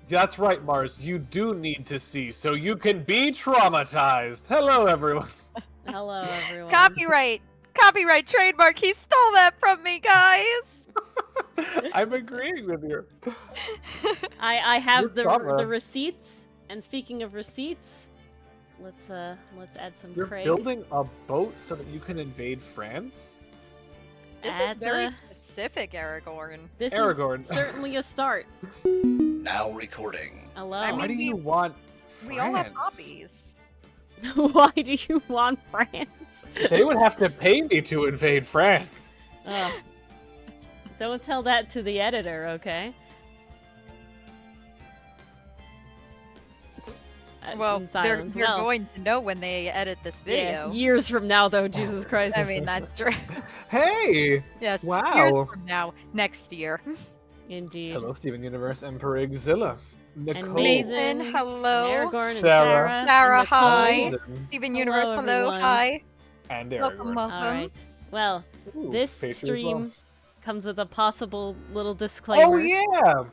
That's right, Mars. You do need to see so you can be traumatized. Hello, everyone. Hello, everyone. Copyright trademark. He stole that from me, guys. I'm agreeing with you. I have Your trauma. the receipts. And speaking of receipts, let's add some You're Craig. building a boat so that you can invade France? This is very specific, Aragorn. This Aragorn. is certainly a start. Now recording. Hello. I Why mean, do you want France? We all have hobbies. Why do you want France? They would have to pay me to invade France. Don't tell that to the editor, okay? Well, they're going to know when they edit this video. Yeah, years from now, though, Jesus Christ. I mean, that's true. Hey! Yes, Wow. years from now, next year. Indeed. Hello, Steven Universe, Emperor Exilla. Nicole. And Mason. And hello. Aragorn and Sarah. Sarah, and hi. Amazing. Steven Hello, Universe, hello, everyone. hi. And Welcome, Aragorn. welcome. Alright. Well, Ooh, this Patriot as stream well. comes with a possible little disclaimer. Oh, yeah!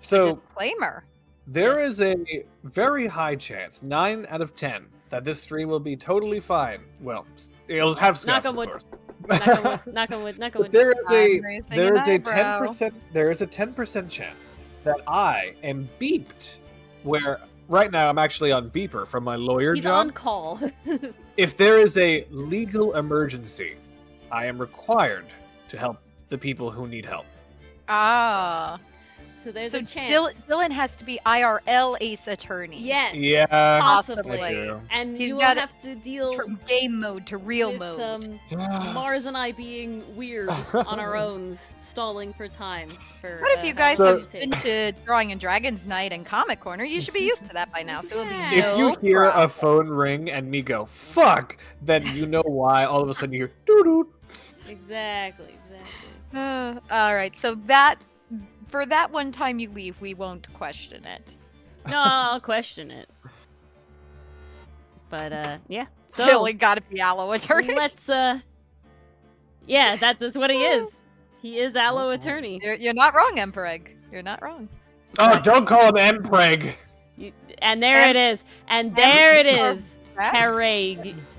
So, Disclaimer. there Yes. is a very high chance, 9 out of 10, that this stream will be totally fine. Well, it'll have Knock scuffs, on of wood. course. Knock on wood, knock on wood, knock on But wood. there I'm raising is an a eyebrow. 10% chance that I am beeped. Where right now I'm actually on beeper from my lawyer He's job. on call. If there is a legal emergency, I am required to help the people who need help. Ah. So there's So a chance. Dylan has to be IRL ace attorney. Yes. Yeah, Possibly. thank you. And He's you will gotta- have to deal From game mode to real with mode. Mars and I being weird on our own, stalling for time. For What if you guys So- have been to Drawing and Dragons Night and Comic Corner? You should be used to that by now, so it'll be Yeah. If no you hear problem. a phone ring and me go, fuck, then you know why all of a sudden you hear doo-doo. Exactly. All right, so that for that one time you leave, we won't question it. No, I'll question it. But yeah. So Dylan gotta be Aloe attorney. let's yeah, that is what he is. He is Aloe attorney. You're not wrong, Empereg. You're not wrong. Oh, Right. don't call him Mpreg. And there it is. And there it is. Correct.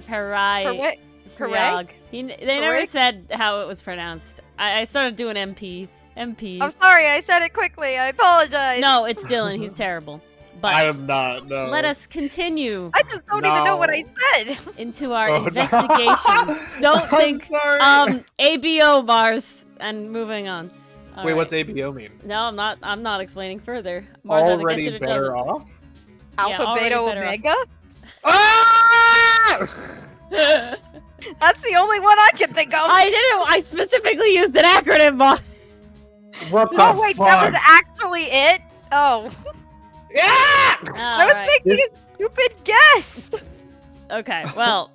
Parag. Correct. They never Correct. said how it was pronounced. I started doing MP. I'm sorry, I said it quickly. I apologize. No, it's Dylan. He's terrible. But I am not, no. let us continue I just don't even know what I said. into our Oh, no. investigations. Don't I'm think sorry. ABO Mars and moving on. All Wait, right. what's ABO mean? No, I'm not explaining further. Mars either Already gets it or better doesn't. off? Alpha, already Beta, better off. Omega? Ah! That's the only one I can think of. I specifically used an acronym, Mars. What the Oh, wait, fuck? that was actually it? Oh. Yeah! I was making a stupid guess. Okay, well,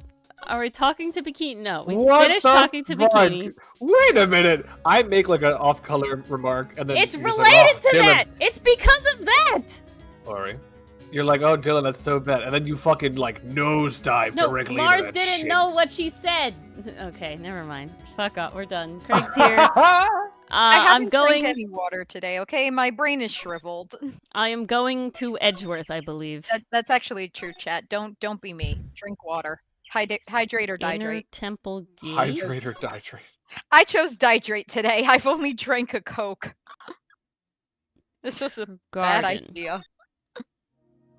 are we talking to Bikini? No, we What finished the talking to fuck? Bikini. Wait a minute. I make like an off-color remark, and then It's you're just related like, to oh, Dylan. that. It's because of that. Sorry. You're like, oh, Dylan, that's so bad, and then you fucking like nosedive No, directly Mars into that didn't shit. know what she said. Okay, never mind. Fuck off. We're done. Craig's here. I I'm haven't drank going. any water today, okay? My brain is shriveled. I am going to Edgeworth, I believe. That's actually true, chat. Don't be me. Drink water. Hydrate or Inner dihydrate. Temple Gates. Hydrate or dihydrate. I chose dihydrate today. I've only drank a Coke. This was a bad Garden. idea.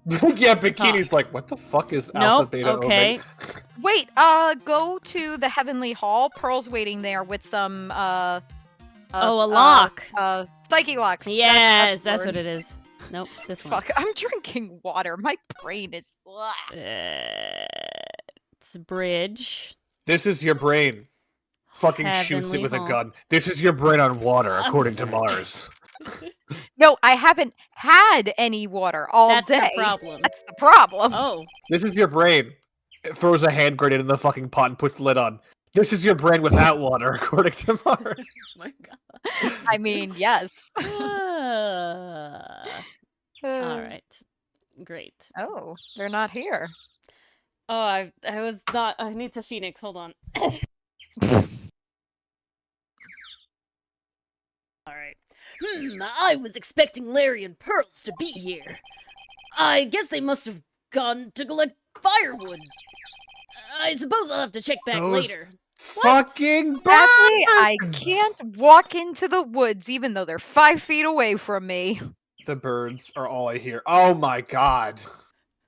Yeah, Bikini's like, what the fuck is Alpha, Nope. Beta, Okay. Omega? Wait, go to the Heavenly Hall. Pearl's waiting there with some, Oh, a lock. Psyche locks. Yes, that's what it is. Nope, this one. Fuck, I'm drinking water. My brain is... It's bridge. This is your brain. Fucking shoots Heavenly it with Hall. a gun. This is your brain on water, according to Mars. No, I haven't had any water all That's day. the problem. That's the problem. Oh, This is your brain. It throws a hand grenade in the fucking pot and puts the lid on. This is your brain without water, according to Mars. oh my god. I mean, yes. All right. Great. Oh, they're not here. Oh, I was not. I need to Phoenix. Hold on. All right. I was expecting Larry and Pearls to be here. I guess they must have gone to collect firewood. I suppose I'll have to check back Those later. fucking birds! Sadly, I can't walk into the woods even though they're 5 feet away from me. The birds are all I hear. Oh my god.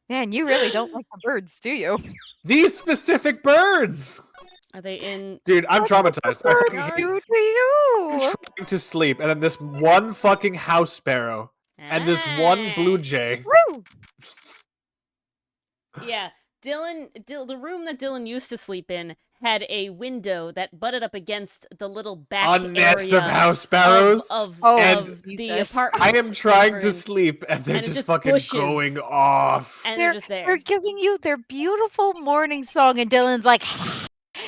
Man, you really don't like the birds, do you? These specific birds! Are they in? Dude, I'm traumatized. I Birds fucking do hate to you. trying to sleep, and then this one fucking house sparrow and this one blue jay. Woo! Yeah, the room that Dylan used to sleep in had a window that butted up against the little back A nest area of house sparrows. of and the Jesus. apartment. I am trying we're to in. sleep, and they're And it's just just fucking bushes. going off. And they're just there. They're giving you their beautiful morning song, and Dylan's like,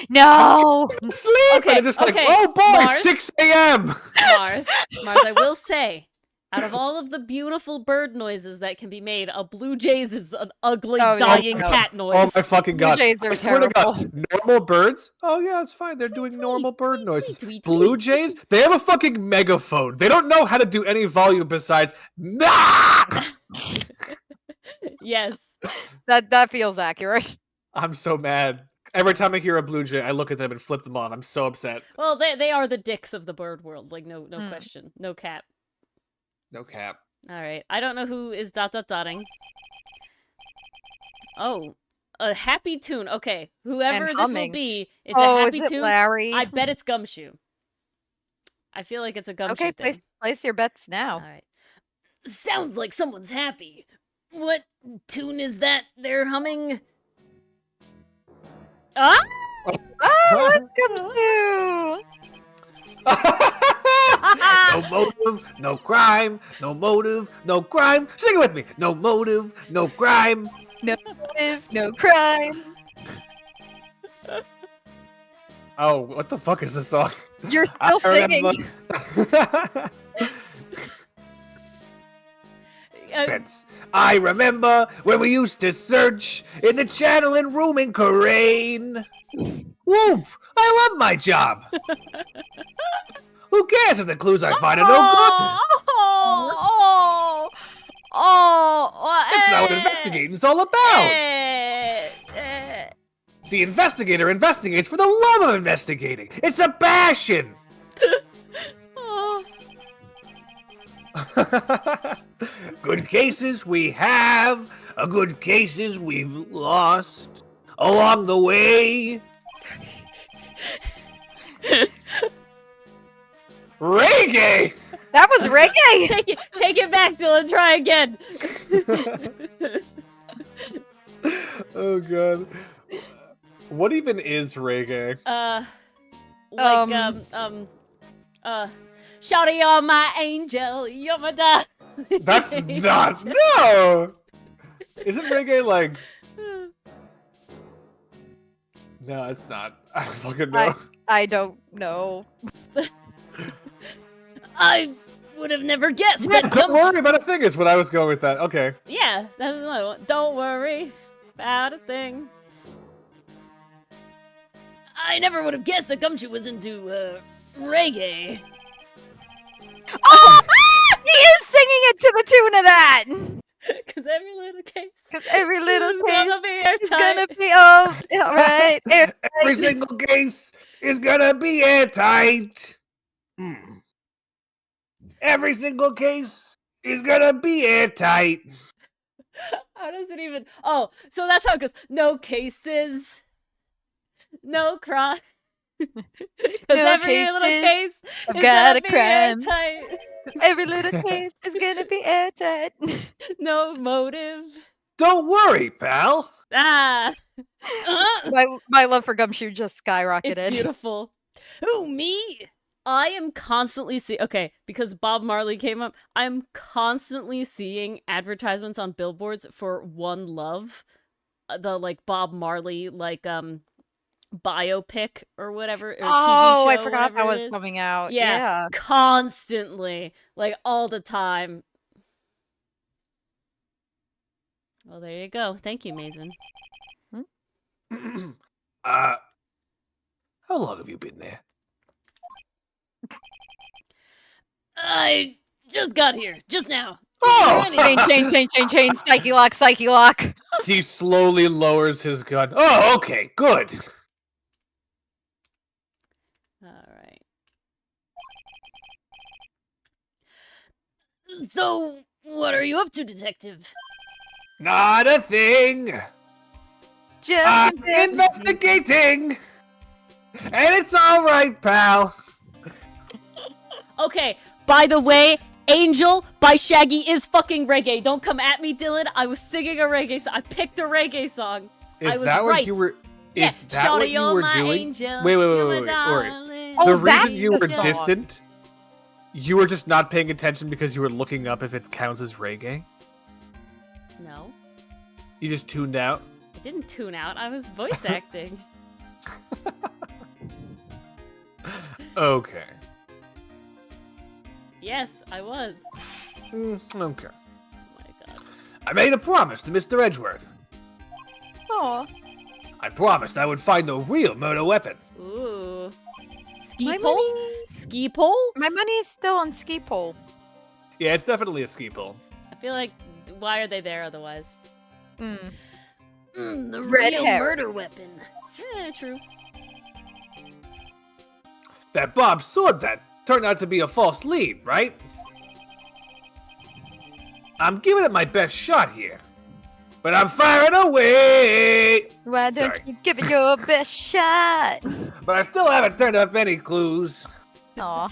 no. Sleep, and Okay, they're just like, okay, oh boy, Mars. 6 a.m. Mars, I will say, out of all of the beautiful bird noises that can be made, a blue jay's is an ugly, Oh, yeah. dying Oh, cat Oh noise. my fucking Blue god! jays are I swear to God, terrible. normal birds? Oh yeah, it's fine. They're doing normal bird noises. Blue jays? They have a fucking megaphone. They don't know how to do any volume besides nah. Yes. That feels accurate. I'm so mad. Every time I hear a blue jay, I look at them and flip them off. I'm so upset. Well, they are the dicks of the bird world. Like, no question. No cap. No cap. All right. I don't know who is dotting. Oh, a happy tune. Okay, whoever And this will humming. be, it's a Oh, happy is it tune. Larry? I bet it's Gumshoe. I feel like it's a Gumshoe Okay, thing. place your bets now. All right. Sounds like someone's happy. What tune is that they're humming? Ah! Oh, it's Gumshoe! No motive, no crime. No motive, no crime. Sing it with me. No motive, no crime. No motive, no crime. Oh, what the fuck is this song? You're still singing. Bets. I remember when we used to search in the channel and room in Corain. Whoop! I love my job. Who cares if the clues I find are no good? That's not what investigating's all about. The investigator investigates for the love of investigating. It's a passion. Good cases we have, good cases we've lost along the way. Reggae! That was reggae! Take it back, Dylan. Try again. Oh god. What even is reggae? Shawty, you're my angel, you're my darling. That's not. No! Isn't reggae like. No, it's not. I don't fucking know. I don't know. I would have never guessed Yeah, that. don't worry about a thing is what I was going with that. Okay. Yeah, that's another one. Don't worry about a thing. I never would have guessed that Gumshoe was into reggae. Oh! He is singing it to the tune of that! Cause every little case. Because every little is case gonna be airtight. is gonna be all right. Every single case is gonna be airtight. Every single case is gonna be airtight. How does it even? Oh, so that's how it goes. No cases, no crime. Because No every little case I've is got gonna a be crime. airtight. Every little case is gonna be airtight. No motive. Don't worry, pal. Ah. My love for Gumshoe just It's skyrocketed. beautiful. Who, me? I am constantly okay, because Bob Marley came up, I'm constantly seeing advertisements on billboards for One Love, the, like, Bob Marley, like, biopic or whatever, or TV show, I forgot that whatever was it is. coming out. Yeah, Yeah. constantly, like, all the time. Well, there you go. Thank you, Mason. How long have you been there? I just got here, just now. Oh! Chain, psyche lock. He slowly lowers his gun. Oh, okay, good. Alright. So, what are you up to, detective? Not a thing. Just I'm investigating. And it's all right, pal. Okay, by the way, Angel by Shaggy is fucking reggae. Don't come at me, Dylan. I was singing a reggae song. I picked a reggae song. Is I was that right. what you were? Yeah, Is that what Shawty, you you're were my doing? angel. Wait, You're my wait. darling. Oh, The that's reason you the were song. distant, you were just not paying attention because you were looking up if it counts as reggae. No, You just tuned out. I didn't tune out. I was voice acting. Okay. Yes, I was. Okay. Oh my god. I made a promise to Mr. Edgeworth. Aw. I promised I would find the real murder weapon. Ooh. Ski My pole? money. Ski pole? My money is still on ski pole. Yeah, it's definitely a ski pole. I feel like, why are they there otherwise? Mm. The Red real herring. murder weapon. Yeah, true. That Bob's sword then turned out to be a false lead, right? I'm giving it my best shot here. But I'm firing away! Why don't Sorry. you give it your best shot? But I still haven't turned up any clues. Aw.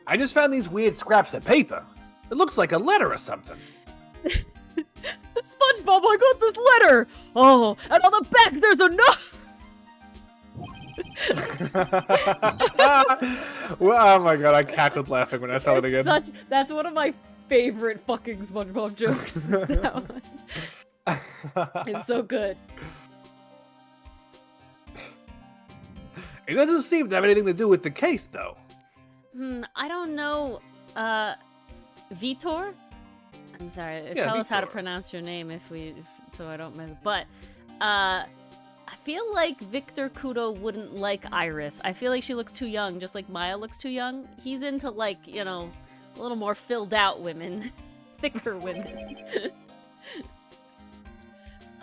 I just found these weird scraps of paper. It looks like a letter or something. SpongeBob, I got this letter! Oh, and on the back there's a note! Well, oh my god, I cackled laughing when I saw it again. That's one of my favorite fucking SpongeBob jokes. is that one. It's so good. It doesn't seem to have anything to do with the case, though. I don't know. Vitor? I'm sorry. Yeah, Tell us how to Vitor. pronounce your name so I don't miss it. But, I feel like Victor Kudo wouldn't like Iris. I feel like she looks too young, just like Maya looks too young. He's into, like, you know, a little more filled out women. Thicker women.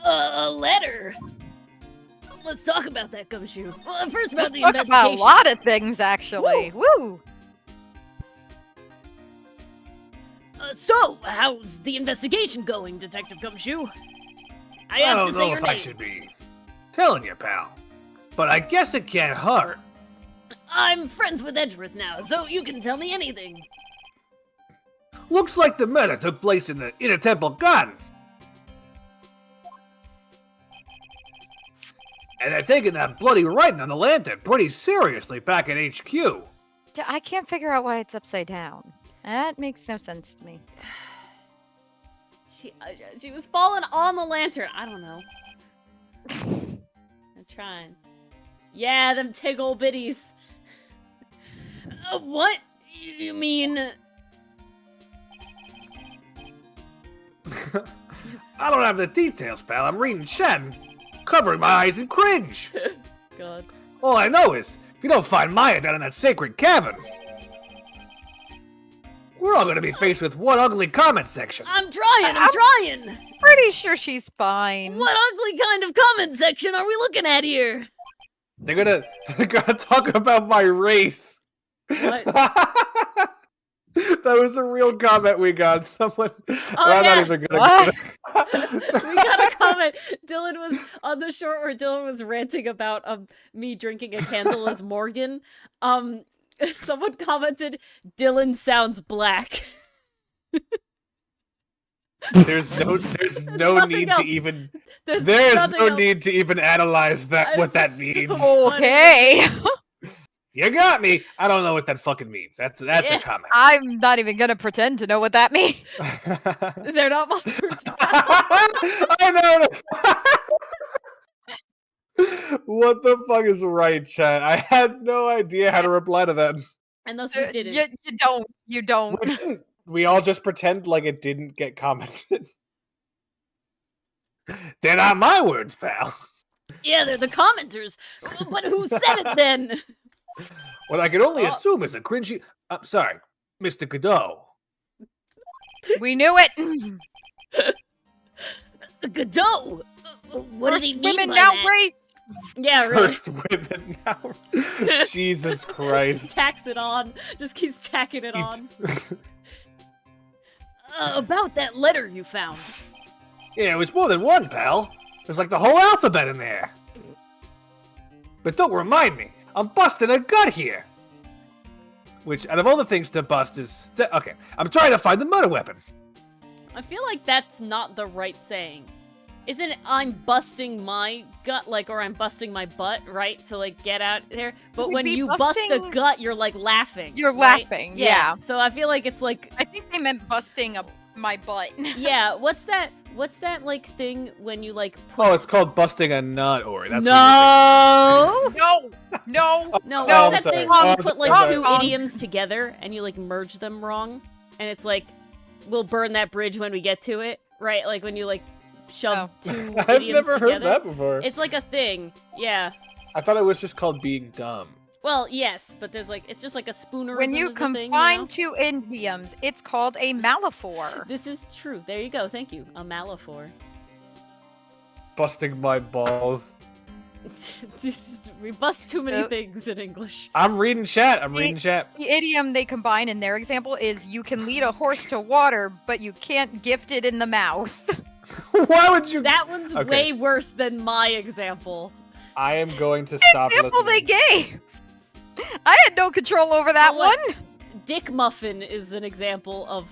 A letter! Let's talk about that, Gumshoe. Well, first about the Talk investigation. about a lot of things, actually. Woo! So, how's the investigation going, Detective Gumshoe? I I have don't to say know your if name. I should be telling you, pal. But I guess it can't hurt. I'm friends with Edgeworth now, so you can tell me anything. Looks like the murder took place in the Inner Temple Garden. And they're taking that bloody writing on the lantern pretty seriously back at HQ. I can't figure out why it's upside down. That makes no sense to me. She was falling on the lantern. I don't know. I'm trying. Yeah, them tiggle bitties. What? You mean... I don't have the details, pal. I'm reading chat and covering my eyes in cringe. God. All I know is, if you don't find Maya down in that sacred cavern, we're all gonna be faced with one ugly comment section. I'm trying! Pretty sure she's fine. What ugly kind of comment section are we looking at here? They're gonna talk about my race. What? That was a real comment we got. Someone. I'm yeah. not even gonna. What? We got a comment. Dylan was on the short where Dylan was ranting about me drinking a candle as Morgan. Someone commented, "Dylan sounds black." There's no nothing need else. to even. There's There's nothing no else. need to even analyze that. I'm What that so means. Okay. You got me. I don't know what that fucking means. That's Yeah. a comment. I'm not even gonna pretend to know what that means. They're not monsters. I know. What the fuck is right, chat? I had no idea how to reply to that. And thus we didn't. You don't. We didn't. We all just pretend like it didn't get commented. They're not my words, pal. Yeah, they're the commenters. But who said it then? What I can only Oh. assume is a cringy. Sorry, Mr. Godot. We knew it. Godot! What First did he mean women by now that? race. Yeah, really. First women now. Jesus Christ. Tacks it on. Just keeps tacking it on. About that letter you found. Yeah, it was more than one, pal. There's like the whole alphabet in there. But don't remind me, I'm busting a gut here. Which, out of all the things to bust is... Okay, I'm trying to find the murder weapon. I feel like that's not the right saying. Isn't it, I'm busting my gut, like, or I'm busting my butt, right? To, like, get out there. But would when be you bust a busting- gut, you're, like, laughing. You're right? laughing, yeah. So I feel like it's, like, I think they meant busting my butt. yeah, what's that, like, thing when you, like, put... Oh, it's called busting a nut, Ori. That's No! No, no. No, No, what's that I'm thing sorry. when you I'm put, like, sorry. two Wrong. idioms together and you, like, merge them wrong? And it's, like, we'll burn that bridge when we get to it, right? Like, when you, like, shove two I've idioms never together. heard that before. It's like a thing, yeah. I thought it was just called being dumb. Well, yes, but there's like, it's just like a spoonerism When you is a thing, combine know? two idioms, it's called a malaphor. This is true. There you go. Thank you. A malaphor. Busting my balls. We bust too many Uh, things in English. I'm reading chat. The idiom they combine in their example is you can lead a horse to water, but you can't gift it in the mouth. Why would you... That one's Okay. way worse than my example. I am going to stop Example they listening. gave. I had no control over that Well, what- one. Dick Muffin is an example of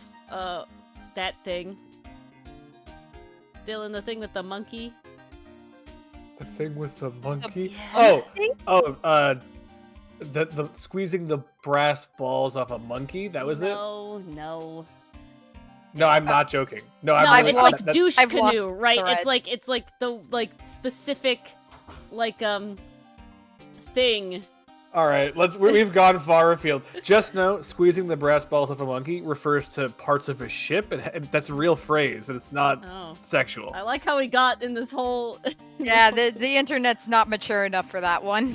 that thing. Dylan, the thing with the monkey. The thing with the monkey? Yeah. The squeezing the brass balls off a monkey? That was it? No, no. No, I'm not joking. No, No, I'm it's really like that- douche I've lost canoe, the right? thread. It's like the specific thing. All right, we've gone far afield. Just know, squeezing the brass balls off a monkey refers to parts of a ship, and that's a real phrase, and it's not Oh. sexual. I like how we got in this whole Yeah, the internet's not mature enough for that one.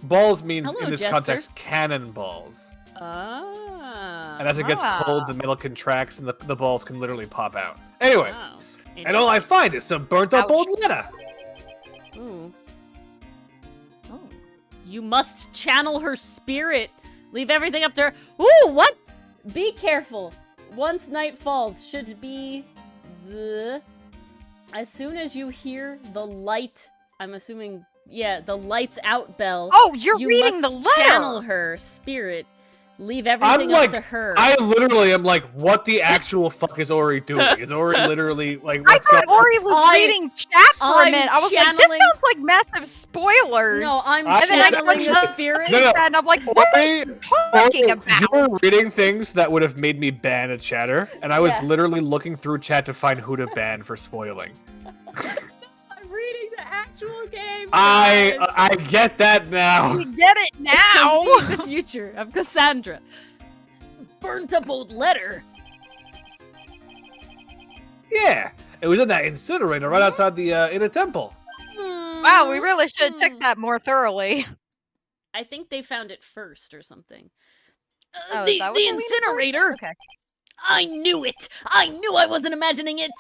Balls means, Hello, in this Jester. context, cannonballs. Ah. And as it gets cold, the metal contracts, and the balls can literally pop out. Anyway, Wow. and all I find is some burnt-up Ouch. old letter. Ooh. Oh. You must channel her spirit. Leave everything up to her. Ooh, what? Be careful. Once night falls, should be the... As soon as you hear the light, I'm assuming, yeah, the lights out bell. Oh, you're you reading must the letter. channel her spirit. Leave everything like- up to her. I literally am like, what the actual fuck is Ori doing? Is Ori literally, like, I what's thought going Ori was I- reading chat for a I'm minute. I was like, this channeling- sounds like massive spoilers. No, I'm And then I channeling the clicked- spirit. No, no. And I'm like, what are Ori, you talking about? you were reading things that would have made me ban a chatter, and I was Yeah. literally looking through chat to find who to ban for spoiling. I'm reading the actual game. I guys. get that now. We get it I'm now. seeing the future. I'm Cassandra. Burnt up old letter. Yeah, it was in that incinerator right outside the inner temple. Wow, we really should have checked that more thoroughly. I think they found it first or something. Oh, is the that what the they mean? incinerator. Okay. I knew it. I knew I wasn't imagining it.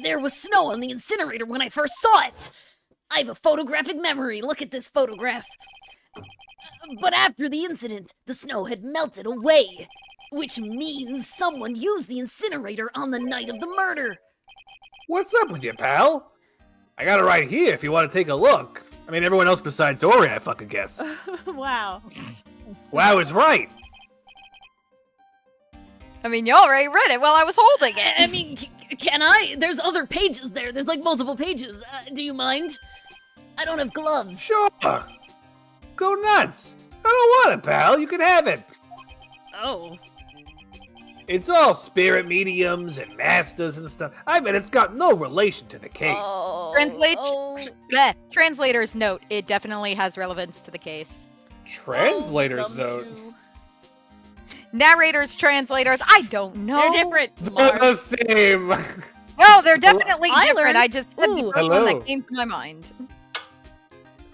There was snow on the incinerator when I first saw it. I have a photographic memory. Look at this photograph. But after the incident, the snow had melted away, which means someone used the incinerator on the night of the murder. What's up with you, pal? I got it right here if you want to take a look. I mean, everyone else besides Ori, I fucking guess. Wow. Wow is right. I mean, you already read it while I was holding it. I mean, can I? There's other pages there. There's like multiple pages. Do you mind? I don't have gloves. Sure. Go nuts. I don't want it, pal. You can have it. Oh. It's all spirit mediums and masters and stuff. I bet it's got no relation to the case. Oh. Translate- Oh. Bleh. Translator's note, it definitely has relevance to the case. Translator's Oh, note. gumshoe. Narrators, translators, I don't know. They're different. They're Mark. the same. Well, they're definitely I different. learned- I just said the Ooh. first one Hello. that came to my mind.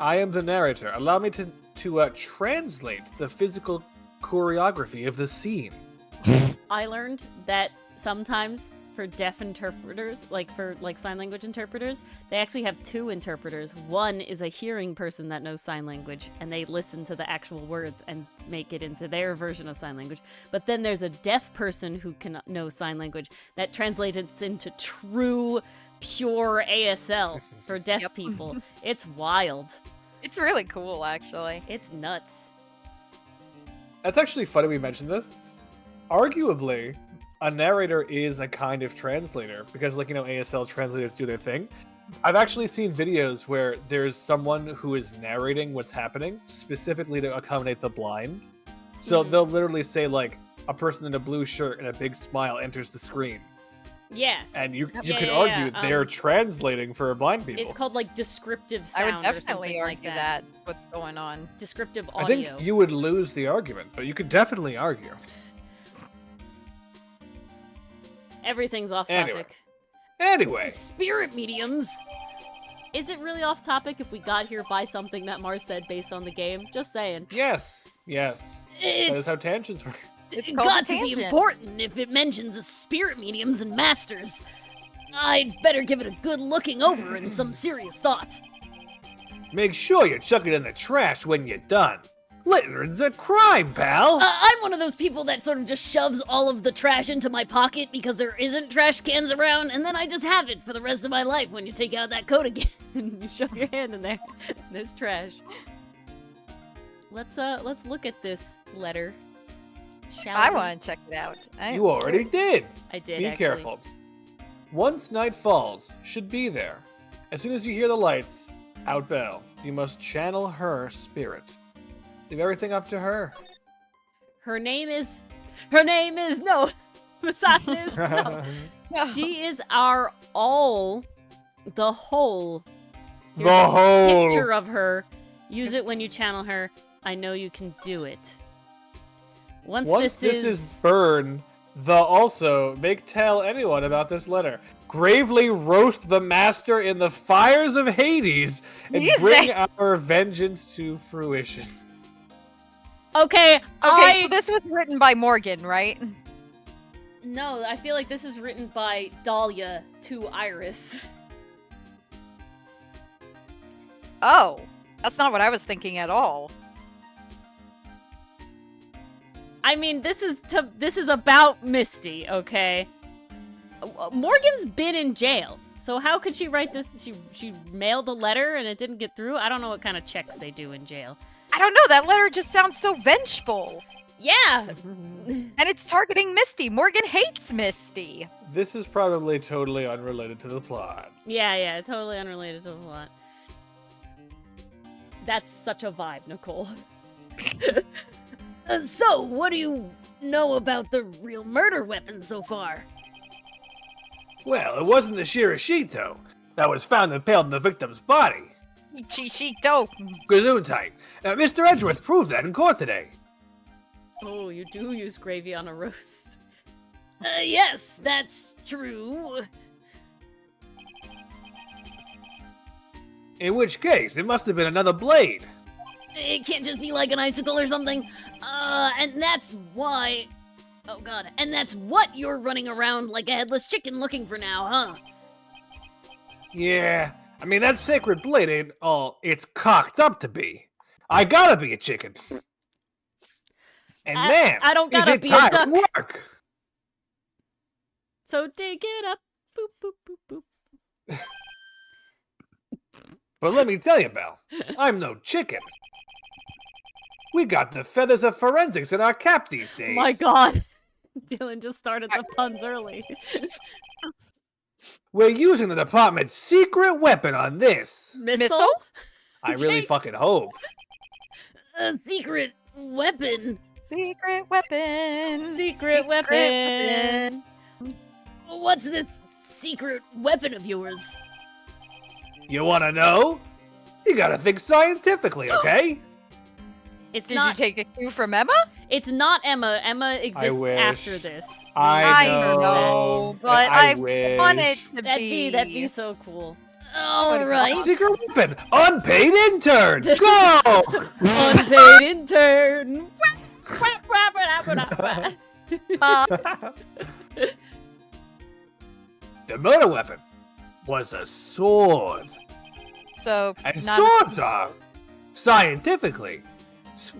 I am the narrator. Allow me to translate the physical choreography of the scene. I learned that sometimes for deaf interpreters, for sign language interpreters, they actually have two interpreters. One is a hearing person that knows sign language, and they listen to the actual words and make it into their version of sign language. But then there's a deaf person who can know sign language that translates it into true, pure ASL for deaf people. It's wild. It's really cool, actually. It's nuts. That's actually funny we mentioned this. Arguably, a narrator is a kind of translator because, ASL translators do their thing. I've actually seen videos where there's someone who is narrating what's happening specifically to accommodate the blind. So they'll literally say, a person in a blue shirt and a big smile enters the screen. Yeah. And you can argue they're translating for blind people. It's called, descriptive sound. I would definitely or argue like that. What's going on. Descriptive audio. I think you would lose the argument, but you could definitely argue. Everything's off topic. Anyway. Spirit mediums. Is it really off topic if we got here by something that Mars said based on the game? Just saying. Yes. That is how tangents work. It's called got a to be tangent. important if it mentions spirit mediums and masters. I'd better give it a good looking over and some serious thought. Make sure you chuck it in the trash when you're done. Littering's a crime, pal! I'm one of those people that sort of just shoves all of the trash into my pocket because there isn't trash cans around, and then I just have it for the rest of my life when you take out that coat again. You shove your hand in there. There's trash. Let's look at this letter. Shall I we? want to check it out. You already did. I did, Be actually. careful. Once night falls, should be there. As soon as you hear the lights, out bell. You must channel her spirit. Leave everything up to her. Her name is no. Masana's no. No. She is our all. The whole. Here's The a whole. picture of her. Use it when you channel her. I know you can do it. Once this is burned, also make tell anyone about this letter. Gravely roast the master in the fires of Hades and Jesus. bring our vengeance to fruition. Okay, Okay, so this was written by Morgan, right? No, I feel like this is written by Dahlia to Iris. Oh, that's not what I was thinking at all. I mean, this is about Misty, okay? Morgan's been in jail, so how could she write this? She mailed a letter and it didn't get through? I don't know what kind of checks they do in jail. I don't know, that letter just sounds so vengeful. Yeah! And it's targeting Misty. Morgan hates Misty. This is probably totally unrelated to the plot. Yeah, totally unrelated to the plot. That's such a vibe, Nicole. So, what do you know about the real murder weapon so far? Well, it wasn't the Shirashito that was found impaled in the victim's body. She dope. Gesundheit. Mr. Edgeworth proved that in court today. Oh, you do use gravy on a roast. Yes, that's true. In which case, it must have been another blade. It can't just be like an icicle or something. And that's why... Oh god. And that's what you're running around like a headless chicken looking for now, huh? Yeah, I mean, that sacred blade ain't all it's cocked up to be. I gotta be a chicken. And man, I don't is gotta it be a tired duck. work. So dig it up. Boop, boop, boop, boop. But let me tell you, Belle, I'm no chicken. We got the feathers of forensics in our cap these days. My god. Dylan just started the puns early. We're using the department's secret weapon on this. Missile? I really Jinx. fucking hope. A secret weapon. Secret weapon. Secret weapon. What's this secret weapon of yours? You wanna know? You gotta think scientifically, okay? It's Did not. you take a cue from Emma? It's not Emma. Emma exists wish. after this. I know, but I I wish. want it to That'd be be. so cool. All right. Secret weapon. Unpaid intern. Go. Unpaid intern. The murder weapon was a sword. So, And not swords are, scientifically,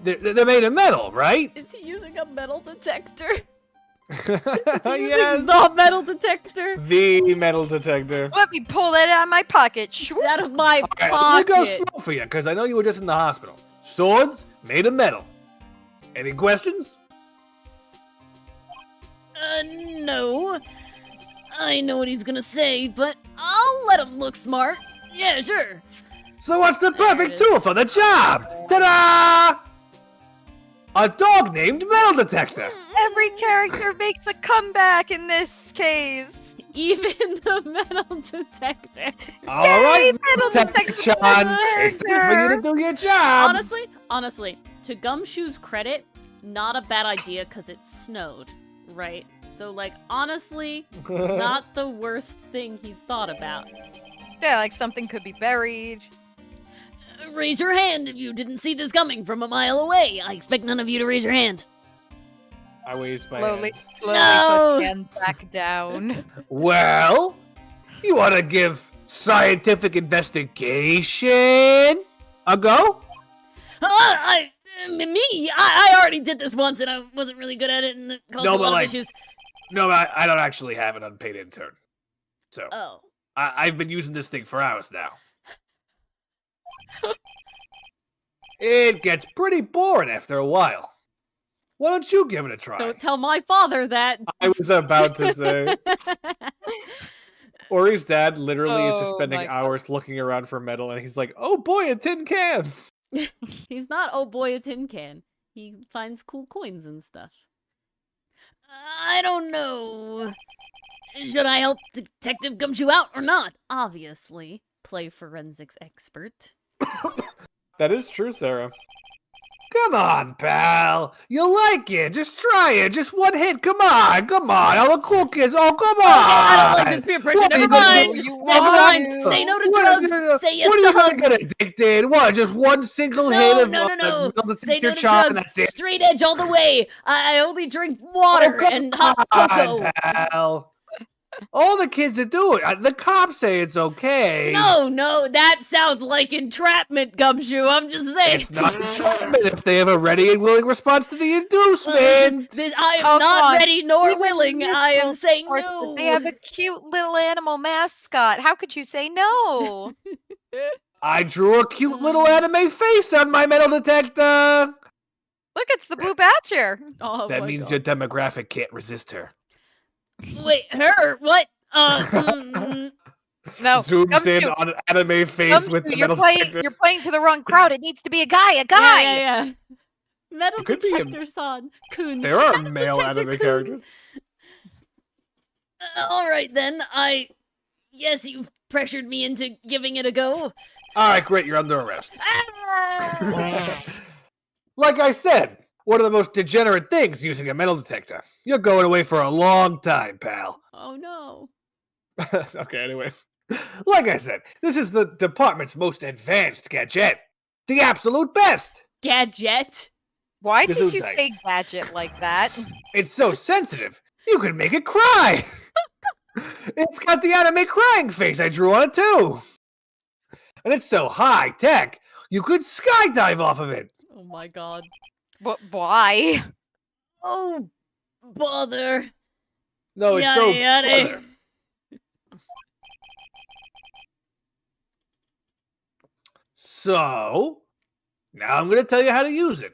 they're made of metal, right? Is he using a metal detector? Yes. Using the metal detector? The metal detector. Let me pull that out of my pocket. Shoo. Out of my All right, let me go pocket. slow for you, because I know you were just in the hospital. Swords made of metal. Any questions? No. I know what he's gonna say, but I'll let him look smart. Yeah, sure. So what's the There it perfect is. tool for the job? Ta-da! A dog named metal detector. Every character makes a comeback in this case. Even the metal detector. All right, metal detector. Sean. It's time for you to do your job. Honestly, to Gumshoe's credit, not a bad idea because it snowed, right? So, like, honestly, not the worst thing he's thought about. Yeah, like something could be buried. Raise your hand if you didn't see this coming from a mile away. I expect none of you to raise your hand. I raised my Slowly hand. No. put hand back down. Well, you want to give scientific investigation a go? I already did this once and I wasn't really good at it and it caused No, a but lot of like- issues. No, I don't actually have an unpaid intern. So Oh. I've been using this thing for hours now. It gets pretty boring after a while. Why don't you give it a try? Don't tell my father that. I was about to say. Ori's dad literally is just Oh spending my God. hours looking around for metal, and he's like, "Oh boy, a tin can!" He's not, oh boy, a tin can. He finds cool coins and stuff. I don't know. Should I help Detective Gumshoe out or not? Obviously. Play forensics expert. That is true, Sarah. Come on, pal. You like it. Just try it. Just one hit. Come on. All the cool kids. Oh, come on. Okay, I don't like this peer pressure. What Never are you gonna mind. do? You Never want mind. to. Say no to What- drugs. Say yes what are to you gonna hugs. get addicted? What? Just one single hit No, of no. metal Say detector no to shot, and drugs. that's it. Straight edge all the way. I only drink water come and hot on, cocoa. pal. All the kids that do it. The cops say it's okay. No, that sounds like entrapment, Gumshoe. I'm just saying. It's not entrapment if they have a ready and willing response to the inducement. I am Oh, not come on. ready nor Even willing. this I am little saying sports, no. They have a cute little animal mascot. How could you say no? I drew a cute little anime face on my metal detector. Look, it's the blue badger. Oh That my means God. your demographic can't resist her. Wait, her? What? No, Zooms in Gumshoe, on an anime face Gumshoe, with the you're metal playing. detector. You're playing to the wrong crowd. It needs to be a guy. A guy. Yeah. Metal It could be a- detector son. Kun. There are Metal male detector anime kun. characters. All right then. Yes, you've pressured me into giving it a go. All right, great. You're under arrest. Ah! Like I said, one of the most degenerate things using a metal detector. You're going away for a long time, pal. Oh no. Okay, anyway. Like I said, this is the department's most advanced gadget. The absolute best. Gadget. Why did you Gesundheit. say gadget like that? It's so sensitive, you could make it cry. It's got the anime crying face I drew on it, too. And it's so high tech, you could skydive off of it. Oh my God. But why? Oh, bother. No, it's Yada, so yada. clever. So, now I'm going to tell you how to use it.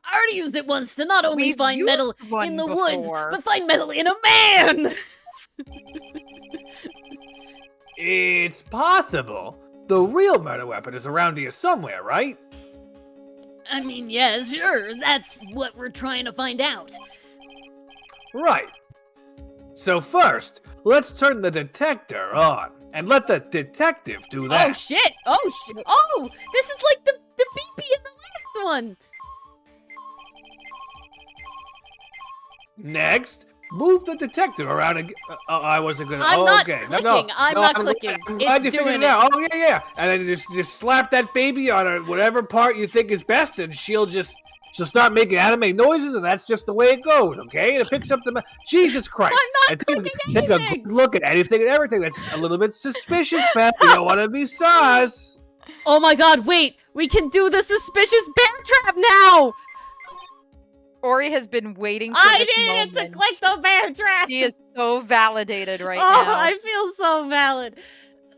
I already used it once to not only We've find used metal one in the woods, before. but find metal in a man! It's possible the real murder weapon is around here somewhere, right? I mean, yeah, sure, that's what we're trying to find out. Right. So first, let's turn the detector on and let the detective do that. Oh shit! Oh, this is like the beepy in the last one! Next, Move the detective around again. I wasn't gonna. I'm not okay. clicking. No, I'm not clicking. I'm glad It's you figured doing it it. out. Oh yeah. And then just slap that baby on her, whatever part you think is best, and she'll start making anime noises, and that's just the way it goes. Okay? And it picks up the. Jesus Christ! I'm not clicking take a anything. good look at anything and everything. That's a little bit suspicious, pal. You don't want to be sus. Oh my god, wait! We can do the suspicious bear trap now! Ori has been waiting for I this needed moment. to click the bear trap! He is so validated right Oh, now. I feel so valid.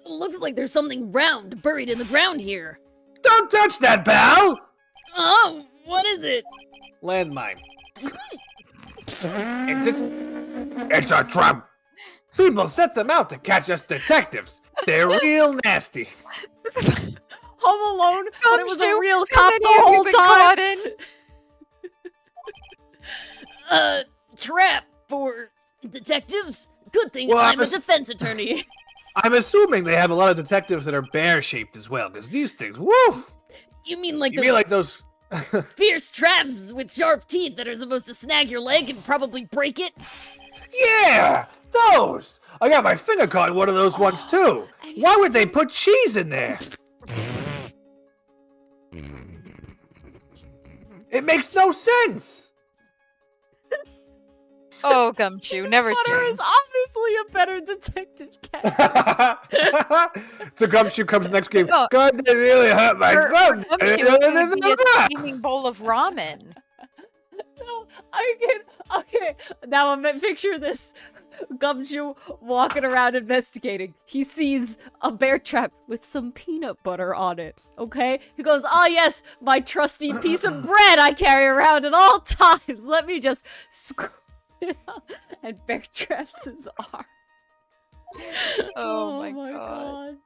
Looks like there's something round buried in the ground here. Don't touch that, pal. Oh, what is it? Landmine. It's a trap. People set them out to catch us detectives. They're real nasty. Home Alone, but it was a Gumshoe, real how cop many the have you whole been time. caught in? Trap for detectives? Good thing Well, I'm a I'm defense attorney. I'm assuming they have a lot of detectives that are bear-shaped as well, because these things, woof! You mean like You those mean like those... fierce traps with sharp teeth that are supposed to snag your leg and probably break it? Yeah! Those! I got my finger caught in one of those ones, too! And Why you would they put cheese in there? It makes no sense! Oh, Gumshoe, never Butter change. is obviously a better detective cat. So Gumshoe comes next game. No. God, they really hurt my For thumb! Gumshoe, it would be a steaming bowl of ramen. No, I can. Okay, now I'm picture this. Gumshoe walking around investigating. He sees a bear trap with some peanut butter on it. Okay? He goes, "Oh yes, my trusty piece of bread I carry around at all times. Let me just scoop it up." And bear traps his arm. Oh, my god.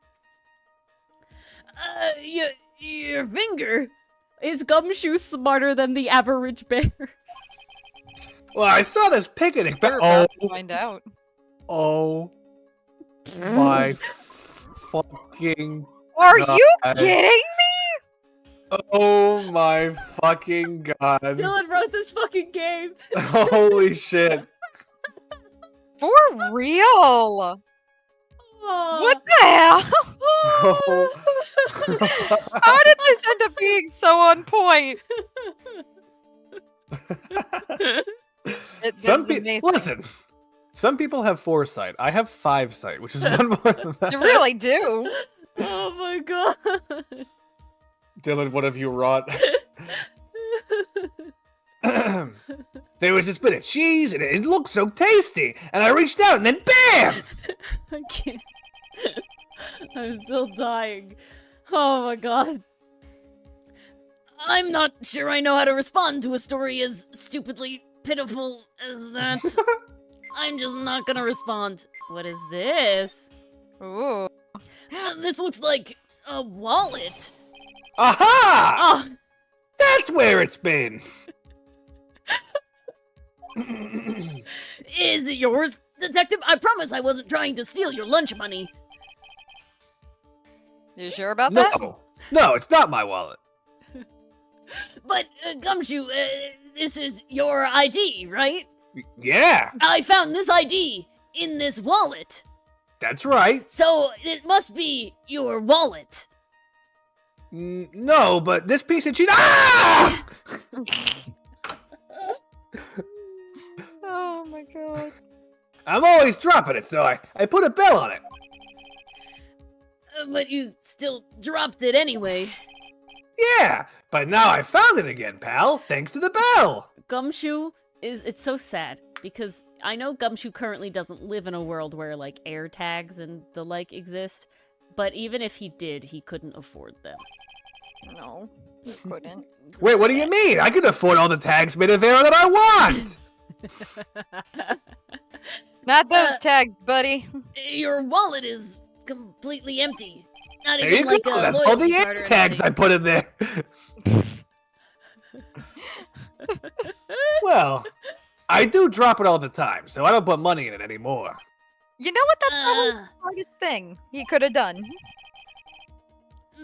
Your finger. Is Gumshoe smarter than the average bear? Well, I saw this picnic, but We're about to find out. oh my fucking Are God. you kidding me? oh my fucking god! Dylan wrote this fucking game. Holy shit! For real? Oh. What the hell? Oh. How did this end up being so on point? This is amazing. Listen. Some people have foresight. I have 5 sight, which is one more than that. You really do. Oh my god. Dylan, what have you wrought? There was this bit of cheese, and it looked so tasty. And I reached out, and then BAM! I can't. I'm still dying. Oh my god. I'm not sure I know how to respond to a story as stupidly pitiful as that. I'm just not gonna respond. What is this? Ooh. This looks like a wallet. Aha! Oh, That's where it's been. is it yours, detective? I promise I wasn't trying to steal your lunch money. You sure about that? No, it's not my wallet. But, Gumshoe, this is your ID, right? Yeah, I found this ID in this wallet. that's right. So, it must be your wallet. No, but this piece of cheese. Ah! Oh my god. I'm always dropping it, so I put a bell on it. But you still dropped it anyway. Yeah, but now I found it again, pal, thanks to the bell. Gumshoe it's so sad because I know Gumshoe currently doesn't live in a world where like air tags and the like exist, but even if he did, he couldn't afford them. No, you couldn't. Wait, what do you mean? I can afford all the tags made of air that I want. Not those tags, buddy. Your wallet is completely empty. Not There even you like go. a That's all loyalty the card air or tags I anything. put in there. Well, I do drop it all the time, so I don't put money in it anymore. You know what? That's probably Uh. the hardest thing he could have done.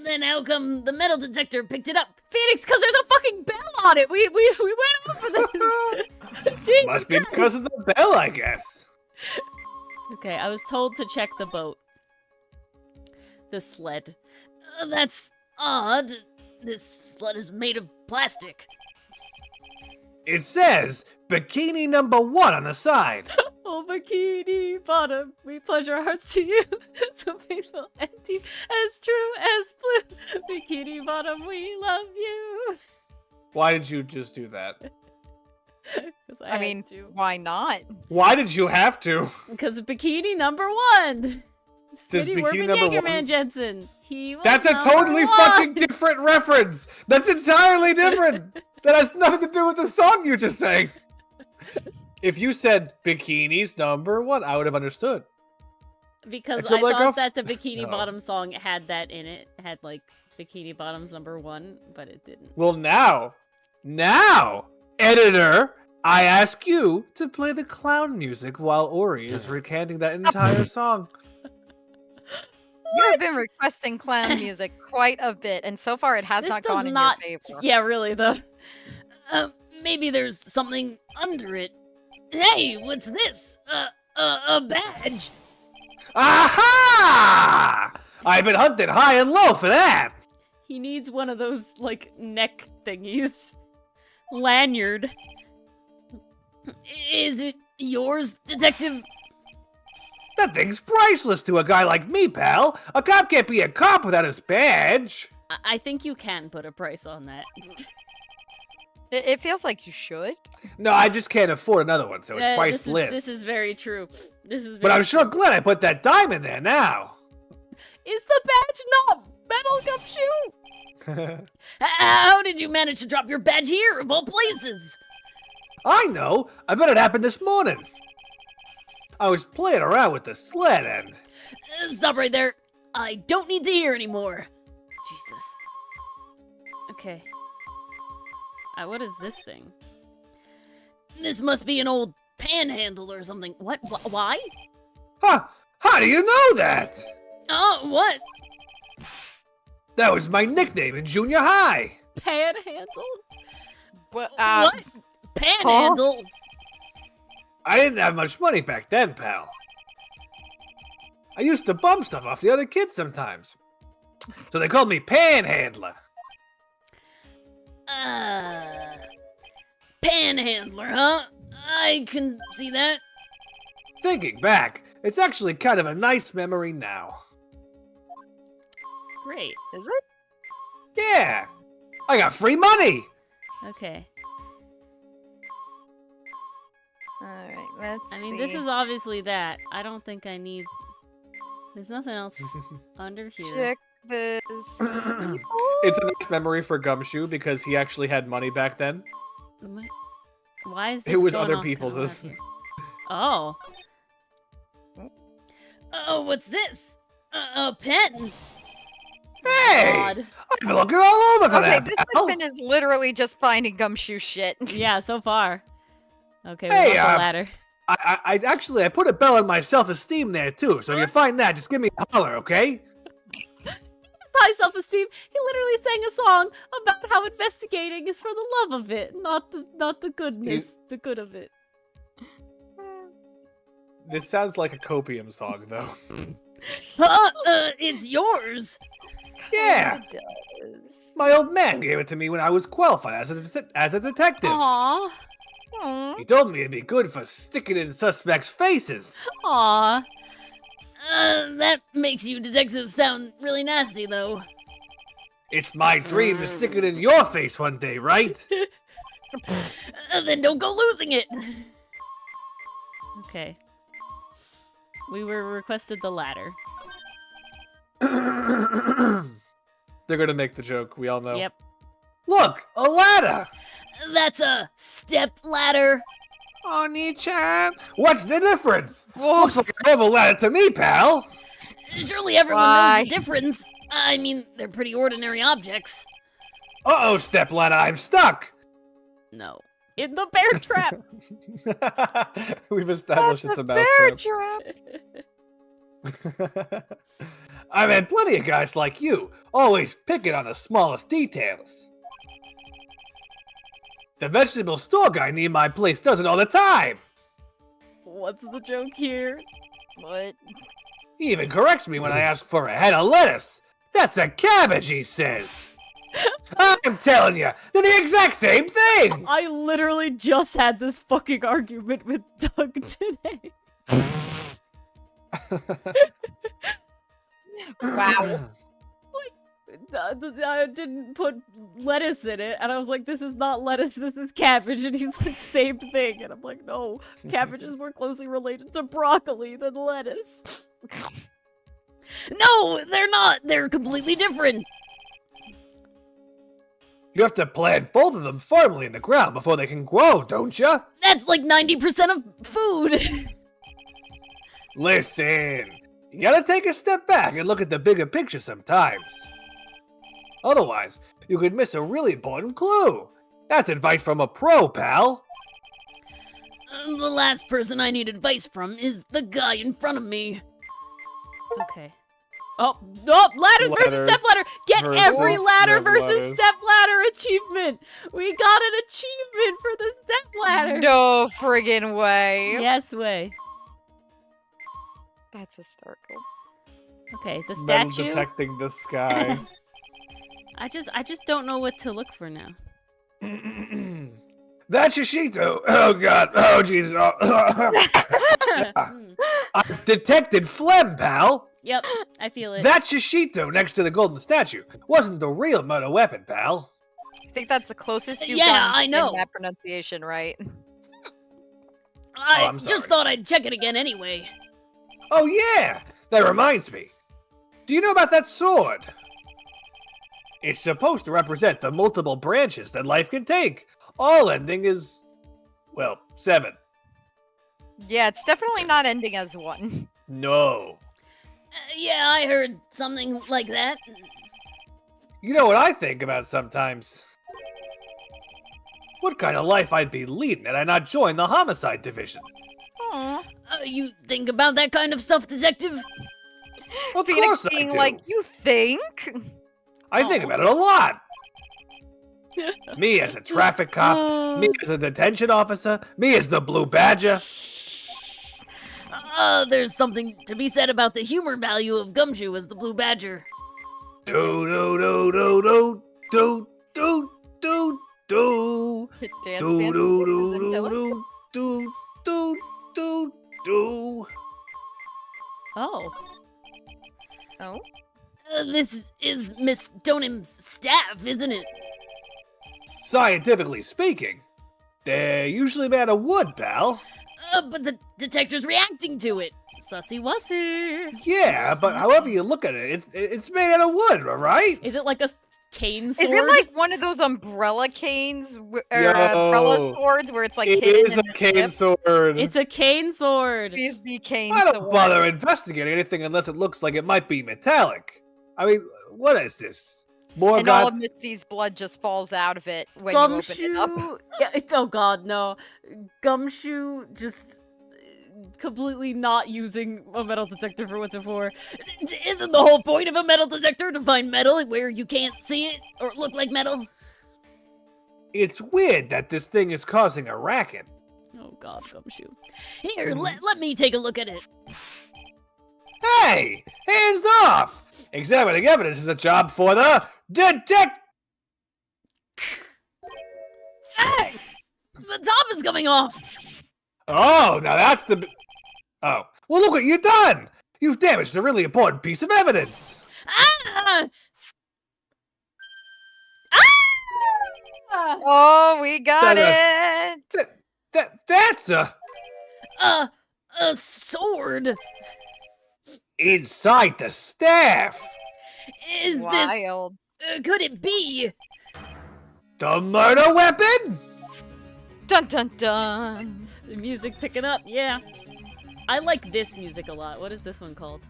Then how come the metal detector picked it up? Phoenix, because there's a fucking bell on it! We went over this! Jesus Must be Christ. because of the bell, I guess. Okay, I was told to check the boat. The sled. That's odd. This sled is made of plastic. It says bikini number 1 on the side. Oh, bikini bottom, we pledge our hearts to you. So faithful and deep, as true as blue. Bikini bottom, we love you. Why did you just do that? Because I mean, why not? Why did you have to? Because of bikini number 1. Smitty bikini Werman number Jagerman 1 Jensen. He was That's a number totally 1. fucking different reference. That's entirely different. That has nothing to do with the song you just sang. If you said bikinis number 1, I would have understood. Because I I feel like thought a that the Bikini no. Bottom song had that in it. Had like Bikini Bottoms number 1, but it didn't. Well, now, editor, I ask you to play the clown music while Ori is recanting that entire song. You have been requesting clown music quite a bit, and so far it has This not does gone not. in your favor. Yeah, really though. Maybe there's something under it. Hey, what's this? A badge. Aha! I've been hunted high and low for that. He needs one of those like neck thingies. Lanyard. Is it yours, detective? That thing's priceless to a guy like me, pal. A cop can't be a cop without his badge. I think you can put a price on that. It feels like you should. No, I just can't afford another one, so it's Yeah, priceless. This is very true. This is. But very I'm sure true. glad I put that dime in there now. Is the badge not metal, Gumshoe? How did you manage to drop your badge here, of all places? I know. I bet it happened this morning. I was playing around with the sled and... Stop right there. I don't need to hear anymore. Jesus. Okay. What is this thing? This must be an old panhandle or something. What? Why? Huh? How do you know that? Oh, what? That was my nickname in junior high. Panhandle? What? What? Panhandle? I didn't have much money back then, pal. I used to bum stuff off the other kids sometimes. So they called me Panhandler. Panhandler, huh? I can see that. Thinking back, it's actually kind of a nice memory now. Great. Is it? Yeah, I got free money. Okay. Alright, let's I mean, see. this is obviously that. I don't think I need... There's nothing else under here. Check this. It's a nice memory for Gumshoe because he actually had money back then. What? Why is this It was going other off people's. kinda loud here? Oh. Oh, what's this? A pen. Hey! God. I've been looking all over for Okay, that, this pal. segment is literally just finding Gumshoe shit. Yeah, so far. Okay, we Hey, got the ladder. I actually, I put a bell on my self-esteem there, too. So if you find that, just give me a holler, okay? High self-esteem. He literally sang a song about how investigating is for the love of it, not the goodness, the good of it. This sounds like a copium song, though. It's yours. Yeah, It does. my old man gave it to me when I was qualified as a detective. Aw, Aw. He told me it'd be good for sticking in suspects' faces. aw. That makes you detectives sound really nasty, though. It's my dream to stick it in your face one day, right? Then don't go losing it. Okay. We were requested the ladder. They're gonna make the joke, we all know. Yep. Look, a ladder! That's a step ladder. Oni-chan! What's the difference? Whoa. Looks like a normal ladder to me, pal! Surely everyone Why? knows the difference. I mean, they're pretty ordinary objects. Uh-oh, step ladder, I'm stuck! No. In the bear trap. We've established it's a mouse bear trap. trap. I've had plenty of guys like you, always picking on the smallest details. The vegetable store guy near my place does it all the time. What's the joke here? What? He even corrects me when I ask for a head of lettuce. That's a cabbage, he says. I'm telling you, they're the exact same thing. I literally just had this fucking argument with Doug today. Wow. I didn't put lettuce in it, and I was like, this is not lettuce, this is cabbage, and he's like, same thing, and I'm like, no, cabbage is more closely related to broccoli than lettuce. No, they're not, they're completely different. You have to plant both of them firmly in the ground before they can grow, don't you? That's like 90% of food. Listen, you gotta take a step back and look at the bigger picture sometimes. Otherwise, you could miss a really important clue. That's advice from a pro, pal. The last person I need advice from is the guy in front of me. Okay. Oh, no, ladders versus step ladder. Get every ladder versus step ladder achievement. We got an achievement for the step ladder. No friggin' way. Yes way. That's hysterical. Okay, the Metal statue. detecting the sky. I just don't know what to look for now. That's Yoshito. Oh god. Oh Jesus. I've detected phlegm, pal. Yep, I feel it. That Yoshito next to the golden statue wasn't the real murder weapon, pal. I think that's the closest you've Yeah, gotten I to know. getting that pronunciation right. I I'm just sorry. thought I'd check it again anyway. Oh yeah, that reminds me. Do you know about that sword? It's supposed to represent the multiple branches that life can take. All ending is, well, 7. Yeah, it's definitely not ending as one. No. Yeah, I heard something like that. You know what I think about sometimes? What kind of life I'd be leading had I not joined the homicide division. Aw. You think about that kind of stuff, detective? Of Phoenix course I being do. like, you think? I think about it a lot. Me as a traffic cop, me as a detention officer, me as the Blue Badger. There's something to be said about the humor value of Gumshoe as the Blue Badger. Do do do do do do do do do. Dance, Do dance, do dance, do until it- do do do do do. Oh. Oh? This is Miss Stonham's staff, isn't it? Scientifically speaking, they're usually made of wood, pal. But the detector's reacting to it. Sussy wussy. Yeah, but however you look at it, it's made out of wood, right? Is it like a cane sword? Is it like one of those umbrella canes, or Yo. umbrella swords where it's like It hidden is in a the cane tip? sword. It's a cane sword. Please be cane I don't sword. bother investigating anything unless it looks like it might be metallic. I mean, what is this? More And all god. of Misty's blood just falls out of it when you open it up. Gumshoe. Yeah, oh god, no. Gumshoe just completely not using a metal detector for what's it for. Isn't the whole point of a metal detector to find metal where you can't see it or look like metal? It's weird that this thing is causing a racket. Oh god, Gumshoe. Here, let me take a look at it. Hey, hands off! Examining evidence is a job for the detect. Hey! The top is coming off! Oh, now that's the. Oh, well, look what you've done! You've damaged a really important piece of evidence. Ah! Ah! Oh, we got That- it! That's a A sword? inside the staff. Is Wild. this... could it be? The murder weapon. Dun dun dun! The music picking up, yeah. I like this music a lot. What is this one called?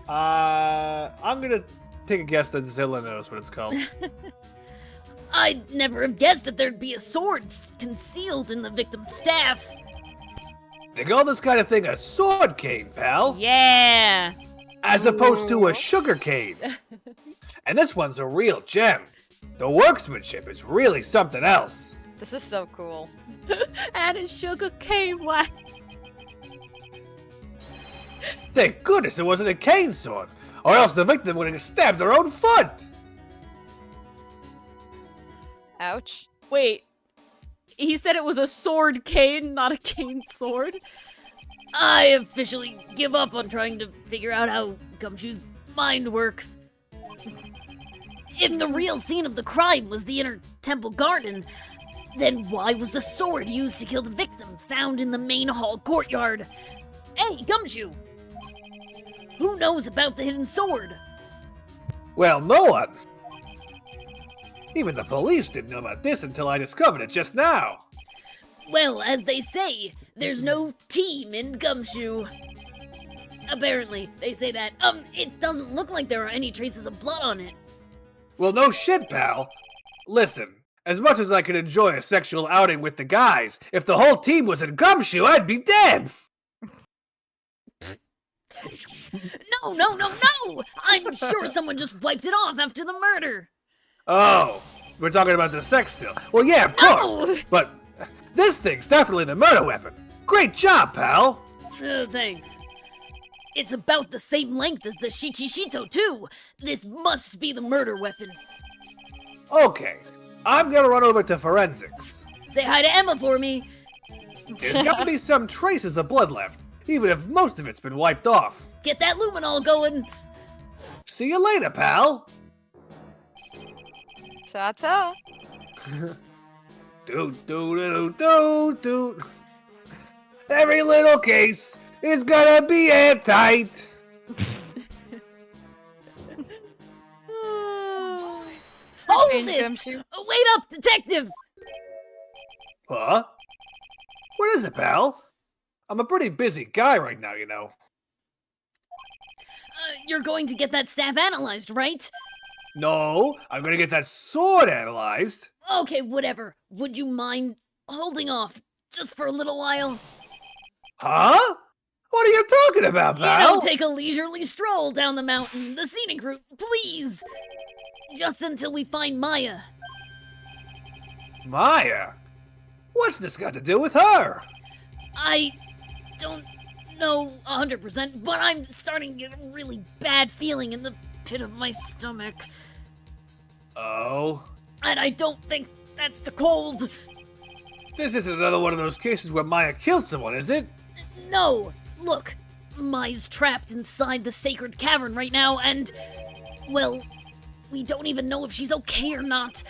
I'm gonna take a guess that Zilla knows what it's called. I'd never have guessed that there'd be a sword concealed in the victim's staff. They call this kind of thing a sword cane, pal, Yeah. as opposed to a sugar cane. And this one's a real gem. The workmanship is really something else. This is so cool. And a sugar cane wax. Thank goodness it wasn't a cane sword, or else the victim would have stabbed their own foot. Ouch. Wait. He said it was a sword cane, not a cane sword. I officially give up on trying to figure out how Gumshoe's mind works. If the real scene of the crime was the inner temple garden, then why was the sword used to kill the victim found in the main hall courtyard? Hey, Gumshoe! Who knows about the hidden sword? Well, no one. Even the police didn't know about this until I discovered it just now. Well, as they say, there's no team in Gumshoe. Apparently, they say that, it doesn't look like there are any traces of blood on it. Well, no shit, pal. Listen, as much as I could enjoy a sexual outing with the guys, if the whole team was in Gumshoe, I'd be dead. No! I'm sure someone just wiped it off after the murder. Oh, we're talking about the sex still. Well, yeah, of course. But this thing's definitely the murder weapon. Great job, pal. Thanks. It's about the same length as the Shichishito, too. This must be the murder weapon. Okay, I'm gonna run over to forensics. Say hi to Emma for me. There's gotta be some traces of blood left, even if most of it's been wiped off. Get that luminol going. See you later, pal. Ta-ta. Do. Every little case is gonna be airtight. Hold Change it! Gumshoe. Wait up, detective! Huh? What is it, pal? I'm a pretty busy guy right now, you know. You're going to get that staff analyzed, right? No, I'm gonna get that sword analyzed. Okay, whatever. Would you mind holding off just for a little while? Huh? What are you talking about, pal? Take a leisurely stroll down the mountain, the scenic route, please! Just until we find Maya. Maya? What's this got to do with her? I don't know 100%, but I'm starting to get a really bad feeling in the pit of my stomach. Oh? And I don't think that's the cold. This isn't another one of those cases where Maya killed someone, is it? No! Look, Maya's trapped inside the sacred cavern right now, and, well, we don't even know if she's okay or not.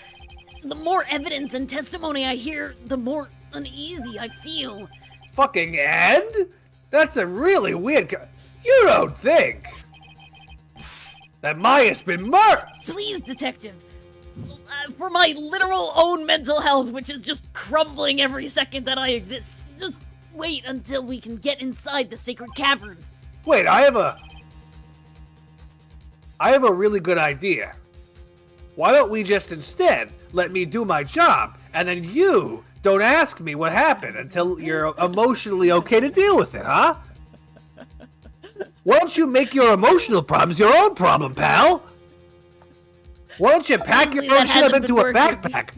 The more evidence and testimony I hear, the more uneasy I feel. Fucking and? That's a really weird You don't think that Maya's been murdered? Please, detective. For my literal own mental health, which is just crumbling every second that I exist, just wait until we can get inside the sacred cavern. Wait, I have a really good idea. Why don't we just instead let me do my job, and then you don't ask me what happened until you're emotionally okay to deal with it, huh? Why don't you make your emotional problems your own problem, pal? Why don't you pack your Honestly, own that shit up hasn't into been a working. backpack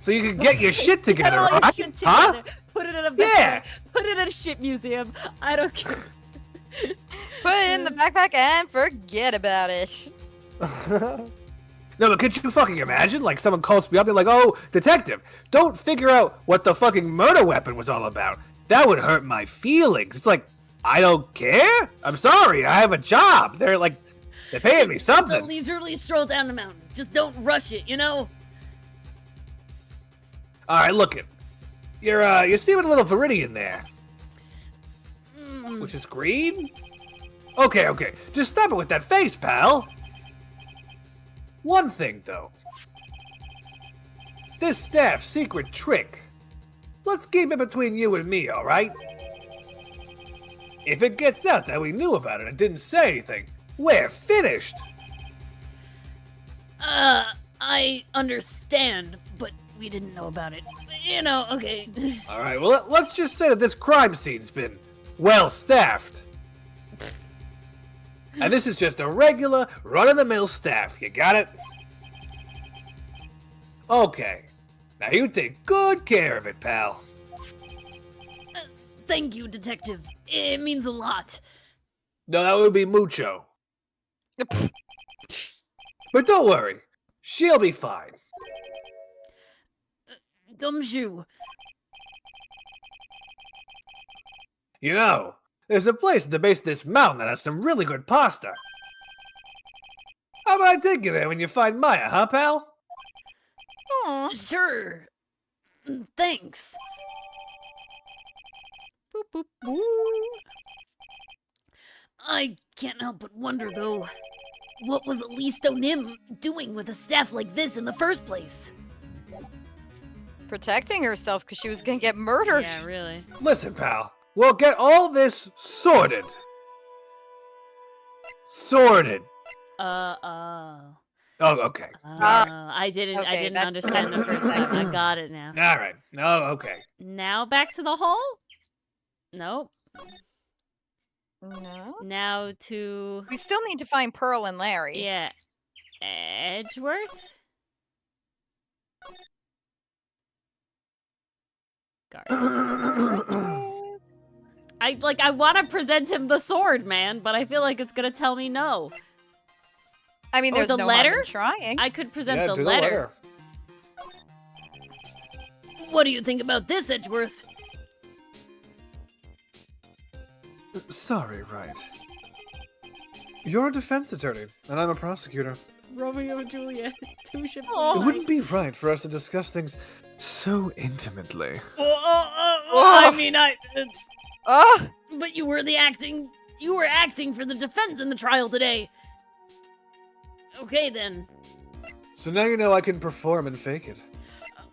so you can get your shit Get together, all your right? shit Huh? together. Put it in a backpack. Yeah. Put it in a shit museum. I don't care. Put it in the backpack and forget about it. No, but could you fucking imagine? Like, someone calls me up, they're like, oh, detective, don't figure out what the fucking murder weapon was all about. That would hurt my feelings. It's like, I don't care? I'm sorry, I have a job. They're paying me So something. leisurely stroll down the mountain. Just don't rush it, you know? Alright, look it. You're seeming a little viridian there. Which is green? Okay. Just stop it with that face, pal. One thing, though. This staff's secret trick. Let's keep it between you and me, alright? If it gets out that we knew about it and didn't say anything, we're finished. I understand, but we didn't know about it. You know, okay. Alright, well, let's just say that this crime scene's been well-staffed. And this is just a regular, run-of-the-mill staff. You got it? Okay. Now you take good care of it, pal. Thank you, Detective. It means a lot. No, that would be mucho. But don't worry. She'll be fine. Gumshoe. You know, there's a place at the base of this mountain that has some really good pasta. How about I take you there when you find Maya, huh, pal? Aw. Sure. Thanks. Boop, boop, boo. I can't help but wonder, though, what was Elise Nim doing with a staff like this in the first place? Protecting herself because she was gonna get murdered. Yeah, really. Listen, pal. We'll get all this sorted. Sorted. Oh, okay. I didn't okay, that's- understand the first time. I got it now. All right. No, okay. Now back to the hall? Nope. No. Now to... We still need to find Pearl and Larry. Yeah. Edgeworth? Guard. I want to present him the sword, man, but I feel like it's gonna tell me no. I mean, Or there's the no harm letter? in trying. I could present Yeah, the do letter. What do you think about this, Edgeworth? Sorry, right. You're a defense attorney, and I'm a prosecutor. Romeo and Juliet, two ships. Aw. It wouldn't be right for us to discuss things so intimately. I mean, Oh, but you were acting for the defense in the trial today. Okay, then. So now you know I can perform and fake it.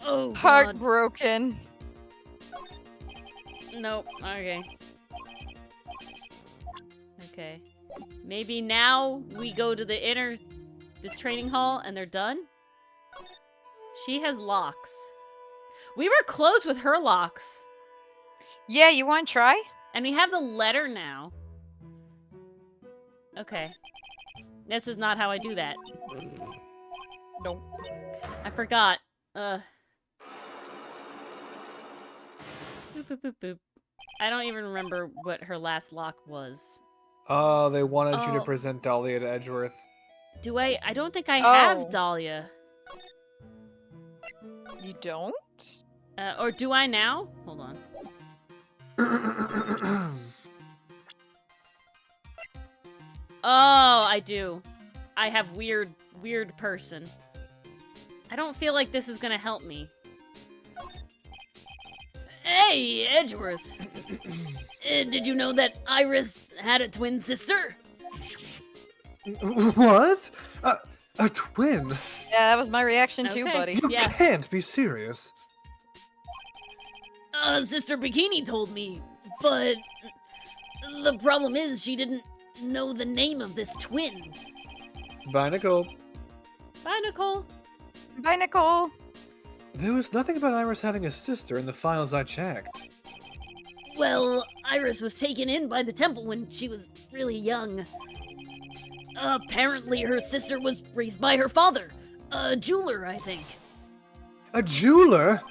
Oh, God. heartbroken. Nope. Okay. Okay. Maybe now we go to the training hall and they're done? She has locks. We were close with her locks. Yeah, you want to try? And we have the letter now. Okay. This is not how I do that. Nope. I forgot. Boop, boop, boop, boop. I don't even remember what her last lock was. Oh, they wanted you to Oh. present Dahlia to Edgeworth. Do I? I don't think I have Oh. Dahlia. You don't? Or do I now? Hold on. Oh, I do. I have weird person. I don't feel like this is gonna help me. Hey, Edgeworth. Did you know that Iris had a twin sister? What? A twin? Yeah, that was my reaction too, Okay. buddy. You Yeah. can't be serious. Sister Bikini told me, but the problem is she didn't know the name of this twin. Bye, Nicole. Bye, Nicole. Bye, Nicole. There was nothing about Iris having a sister in the files I checked. Well, Iris was taken in by the temple when she was really young. Apparently her sister was raised by her father, a jeweler, I think. A jeweler?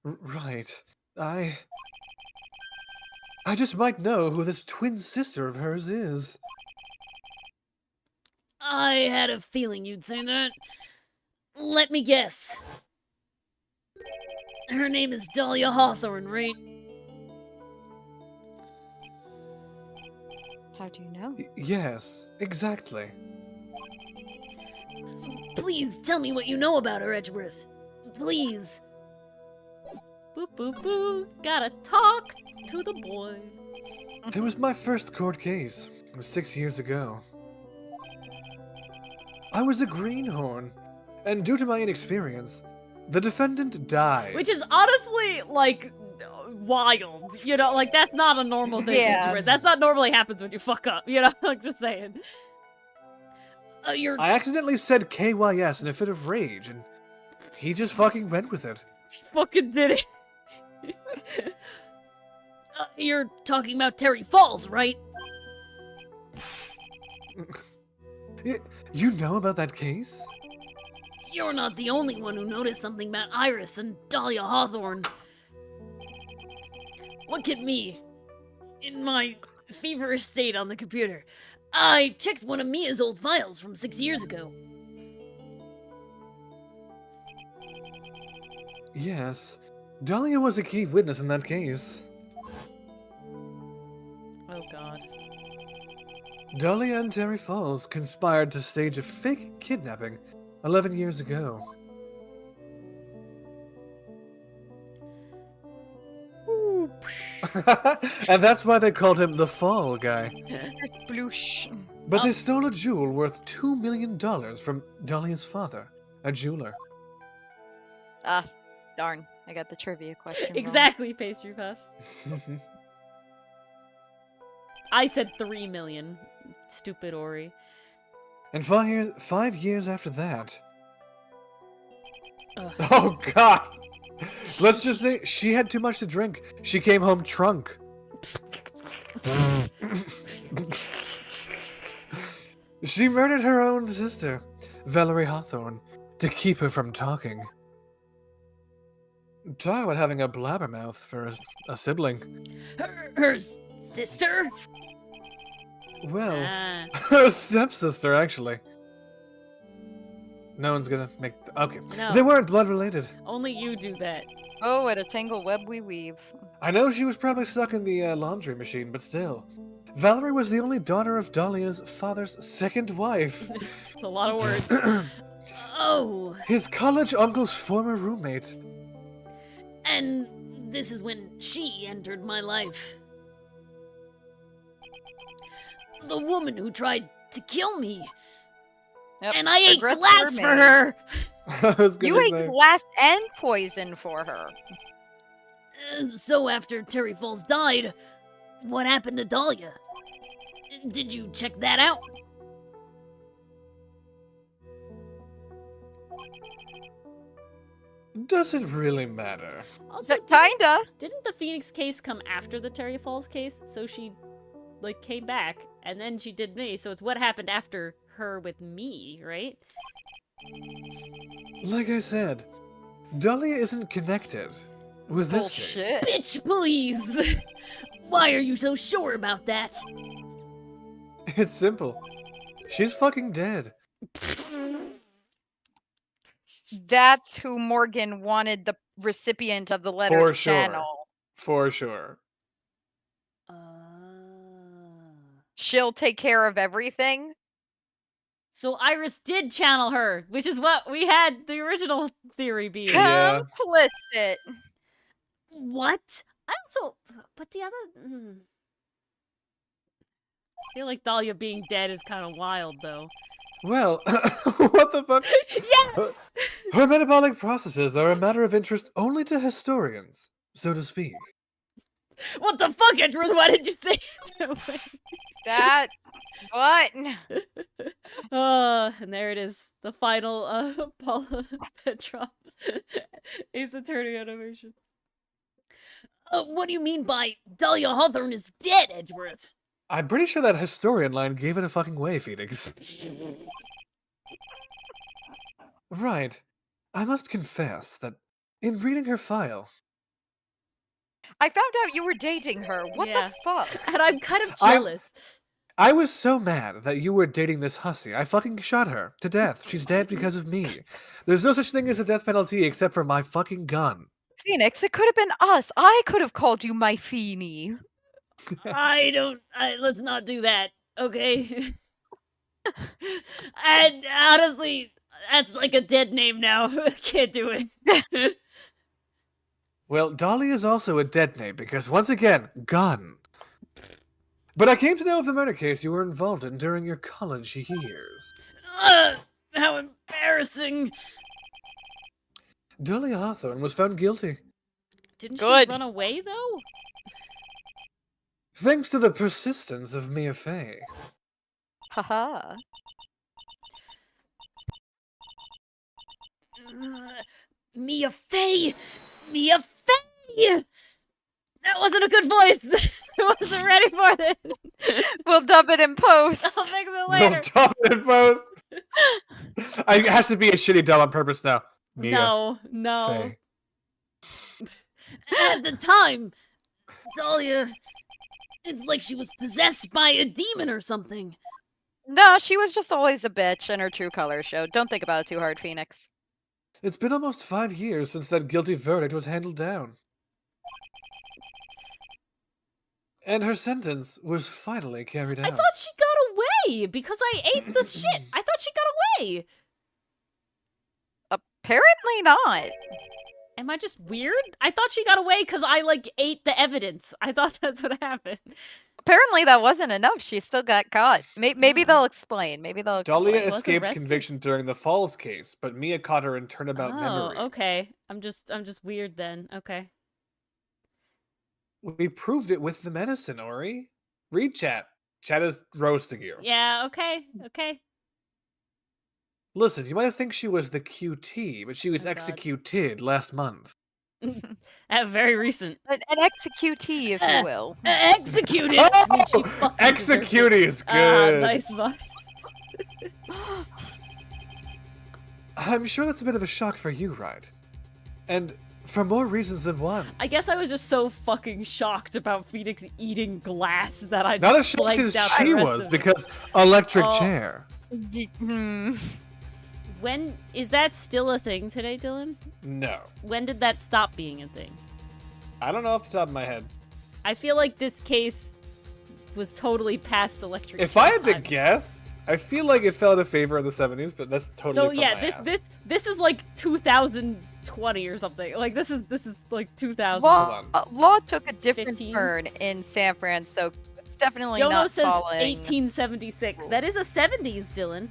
Right. I just might know who this twin sister of hers is. I had a feeling you'd say that. Let me guess. Her name is Dahlia Hawthorne, right? How do you know? Yes, exactly. Please tell me what you know about her, Edgeworth. Please. Boop, boop, boop. Gotta talk to the boy. It was my first court case. It was 6 years ago. I was a greenhorn, and due to my inexperience, the defendant died. Which is honestly, like, wild. You know, like, that's not a normal thing. Yeah. Edgeworth. That's not normally happens when you fuck up, you know? Like, just saying. You're I accidentally said KYS in a fit of rage, and he just fucking went with it. fucking did it. You're talking about Terry Falls, right? You know about that case? You're not the only one who noticed something about Iris and Dahlia Hawthorne. Look at me. In my feverish state on the computer. I checked one of Mia's old files from 6 years ago. Yes, Dahlia was a key witness in that case. Oh god. Dahlia and Terry Falls conspired to stage a fake kidnapping 11 years ago. And that's why they called him the Fall Guy. Sploosh. But they stole a jewel worth $2 million from Dahlia's father, a jeweler. Ah, darn. I got the trivia question wrong. Exactly, Pastry Puff. I said 3 million. Stupid Ori. And 5 years after that... Ugh. Oh, God! Let's just say she had too much to drink. She came home drunk. She murdered her own sister, Valerie Hawthorne, to keep her from talking. Talk about having a blabbermouth for a sibling. Her sister? Well, Ah. her stepsister, actually. No one's gonna make... Okay. No. They weren't blood related. Only you do that. Oh, what a tangle web we weave. I know she was probably stuck in the laundry machine, but still. Valerie was the only daughter of Dahlia's father's second wife. It's a lot of words. Oh, His college uncle's former roommate. and this is when she entered my life. The woman who tried to kill me. Yep. And I ate regrets glass were for made. her. I was gonna You ate say. glass and poison for her. So after Terry Falls died, what happened to Dahlia? Did you check that out? Does it really matter? Also, Kinda. didn't the Phoenix case come after the Terry Falls case? So she, like, came back, and then she did me, so it's what happened after her with me, right? Like I said, Dahlia isn't connected with this case. Bullshit. Bitch, please! Why are you so sure about that? It's simple. She's fucking dead. That's who Morgan wanted the recipient of the letter For to sure. channel. For sure. She'll take care of everything. So Iris did channel her, which is what we had the original theory being. Yeah. Complicit. What? I also, but the other, I feel like Dahlia being dead is kind of wild, though. Well, what the fuck? Yes! Her metabolic processes are a matter of interest only to historians, so to speak. What the fuck, Edward? Why did you say it that way? That. What? And there it is. The final, Paula Petrov Ace Attorney animation. What do you mean by Dahlia Hawthorne is dead, Edgeworth? I'm pretty sure that historian line gave it a fucking way, Phoenix. Right. I must confess that in reading her file, I found out you were dating her. What Yeah. the fuck? And I'm kind of jealous. I was so mad that you were dating this hussy. I fucking shot her to death. She's dead because of me. There's no such thing as a death penalty except for my fucking gun. Phoenix, it could have been us. I could have called you my Feeny. Let's not do that, okay? And honestly, that's like a dead name now. Can't do it. Well, Dolly is also a dead name because, once again, gun. But I came to know of the murder case you were involved in during your college years. How embarrassing. Dolly Hawthorne was found guilty. Didn't Good. she run away, though? Thanks to the persistence of Mia Fey. Haha. Mia Fey! Mia Fey! That wasn't a good voice! wasn't ready for this. We'll dub it in post. I'll fix it We'll later. dump it in post. It has to be a shitty dub on purpose now. Mia, No. Faye. At the time, Dahlia, it's like she was possessed by a demon or something. No, she was just always a bitch, and her true colors showed. Don't think about it too hard, Phoenix. It's been almost 5 years since that guilty verdict was handed down. And her sentence was finally carried out. I thought she got away because I ate the shit. I thought she got away. Apparently not. Am I just weird? I thought she got away because I, like, ate the evidence. I thought that's what happened. Apparently that wasn't enough. She still got caught. Maybe they'll explain. Maybe they'll Dahlia explain. was escaped arrested? conviction during the Falls case, but Mia caught her in Turnabout Oh, Memories. okay. I'm just weird then. Okay. We proved it with the medicine, Ori. Read chat. Chat is roasting you. Yeah, okay. Okay. Listen, you might think she was the QT, but she was Oh, God. executed last month. Very recent. An executee, if you will. Executed! I mean, she fucking deserves it. Executing is Ah, good. nice voice. I'm sure that's a bit of a shock for you, right? And for more reasons than one. I guess I was just so fucking shocked about Phoenix eating glass that I Not as just shocked blanked as out she the rest was, of it. because electric Oh. chair. When is that still a thing today, Dylan? No. When did that stop being a thing? I don't know off the top of my head. I feel like this case was totally past electric. If chair I had to times. guess, I feel like it fell out of favor in the 70s, but that's totally So from yeah, my ass. this is like 2020 or something. Like this is like 2000. Law took a different 15s? turn in San Fran, so it's definitely Jono not says following. 1876. That is a 70s, Dylan.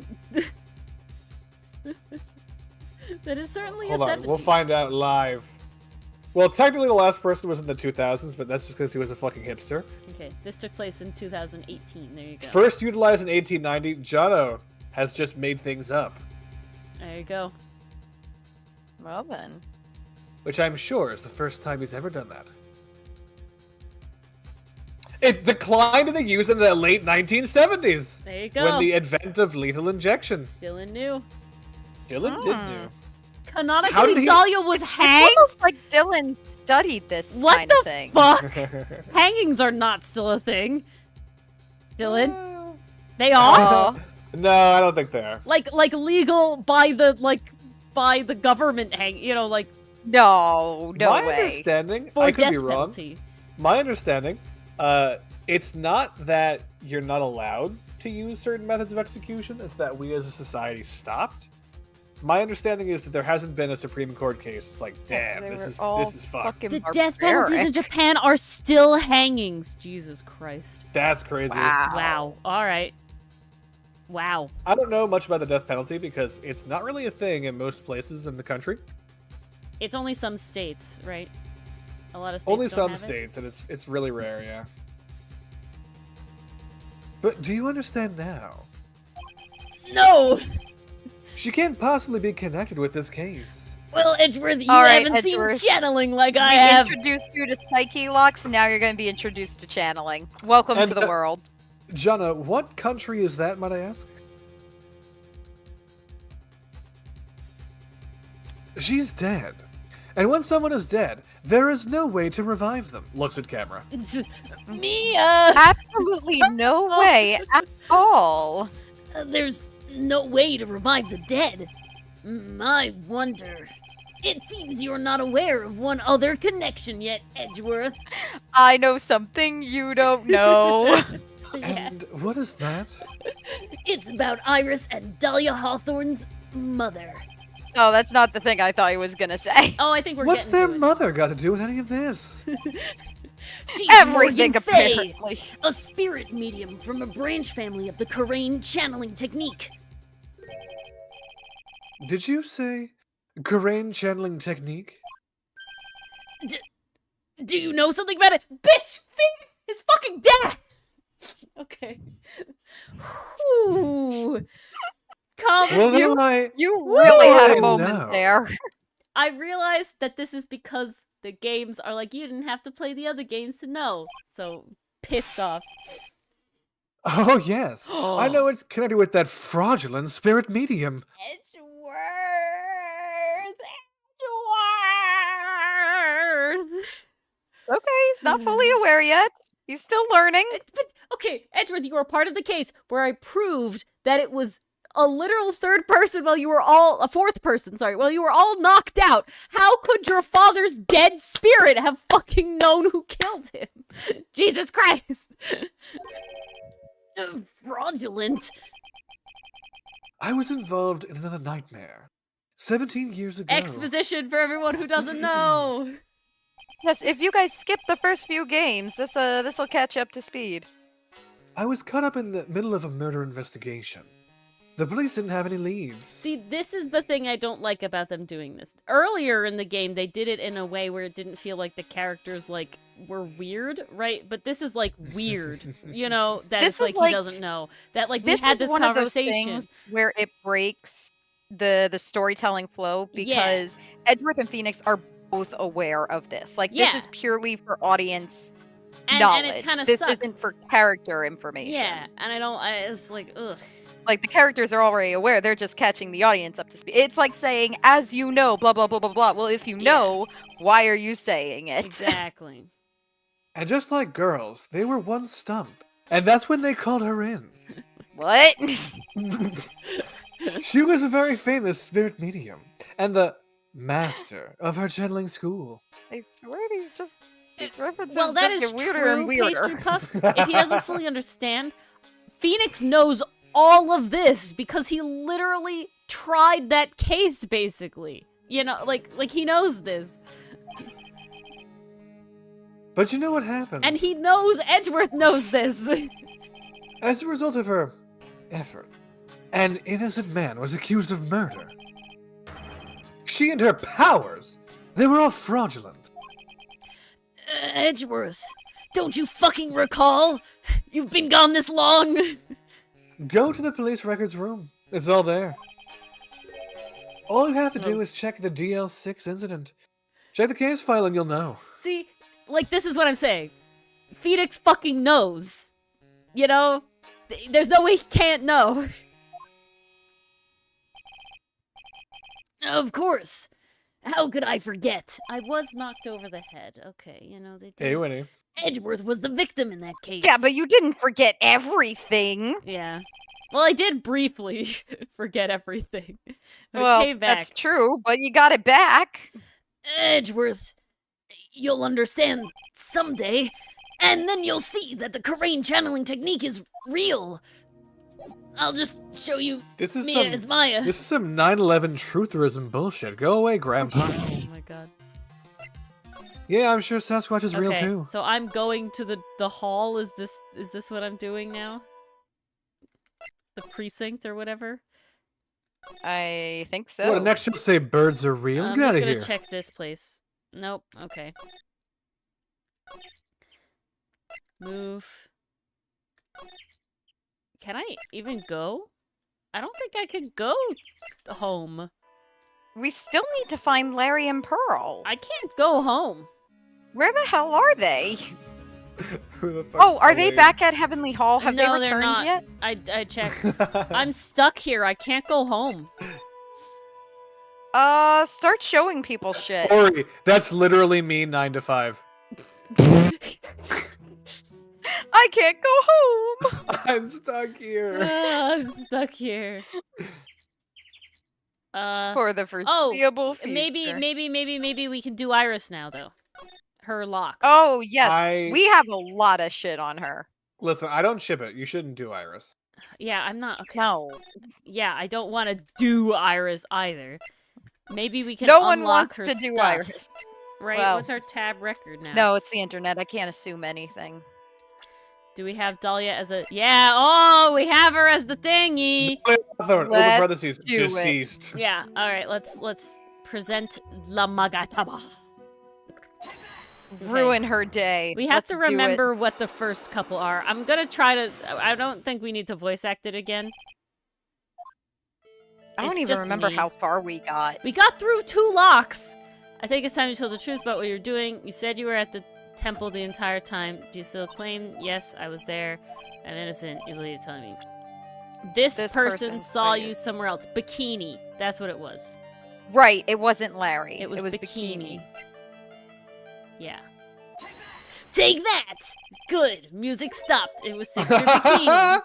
That is certainly Hold a on, 70s. we'll find out live. Well, technically the last person was in the 2000s, but that's just because he was a fucking hipster. Okay, this took place in 2018. There you go. First utilized in 1890, Jono has just made things up, There you go. Well then. which I'm sure is the first time he's ever done that. It declined in the use in the late 1970s, There you go. when the advent of lethal injection. Dylan knew. Dylan did know. Hmm. Canonically, How did he- Dahlia was It's hanged. almost like Dylan studied this What kind of the thing. fuck? Hangings are not still a thing. Dylan, they are. Oh, No, I don't think they are. Like legal by the government hang. You know, like no My way. understanding, for I could death be wrong. penalty. My understanding, it's not that you're not allowed to use certain methods of execution, it's that we as a society stopped. My understanding is that there hasn't been a Supreme Court case. It's like, damn, They this were is all fucked. fucking The death penalties in barbaric. Japan are still hangings. Jesus Christ. That's crazy. Wow. All right. Wow. I don't know much about the death penalty because it's not really a thing in most places in the country. It's only some states, right? A lot of states Only don't some have it? states, and it's really rare, yeah. But do you understand now? No. She can't possibly be connected with this case. Well, Edgeworth, you All right, haven't Edgeworth. seen channeling like I We have. introduced you to Psyche Locks, now you're going to be introduced to channeling. Welcome And, to the world. Jana, what country is that, might I ask? She's dead. And when someone is dead, there is no way to revive them. Looks at camera. Mia. Absolutely no way at all. There's no way to revive the dead. I wonder. It seems you're not aware of one other connection yet, Edgeworth. I know something you don't know. Yeah. And what is that? It's about Iris and Dahlia Hawthorne's mother. Oh, that's not the thing I thought he was going to say. Oh, I think we're What's getting their to it. mother got to do with any of this? She's Everything, Morgan Fay, apparently. a spirit medium from a branch family of the Karain channeling technique. Did you say Karain channeling technique? Do you know something about it? Bitch! Phoenix is fucking dead! Okay. Whew. Calm. Well, then You really had a Woo! moment No. there. I realized that this is because the games are like, you didn't have to play the other games to know. So, pissed off. Oh, yes. I know it's connected with that fraudulent spirit medium. Edgeworth! Okay, he's not fully aware yet. He's still learning. But, okay, Edgeworth, you were part of the case where I proved that it was a literal third person while you were all... A fourth person, sorry, while you were all knocked out. How could your father's dead spirit have fucking known who killed him? Jesus Christ! Fraudulent. I was involved in another nightmare 17 years ago. Exposition for everyone who doesn't know. Yes, if you guys skip the first few games, this'll catch you up to speed. I was caught up in the middle of a murder investigation. The police didn't have any leads. See, this is the thing I don't like about them doing this. Earlier in the game, they did it in a way where it didn't feel like the characters, like, were weird, right? But this is, like, weird, you know? That This it's is like he like- doesn't know. That, like, we This had is this one of those conversation. things where it breaks the storytelling flow Yeah. because Edgeworth and Phoenix are both aware of this. Like, this Yeah. is purely for audience And knowledge. it kind of This sucks. isn't for character information. Yeah, and it's like, ugh. Like, the characters are already aware. They're just catching the audience up to speed. It's like saying, as you know, blah, blah, blah, blah, blah. Well, if you Yeah. know, why are you saying it? Exactly. And just like girls, they were one stump. And that's when they called her in. What? She was a very famous spirit medium. And the master of her channeling school. I swear these references Well, that just is get weirder true, and weirder. Pastry Puff. If he doesn't fully understand, Phoenix knows all of this because he literally tried that case, basically. You know, like he knows this. But you know what happened? And he knows Edgeworth knows this. As a result of her effort, an innocent man was accused of murder. She and her powers, they were all fraudulent. Edgeworth, don't you fucking recall? You've been gone this long. Go to the police records room. It's all there. All you have to do Oh. is check the DL6 incident. Check the case file and you'll know. See, like, this is what I'm saying. Phoenix fucking knows. You know? There's no way he can't know. Of course. How could I forget? I was knocked over the head. Okay, you know, they did. Hey, Winnie. Edgeworth was the victim in that case. Yeah, but you didn't forget everything. Yeah. Well, I did briefly forget everything. I Well, came back. that's true, but you got it back. Edgeworth, you'll understand someday, and then you'll see that the Karain channeling technique is real. I'll just show you This is Mia some as Maya. this is some 9/11 trutherism bullshit. Go away, Grandpa. Oh my god. Yeah, I'm sure Sasquatch is real Okay, too. so I'm going to the hall. Is this what I'm doing now? The precinct or whatever? I think so. What, next you'll say birds are real? I'm Get out just of gonna here. check this place. Nope. Okay. Move. Can I even go? I don't think I could go home. We still need to find Larry and Pearl. I can't go home. Where the hell are they? Who the fuck's Oh, are they Blade? back at Heavenly Hall? Have No, they they're returned not. yet? I checked. I'm stuck here. I can't go home. Start showing people shit. Ori, that's literally me 9 to 5. I can't go home. I'm stuck here. I'm stuck here. For the foreseeable future. Maybe we can do Iris now though. Her locks. Oh, yes. I We have a lot of shit on her. listen. I don't ship it. You shouldn't do Iris. Yeah, I'm not. Okay. No. Yeah, I don't want to do Iris either. Maybe we can No unlock one wants her to do stuff, Iris. Right? Well, What's our tab record now? No, it's the internet. I can't assume anything. Do we have Dahlia as a... Yeah, oh, we have her as the thingy. Over Let's parentheses, do it. deceased. Yeah, all right, let's present La Magataba. Okay. Ruin her day. We have Let's to do it. remember what the first couple are. I'm gonna try to... I don't think we need to voice act it again. I don't It's even just remember me. how far we got. We got through 2 locks. I think it's time to tell the truth about what you're doing. You said you were at the temple the entire time. Do you still claim? Yes, I was there. I'm innocent. You believe telling me. This person saw you somewhere else. Bikini. That's what it was. Right. It wasn't Larry. It was Bikini. Yeah. Take that! Good. Music stopped. It was Sister Bikini.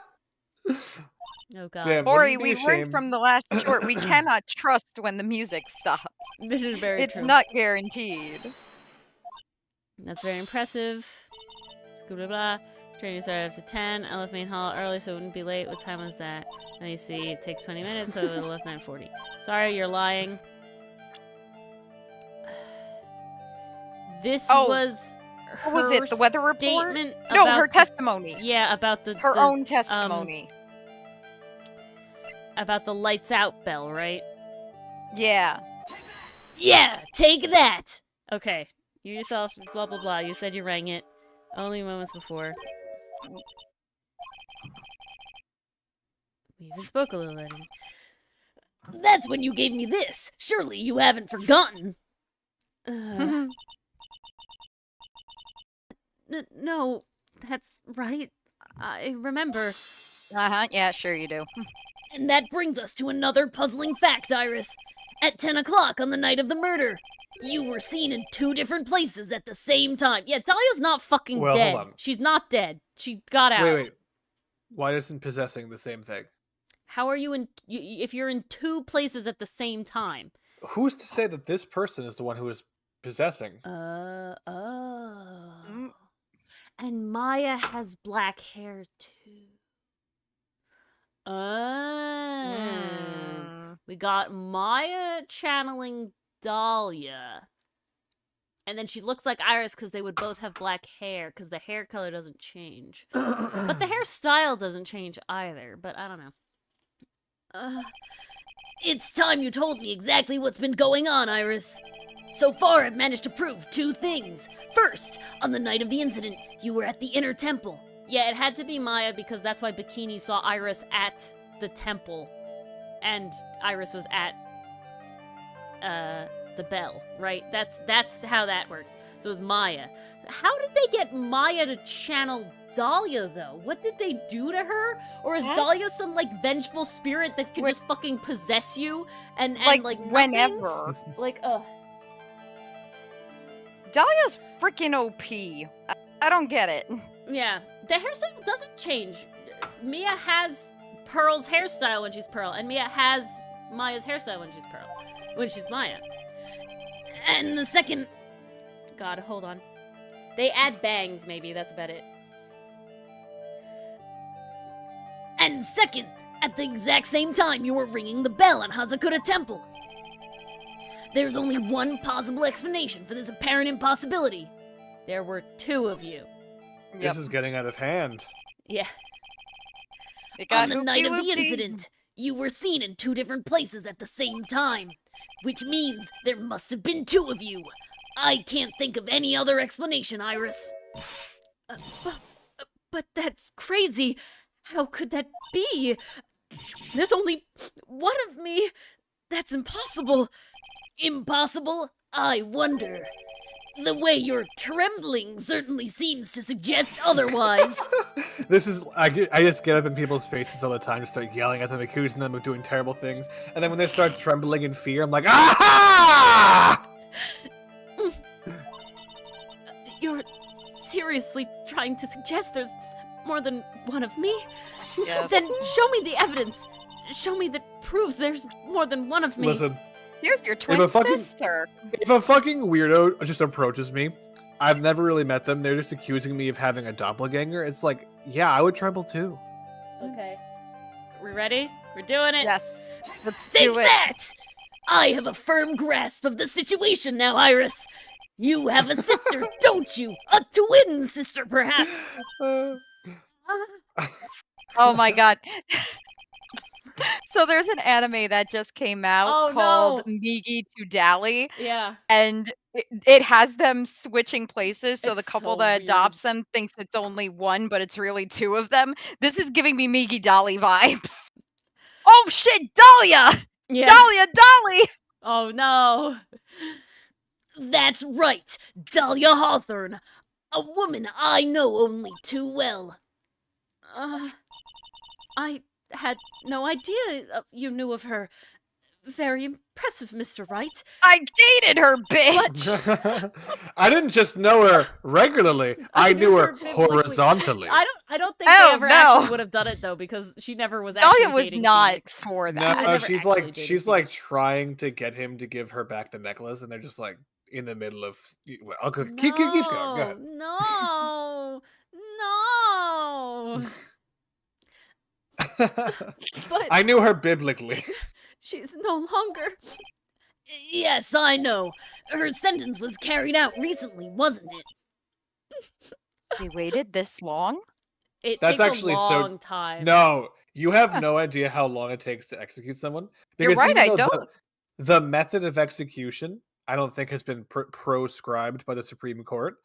Oh god. Damn, Ori, wouldn't it we be a learned shame- from the last short we cannot trust when the music stops. This is very It's true. not guaranteed. That's very impressive. Blah, blah, blah. Training started after 10. I left main hall early so it wouldn't be late. What time was that? Let me see. It takes 20 minutes, so I left 9:40. Sorry, you're lying. This was her What was it? The weather report? statement No, about her testimony. Yeah, about Her own testimony. About the lights out bell, right? Yeah. Yeah, take that! Okay. You yourself, blah blah blah. You said you rang it. Only moments before. We even spoke a little then. That's when you gave me this. Surely you haven't forgotten. No, that's right. I remember. Uh-huh. Yeah, sure you do. And that brings us to another puzzling fact, Iris. At 10 o'clock on the night of the murder, you were seen in 2 different places at the same time. Yeah, Dahlia's not fucking Well, dead. hold on. She's not dead. She got out. Wait. Why isn't possessing the same thing? How are you in... if you're in 2 places at the same time? Who's to say that this person is the one who is possessing? And Maya has black hair, too. We got Maya channeling Dahlia. And then she looks like Iris because they would both have black hair because the hair color doesn't change. But the hairstyle doesn't change either, but I don't know. It's time you told me exactly what's been going on, Iris. So far, I've managed to prove 2 things. First, on the night of the incident, you were at the inner temple. Yeah, it had to be Maya because that's why Bikini saw Iris at the temple. And Iris was at the bell, right? That's how that works. So it was Maya. How did they get Maya to channel Dahlia, though? What did they do to her? Or is Dahlia some, like, vengeful spirit that could just fucking possess you? And like nothing? Whenever. Like, Dahlia's freaking OP. I don't get it. Yeah. The hairstyle doesn't change. Mia has Pearl's hairstyle when she's Pearl, and Mia has Maya's hairstyle when she's Pearl. When she's Maya. And the second... God, hold on. They add bangs, maybe. That's about it. And second, at the exact same time you were ringing the bell on Hazakura Temple. There's only one possible explanation for this apparent impossibility. There were 2 of you. Yep. This is getting out of hand. Yeah. It got On the night of the hoopty-loopty. incident, you were seen in 2 different places at the same time. Which means there must have been 2 of you. I can't think of any other explanation, Iris. But that's crazy. How could that be? There's only one of me. That's impossible. Impossible? I wonder. The way you're trembling certainly seems to suggest otherwise. This is I just get up in people's faces all the time, just start yelling at them, accusing them of doing terrible things, and then when they start trembling in fear, I'm like, aha! You're seriously trying to suggest there's more than one of me? Yes. Then show me the evidence. Show me that proves there's more than one of me. Listen, Here's your twin a fucking- sister. if a fucking weirdo just approaches me, I've never really met them, they're just accusing me of having a doppelganger, it's like, yeah, I would tremble too. Okay. We ready? We're doing it. Yes. Let's Take do it. that! I have a firm grasp of the situation now, Iris. You have a sister, don't you? A twin sister, perhaps. Oh my god. So there's an anime that just came out called Migi to Dally, Yeah. and it has them switching places. So the It's couple so that weird. adopts them thinks it's only one, but it's really 2 of them. This is giving me Migi Dolly vibes. Oh shit, Dahlia! Yeah. Dahlia, Dolly! Oh no. That's right, Dahlia Hawthorne. A woman I know only too well. I had no idea you knew of her. Very impressive, Mr. Wright. I dated her, bitch! I didn't just know her regularly. I knew her biblically. horizontally. I don't think Oh, they ever no. actually would have done it though, because she never was actually Dahlia was dating not Phoenix. for I No, that. never she's actually like dated she's Phoenix. like trying to get him to give her back the necklace, and they're just like in the middle of. Well, I'll go, keep going. Go ahead. No, no. But I knew her biblically. she's no longer. Yes, I know. Her sentence was carried out recently, wasn't it? They waited this long? It That's takes actually a so- long time. No, you have no idea how long it takes to execute someone. You're right, even I though don't. The method of execution, I don't think, has been proscribed by the Supreme Court.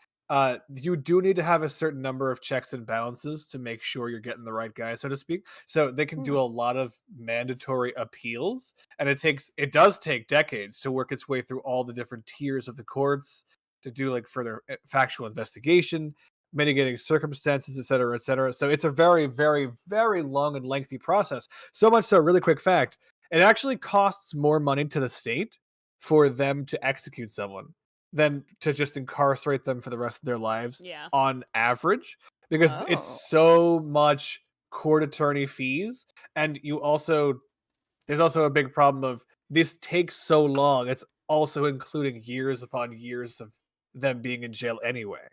You do need to have a certain number of checks and balances to make sure you're getting the right guy, so to speak. So they can do a lot of mandatory appeals, and it does take decades to work its way through all the different tiers of the courts to do like further factual investigation, mitigating circumstances, et cetera, et cetera. So it's a very, very, very long and lengthy process. So much so, really quick fact, it actually costs more money to the state for them to execute someone than to just incarcerate them for the rest of their lives Yeah. on average, because Oh. it's so much court attorney fees. And there's also a big problem of this takes so long. It's also including years upon years of them being in jail anyway.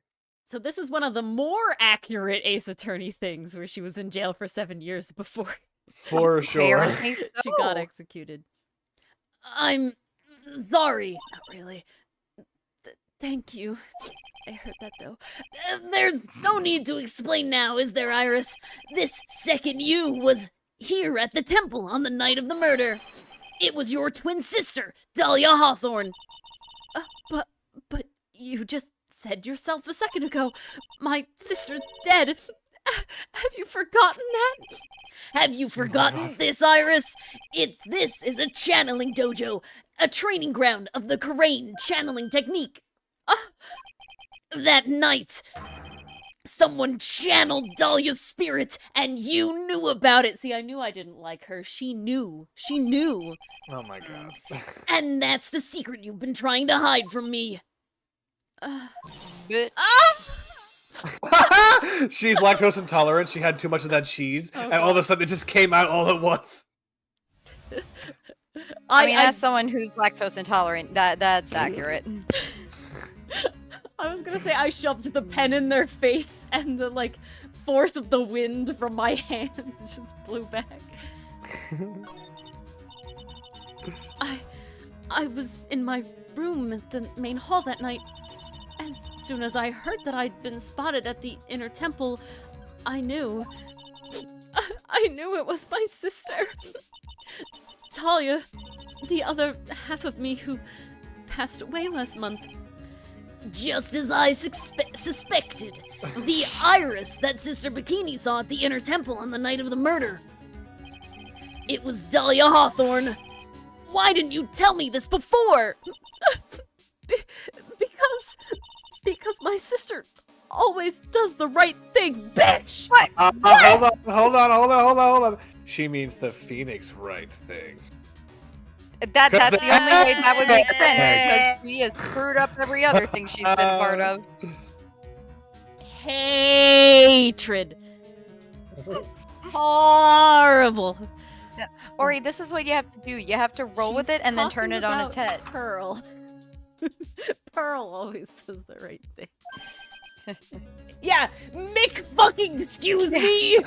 So this is one of the more accurate Ace Attorney things, where she was in jail for 7 years before For sure. Apparently she got so. executed. I'm sorry. Not really. Thank you. I heard that, though. There's no need to explain now, is there, Iris? This second you was here at the temple on the night of the murder. It was your twin sister, Dahlia Hawthorne. But you just said yourself a second ago, my sister's dead. Have you forgotten that? Have you forgotten this, Iris? This is a channeling dojo, a training ground of the Karain channeling technique. That night, someone channeled Dahlia's spirit, and you knew about it. See, I knew I didn't like her. She knew. She knew. Oh my god. And that's the secret you've been trying to hide from me. Bitch. She's lactose intolerant. She had too much of that cheese, and all of a sudden it just came out all at once. I mean, as someone who's lactose intolerant, that's accurate. I was gonna say I shoved the pen in their face, and the force of the wind from my hand just blew back. I was in my room at the main hall that night. As soon as I heard that I'd been spotted at the inner temple, I knew. I knew it was my sister. Talia, the other half of me who passed away last month. Just as I suspected. The Iris that Sister Bikini saw at the inner temple on the night of the murder. It was Dahlia Hawthorne. Why didn't you tell me this before? Because my sister always does the right thing, bitch! What? Hold on. She means the Phoenix Wright thing. That's the only way that would make sense, Yes. because she has screwed up every other thing she's been part of. Hatred. Horrible. Ori, this is what you have to do. You have to roll with She's it and then turn talking it on its about head. Pearl. Pearl always does the right thing. Yeah, Mick fucking excuse me!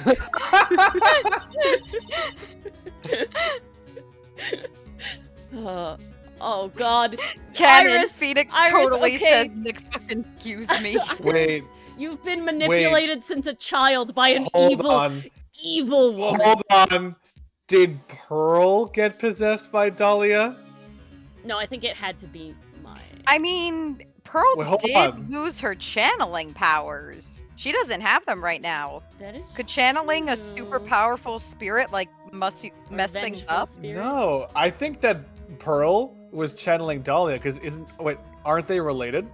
Oh god. Canon Iris, Phoenix Iris, totally okay. says Nick fucking excuse me. Wait, You've been manipulated since a child by an hold on. evil woman. Hold on. Did Pearl get possessed by Dahlia? No, I think it had to be mine. I mean, Pearl Wait, hold did on. lose her channeling powers. She doesn't have them right now. That is Could channeling a super true. powerful spirit mess things Vengeful up? spirit. No, I think that Pearl was channeling Dahlia because aren't they related?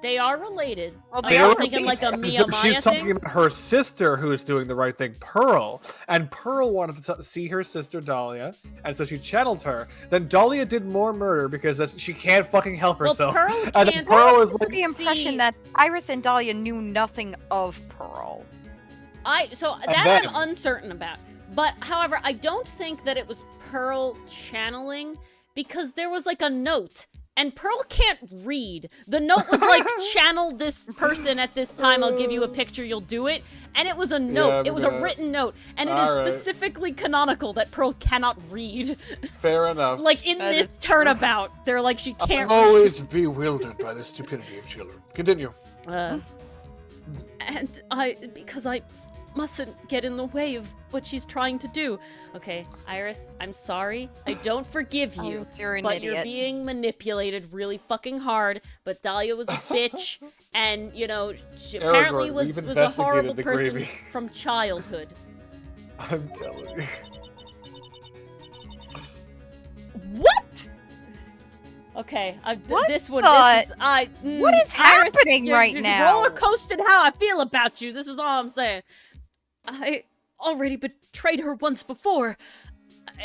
They are related. Well, I they was are thinking like a related. Mia Maya She's talking thing. about her sister who is doing the right thing, Pearl. And Pearl wanted to see her sister, Dahlia. And so she channeled her. Then Dahlia did more murder because she can't fucking help Well, herself. Pearl And then can't Pearl is like, The impression see- that Iris and Dahlia knew nothing of Pearl. So And that then- I'm uncertain about. But however, I don't think that it was Pearl channeling because there was like a note. And Pearl can't read. The note was like, channel this person at this time. I'll give you a picture. You'll do it. And it was a note. Yeah, it was a written note. And it is Alright. specifically canonical that Pearl cannot read. fair enough. Like in That this is- turnabout, they're like, she can't I'm always bewildered by the stupidity of children. Continue. And because I mustn't get in the way of what she's trying to do. Okay, Iris, I'm sorry. I don't forgive you. Oh, you're an But you're idiot. being manipulated really fucking hard. But Dahlia was a bitch, and you know, she apparently Aragorn, was we've a horrible investigated the person gravy. from childhood. I'm telling you. What? Okay, What this one. the- This is What is Iris, happening you're right now? roller coasting how I feel about you. This is all I'm saying. I already betrayed her once before.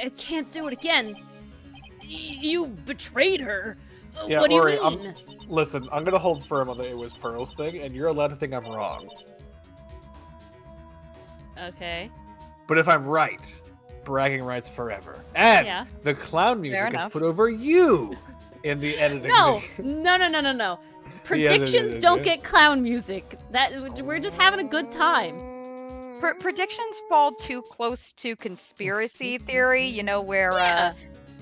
I can't do it again. You betrayed her. Yeah, What do you Ori, mean? Listen, I'm gonna hold firm on that it was Pearl's thing, and you're allowed to think I'm wrong. Okay. But if I'm right, bragging rights forever. And Yeah. the clown music gets enough. put over you in the editing. No, video. no. Predictions yeah. don't get clown music. We're just having a good time. Predictions fall too close to conspiracy theory, you know, where Yeah.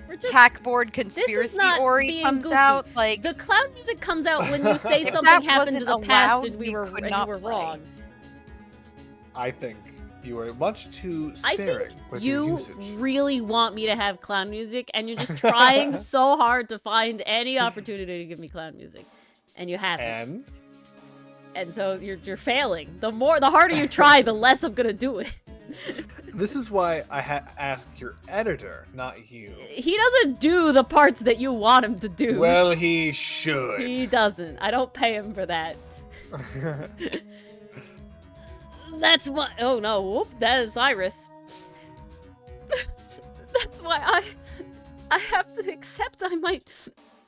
We're just tack board conspiracy not Ori being comes goofy. out. Like, the clown music comes out when you say If something that happened to the wasn't past allowed, and we you could were not play. wrong. I think you are much too I sparing think with your you usage. really want me to have clown music, and you're just trying so hard to find any opportunity to give me clown music, and you haven't. And so you're failing. The harder you try, the less I'm gonna do it. This is why I asked your editor, not you. He doesn't do the parts that you want him to do. Well, he should. He doesn't. I don't pay him for that. That's why. Oh no! Whoop! That is Iris. That's why I have to accept I might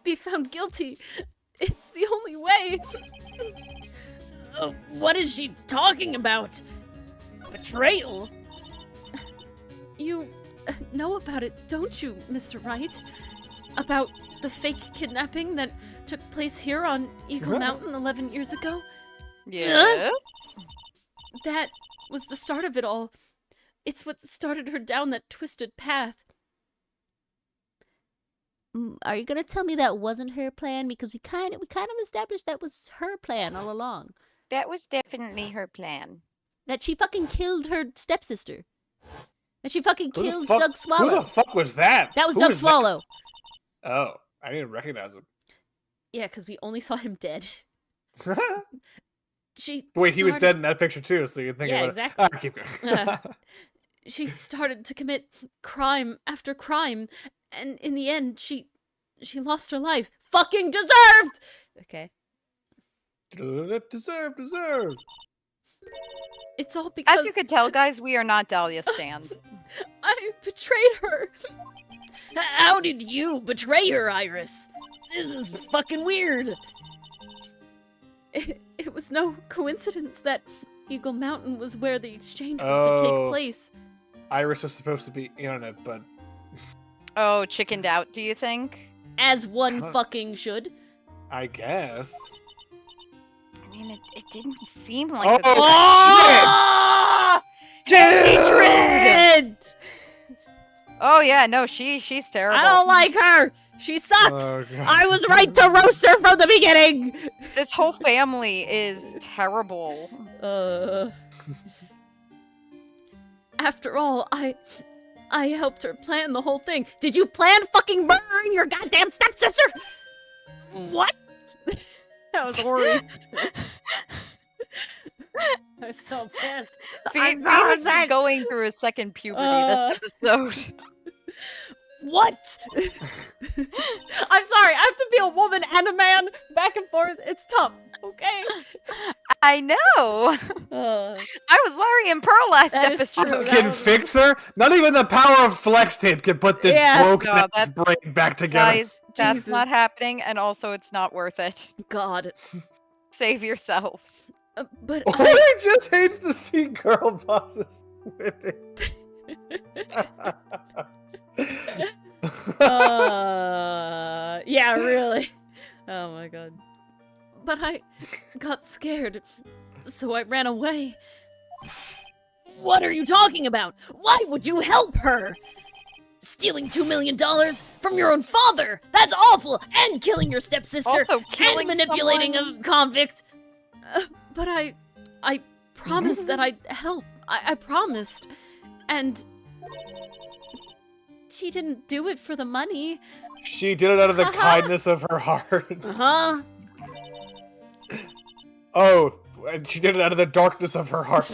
be found guilty. It's the only way. What is she talking about? Betrayal? You know about it, don't you, Mr. Wright? About the fake kidnapping that took place here on Eagle Mountain 11 years ago? yes. That was the start of it all. It's what started her down that twisted path. Are you gonna tell me that wasn't her plan? Because we kind of established that was her plan all along. That was definitely her plan. That she fucking killed her stepsister. That she fucking Who the killed fuck- Doug Swallow. Who the fuck was that? That was Who Doug is Swallow. That? Oh, I didn't recognize him. Yeah, because we only saw him dead. She Wait, he was started- dead in that picture too, so you're thinking Yeah, about exactly. it. Ah, keep going. She started to commit crime after crime, and in the end, she lost her life. Fucking deserved! Okay. Deserve. It's all because As you could tell, guys, we are not Dahlia stands. I betrayed her. How did you betray her, Iris? This is fucking weird. It was no coincidence that Eagle Mountain was where the exchange was to take Oh. place. Iris was supposed to be in on it, but Oh, chickened out, do you think? As one Huh. fucking should. I guess. I mean, it didn't seem like Oh, a good Oh! Hatred! Oh yeah, no, she's terrible. I don't like her. She sucks. Oh, God. I was right to roast her from the beginning. This whole family is terrible. After all, I helped her plan the whole thing. Did you plan fucking murdering your goddamn stepsister? What? That was horrible. I'm so pissed. I'm so Phoenix is upset. going through a second puberty this episode. What? I'm sorry, I have to be a woman and a man back and forth. It's tough, okay? I know. Uh, I was Larry and Pearl last That is episode. true. Can fix her? Not even the power of flex tape can put this Yeah. broken No, ass that's- brain back together. Guys, that's not Jesus. happening, and also it's not worth it. God. Save yourselves. But He just hates to see girl bosses winning. yeah, really. Oh my god. But I got scared, so I ran away. What are you talking about? Why would you help her? Stealing $2 million from your own father! That's awful! And killing your stepsister! Also killing and manipulating someone. a convict! But I promised that I'd help. I promised. And she didn't do it for the money. She did it out of the kindness of her heart. Uh-huh. Oh, and she did it out of the darkness of her heart.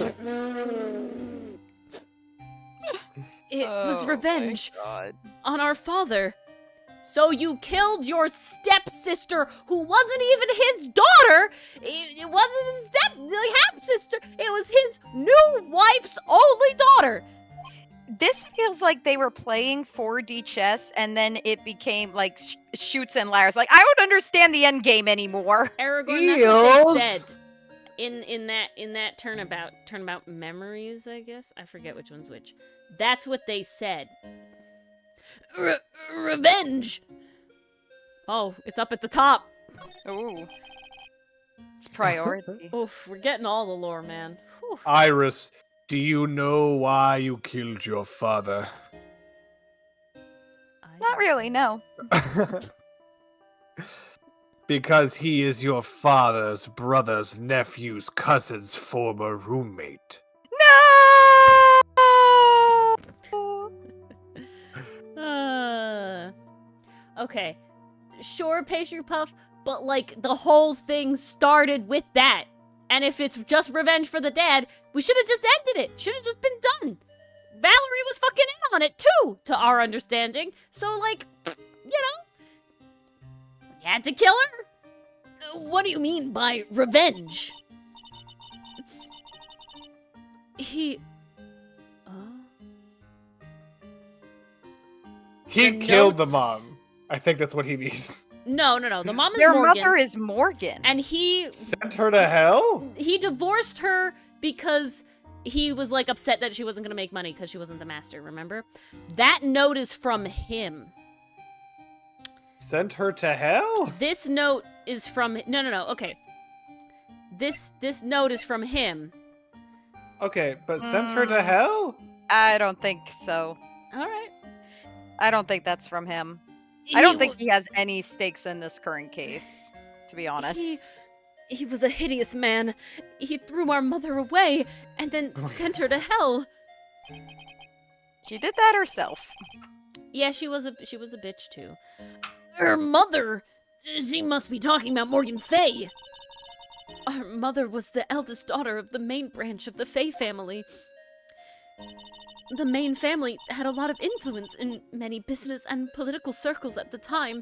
It was Oh, revenge my God. on our father. So you killed your stepsister, who wasn't even his daughter. It wasn't his half-sister. It was his new wife's only daughter. This feels like they were playing 4D chess, and then it became like shoots and ladders. Like, I don't understand the end game anymore. Aragorn, that's what Eels. they said in that turnabout memories, I guess. I forget which one's which. That's what they said. Revenge. Oh, it's up at the top. Ooh. It's priority. Oof, we're getting all the lore, man. Whew. Iris, do you know why you killed your father? Not really, no. Because he is your father's brother's nephew's cousin's former roommate. No! Okay. Sure, Pastry Puff, but like the whole thing started with that. And if it's just revenge for the dad, we should have just ended it. Should have just been done. Valerie was fucking in on it too, to our understanding. So like, you know, we had to kill her? What do you mean by revenge? He He The killed the notes- mom. I think that's what he means. No. The mom is Their Morgan. mother is Morgan. And he Sent her to hell? divorced her because he was like upset that she wasn't gonna make money because she wasn't the master, remember? That note is from him. Sent her to hell? This note is from no, okay. This note is from him. Okay, but sent her to hell? I don't think so. Alright. I don't think that's from him. I don't think he has any stakes in this current case, to be honest. He was a hideous man. He threw our mother away and then sent her to hell. She did that herself. Yeah, she was a bitch too. Her mother! She must be talking about Morgan Fay. Our mother was the eldest daughter of the main branch of the Fay family. The main family had a lot of influence in many business and political circles at the time.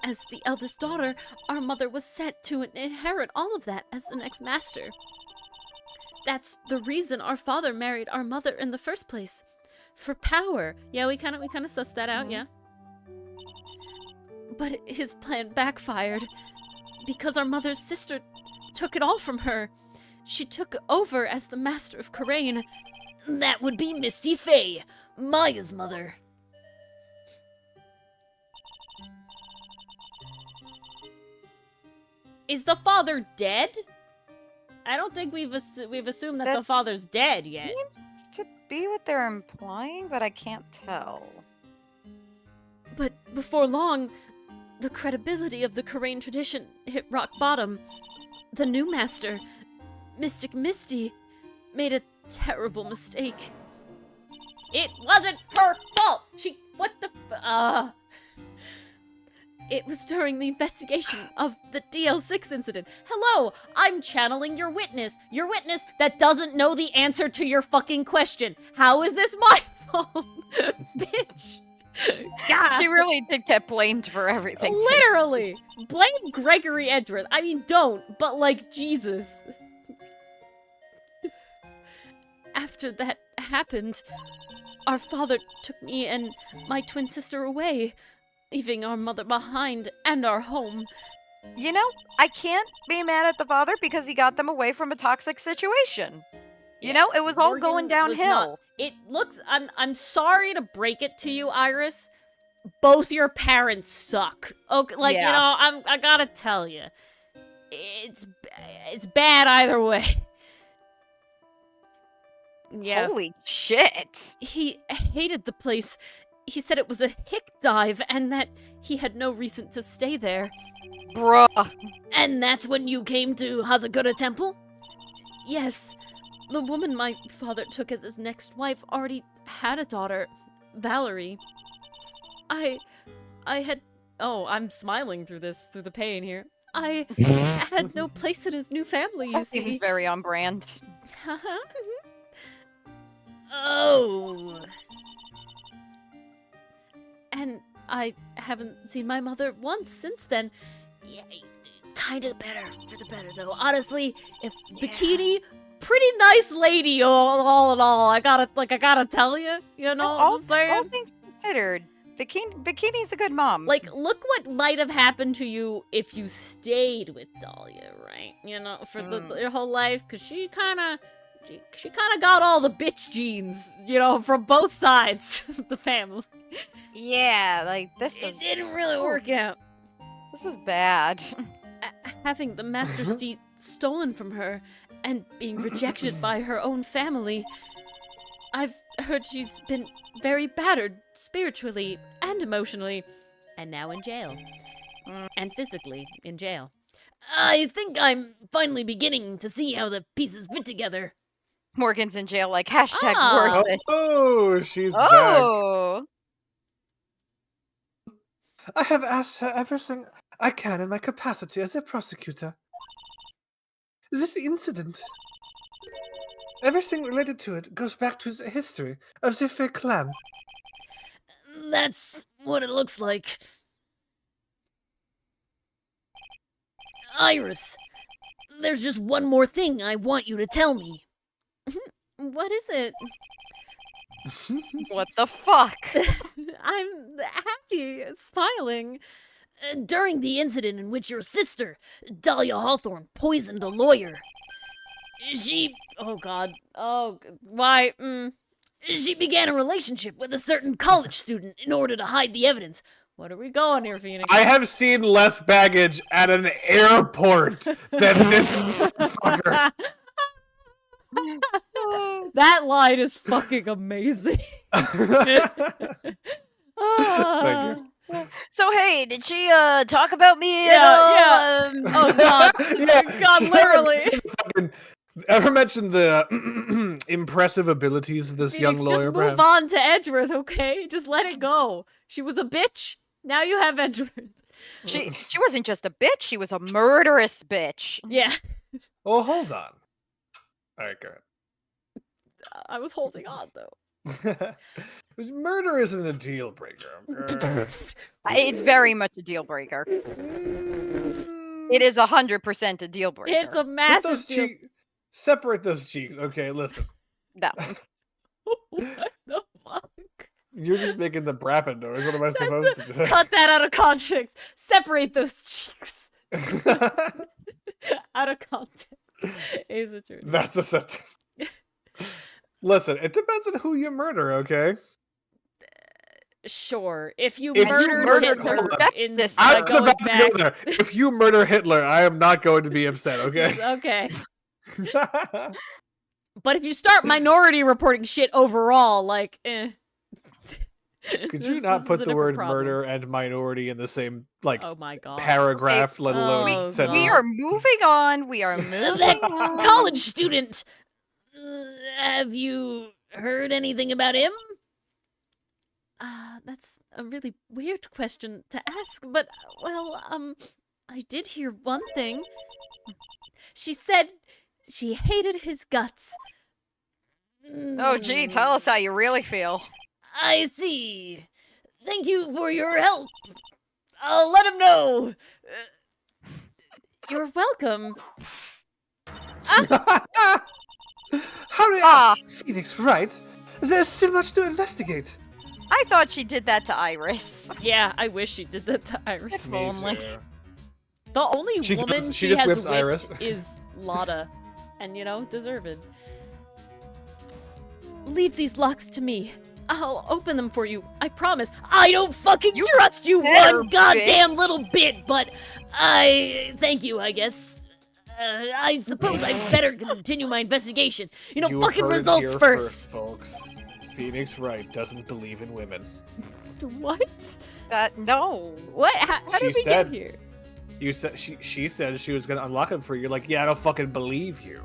As the eldest daughter, our mother was set to inherit all of that as the next master. That's the reason our father married our mother in the first place. For power. Yeah, we kind of sussed that out, yeah. But his plan backfired because our mother's sister took it all from her. She took over as the master of Karain. That would be Misty Fay, Maya's mother. Is the father dead? I don't think we've assumed that the That father's dead yet. Seems to be what they're implying, but I can't tell. But before long, the credibility of the Karain tradition hit rock bottom. The new master, Mystic Misty, made a terrible mistake. It wasn't her fault! It was during the investigation of the DL6 incident. Hello, I'm channeling your witness that doesn't know the answer to your fucking question. How is this my fault? Bitch. God. She really did get blamed for everything. too. Literally! Blame Gregory Edgeworth. I mean, don't, but like, Jesus. After that happened, our father took me and my twin sister away, leaving our mother behind and our home. You know, I can't be mad at the father because he got them away from a toxic situation. You Yeah, know, it was all Morgan going was downhill. not- it looks. I'm sorry to break it to you, Iris. Both your parents suck. Okay, like Yeah. you know, I gotta tell you, it's bad either way. Yeah. Holy shit. He hated the place. He said it was a hick dive and that he had no reason to stay there. Bruh. And that's when you came to Hazakura Temple? Yes. The woman my father took as his next wife already had a daughter, Valerie. I had... Oh, I'm smiling through the pain here. I had no place in his new family, you That seems see. very on brand. Oh. And I haven't seen my mother once since then. Yeah, kinda better for the better though. Honestly, if Bikini, pretty nice lady all in all. I gotta tell you, you know. all, Just saying. all things considered, Bikini's a good mom. Like, look what might have happened to you if you stayed with Dahlia, right? You know, for your whole life, because she kind of got all the bitch genes, you know, from both sides of the family. Yeah, like this It is didn't really work out. This was bad. Having the Master Steed stolen from her and being rejected by her own family, I've heard she's been very battered spiritually and emotionally, and now in jail. And physically in jail. I think I'm finally beginning to see how the pieces fit together. Morgan's in jail, like hashtag Ah. worth it. Oh, she's back. Oh, I have asked her everything I can in my capacity as a prosecutor. This incident, everything related to it, goes back to the history of the Fae clan. That's what it looks like. Iris, there's just one more thing I want you to tell me. What is it? what the fuck? I'm happy, smiling. During the incident in which your sister, Dahlia Hawthorne, poisoned a lawyer, she... Oh, God. Oh, why? She began a relationship with a certain college student in order to hide the evidence. What are we going here, Phoenix? I have seen less baggage at an airport than this fucker. That line is fucking amazing. Thank you. So hey, did she talk about me at Yeah, all? yeah. Oh God, God, she literally. Ever mentioned the impressive abilities of this young Phoenix, lawyer? just move on to Edgeworth, okay? Just let it go. She was a bitch. Now you have Edgeworth. She wasn't just a bitch, she was a murderous bitch. Yeah, Well, hold on. All right, go I was holding on though. ahead. Murder isn't a deal breaker. Okay? It's very much a deal breaker. It is 100% a deal breaker. It's a Put massive those deal. separate those cheeks. Okay, listen. No. What the fuck? You're just making the brapping noise. What am I supposed to do? Cut that out of context. Separate those cheeks out of context. Is the truth. That's a sentence. Listen, it depends on who you murder, okay? Sure, if you If you murdered murdered Hitler her in stepsister- I by was going about to back, go there. If you murder Hitler, I am not going to be upset, okay? okay. But if you start minority reporting shit overall, like, Could This- you not this is put a the word different problem. murder and minority in the same, like, Oh my god. paragraph, let Oh, alone God. sentence? We are moving on. We are moving That on. college student. Have you heard anything about him? That's a really weird question to ask, but, well, I did hear one thing. She said she hated his guts. Oh, gee, tell us how you really feel. I see. Thank you for your help. I'll let him know. You're welcome. How do Ah, Phoenix, right? There's still much to investigate. I thought she did that to Iris. Yeah, I wish she did that to Iris. If only. The only She woman just- she she just has whips whipped Iris. is Lotta. And, deserved. Leave these locks to me. I'll open them for you. I promise. I don't fucking You trust you better, one goddamn bitch. little bit, but thank you, I guess. I suppose I better continue my investigation. You fucking heard it results here first. folks. Phoenix Wright doesn't believe in women. What? No. What? How did She we said- get here? You said she said she was gonna unlock him for you. You're like, yeah, I don't fucking believe you.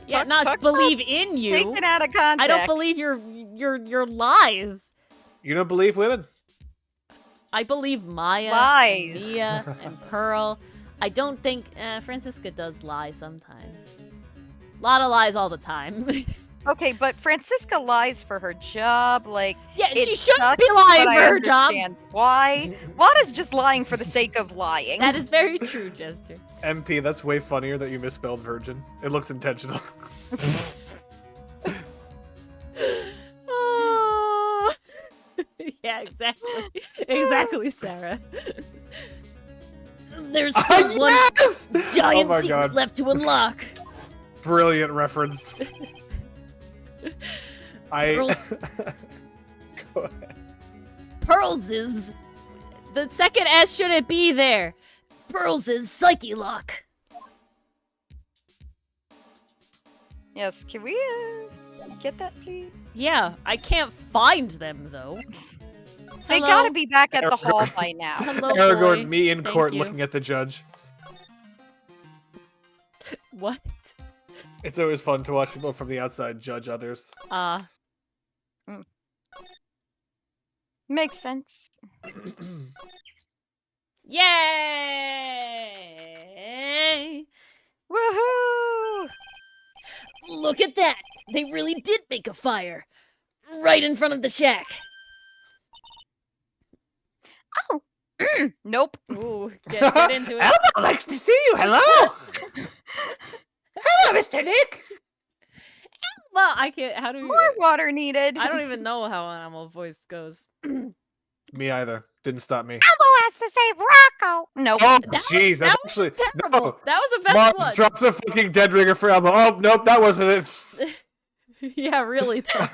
Yeah, Talk- not talk believe in you. Taken out of context. I don't believe your lies. You don't believe women? I believe Maya, Lies. and Mia, and Pearl. I don't think Francisca does lie sometimes. Lot of lies all the time. Okay, but Francisca lies for her job. Like, Yeah, it she shouldn't sucks, be lying but for I her job. understand why. Lotta's just lying for the sake of lying. That is very true, Jester. MP, that's way funnier that you misspelled virgin. It looks intentional. Oh. Yeah, exactly. Exactly, Sarah. There's still one Yes! giant Oh my secret God. left to unlock. Brilliant reference. Pearl- Go ahead. Pearls is... The second S shouldn't be there. Pearls is Psyche Lock. Yes, can we get that, please? Yeah, I can't find them, though. They Hello? gotta be back at the Aragorn. hall by now. Hello, Aragorn, boy. me in Thank court you. looking at the judge. What? It's always fun to watch people from the outside judge others. Makes sense. Yay! Woohoo! Look at that! They really did make a fire! Right in front of the shack! Nope. Ooh, get into it. Elmo likes to see you. Hello. Hello, Mr. Nick. Well, I can't. How do More water needed. I don't even know how an animal voice goes. Me either. Didn't stop me. Elmo has to save Rocco. Nope. Oh, That jeez. That's that actually was terrible. no. That was the best Mars one. drops a fucking dead ringer for Elmo. Oh, nope, that wasn't it. Yeah, really. Though.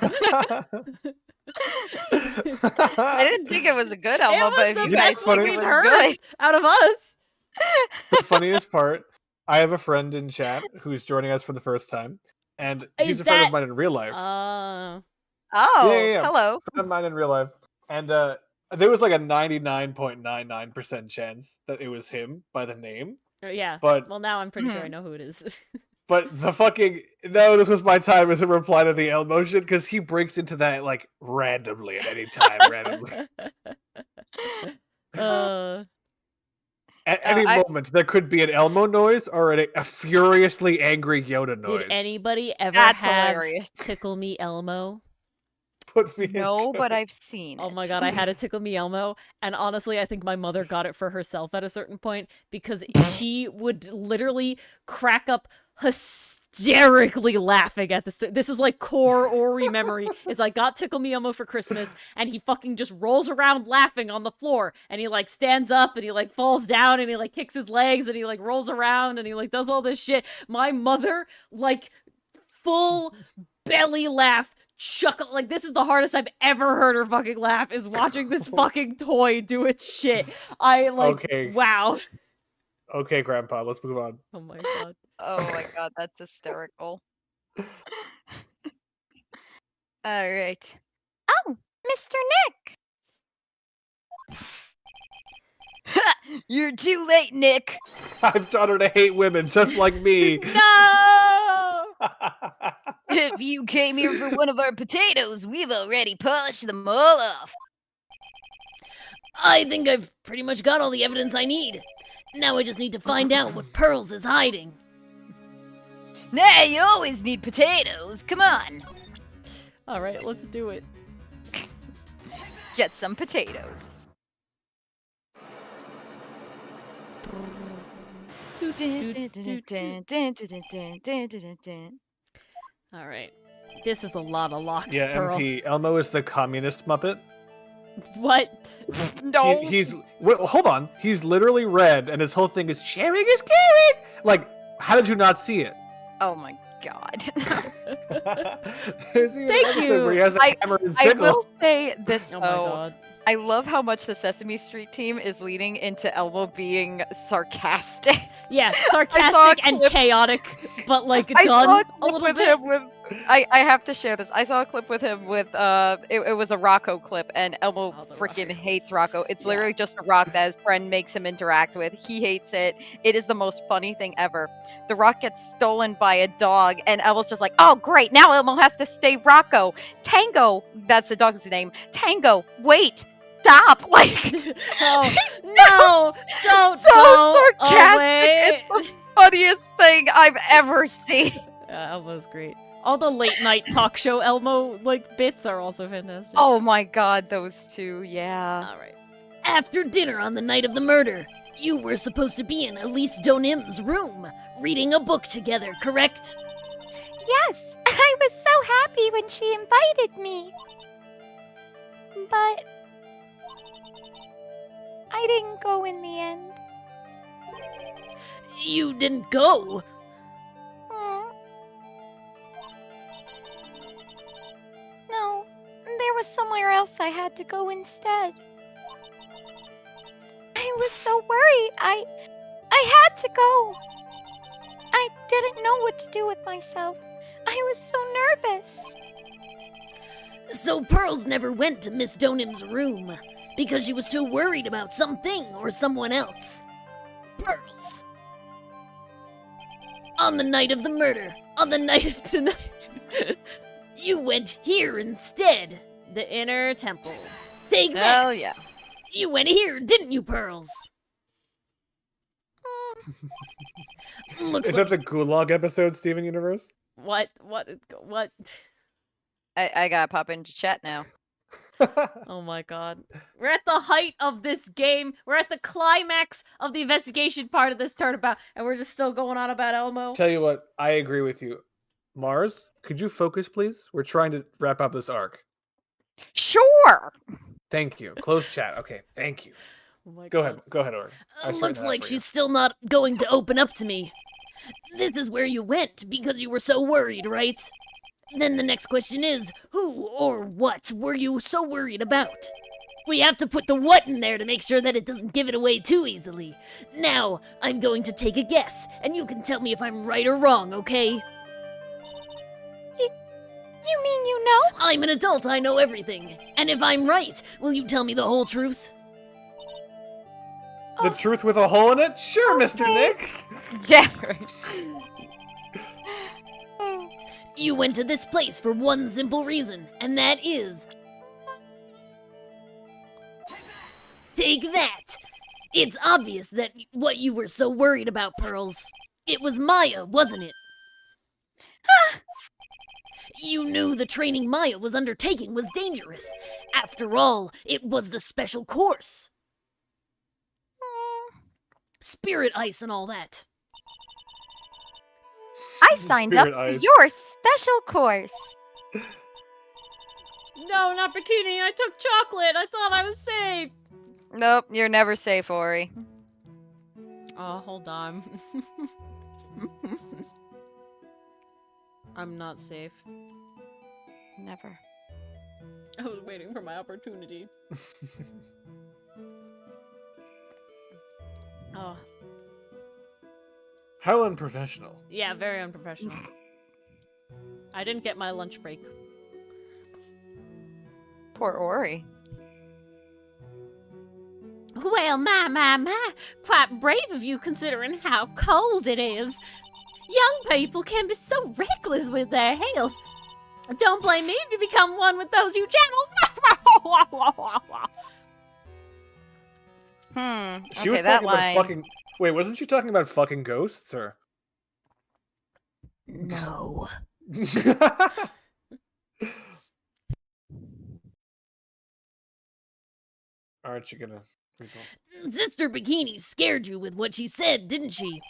I didn't think it was a good Elmo, was but if the you best guys think one it we've was heard. good. Out of us. The funniest part, I have a friend in chat who's joining us for the first time, and he's Is a friend that- of mine in real life. Oh, Yeah. hello. Friend of mine in real life, and there was like a 99.99% chance that it was him by the name, Yeah. but Well, now I'm pretty sure I know who it is. the fucking no, this was my time as a reply to the L motion because he breaks into that like randomly at any time, randomly. At any I- moment, there could be an Elmo noise or a furiously angry Yoda noise. Did anybody ever That's have hilarious. Tickle Me Elmo? Put me in No, code. but I've seen it. Oh my god, I had a Tickle Me Elmo, and honestly, I think my mother got it for herself at a certain point because she would literally crack up hysterically laughing at this. This is like core Ori memory. Is I got Tickle Me Elmo for Christmas, and he fucking just rolls around laughing on the floor, and he like stands up, and he like falls down, and he like kicks his legs, and he like rolls around, and he like does all this shit. My mother like full belly laugh. Chuckle like this is the hardest I've ever heard her fucking laugh is watching this fucking toy do its shit. I like Okay. wow. Okay, Grandpa, let's move on. Oh my god. Oh my god, that's hysterical. All right. Oh, Mr. Nick. You're too late, Nick. I've taught her to hate women just like me. No! If you came here for one of our potatoes, we've already polished them all off. I think I've pretty much got all the evidence I need. Now I just need to find out what Pearls is hiding. Nah, you always need potatoes. Come on. Alright, let's do it. Get some potatoes. All right. This is a lot of locks, Yeah, Pearl. MP. Elmo is the communist Muppet. What? No. Hold on. He's literally red, and his whole thing is sharing is caring. Like, how did you not see it? Oh my god. There's even Thank an episode you. where he has a hammer and I sickle. will say this Oh my though. god. I love how much the Sesame Street team is leading into Elmo being sarcastic. Yeah, saw a sarcastic and clip- chaotic, but like I saw done a a clip little with bit. him with. I have to share this. I saw a clip with him with. It was a Rocco clip, and Elmo Oh, the freaking Rocco. hates Rocco. It's Yeah. literally just a rock that his friend makes him interact with. He hates it. It is the most funny thing ever. The rock gets stolen by a dog, and Elmo's just like, "Oh great, now Elmo has to stay Rocco." Tango, that's the dog's name. Tango, wait. Stop! Like, Oh no! Don't so go sarcastic. away. It's the funniest thing I've ever seen. Elmo's great. All the late night talk show Elmo like bits are also fantastic. Oh my god, those two, yeah. All right. After dinner on the night of the murder, you were supposed to be in Elise Donim's room, reading a book together, correct? Yes, I was so happy when she invited me. But I didn't go in the end. You didn't go. Hmm. No, there was somewhere else I had to go instead. I was so worried. I had to go. I didn't know what to do with myself. I was so nervous. So Pearls never went to Miss Donim's room because she was too worried about something or someone else. Pearls. On the night of the murder, on the night of tonight, you went here instead. The inner temple. Take that. Hell yeah. You went here, didn't you, Pearls? Looks Is like that the Gulag episode, Steven Universe? what? I gotta pop into chat now. Oh my god. We're at the height of this game. We're at the climax of the investigation part of this turnabout, and we're just still going on about Elmo. Tell you what, I agree with you. Mars, could you focus, please? We're trying to wrap up this arc. Sure. Thank you. Close chat. Okay, thank you. Oh my Go god. ahead. Go ahead, Or. Looks like she's still not going to open up to me. This is where you went because you were so worried, right? Then the next question is, who or what were you so worried about? We have to put the what in there to make sure that it doesn't give it away too easily. Now, I'm going to take a guess, and you can tell me if I'm right or wrong, okay? You mean you know? I'm an adult, I know everything. And if I'm right, will you tell me the whole truth? The truth with a hole in it? Sure, Mr. Nick. Yeah. You went to this place for one simple reason, and that is... Take that! It's obvious that what you were so worried about, Pearls. It was Maya, wasn't it? You knew the training Maya was undertaking was dangerous. After all, it was the special course. Spirit ice and all that. I signed up Spirit for eyes. your special course. No, not bikini. I took chocolate. I thought I was safe. Nope, you're never safe, Ori. Oh, hold on. I'm not safe. Never. I was waiting for my opportunity. Oh, How unprofessional. yeah, very unprofessional. I didn't get my lunch break. Poor Ori. Well, my, quite brave of you considering how cold it is. Young people can be so reckless with their health. Don't blame me if you become one with those you channel. She Okay, was that talking line. about fucking. Wait, wasn't she talking about fucking ghosts or? No. Aren't you gonna read them? Sister Bikini scared you with what she said, didn't she?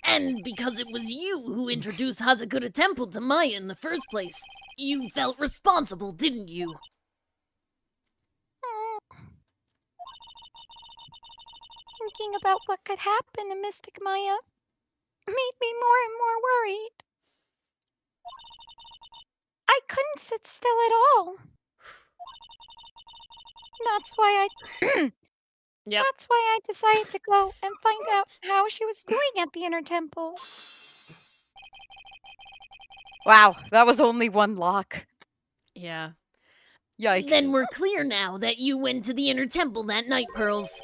And because it was you who introduced Hazakura Temple to Maya in the first place, you felt responsible, didn't you? Thinking about what could happen to Mystic Maya made me more and more worried. I couldn't sit still at all. That's why Yep. That's why I decided to go and find out how she was doing at the Inner Temple. Wow, that was only one lock. Yeah. Yikes. Then we're clear now that you went to the Inner Temple that night, Pearls.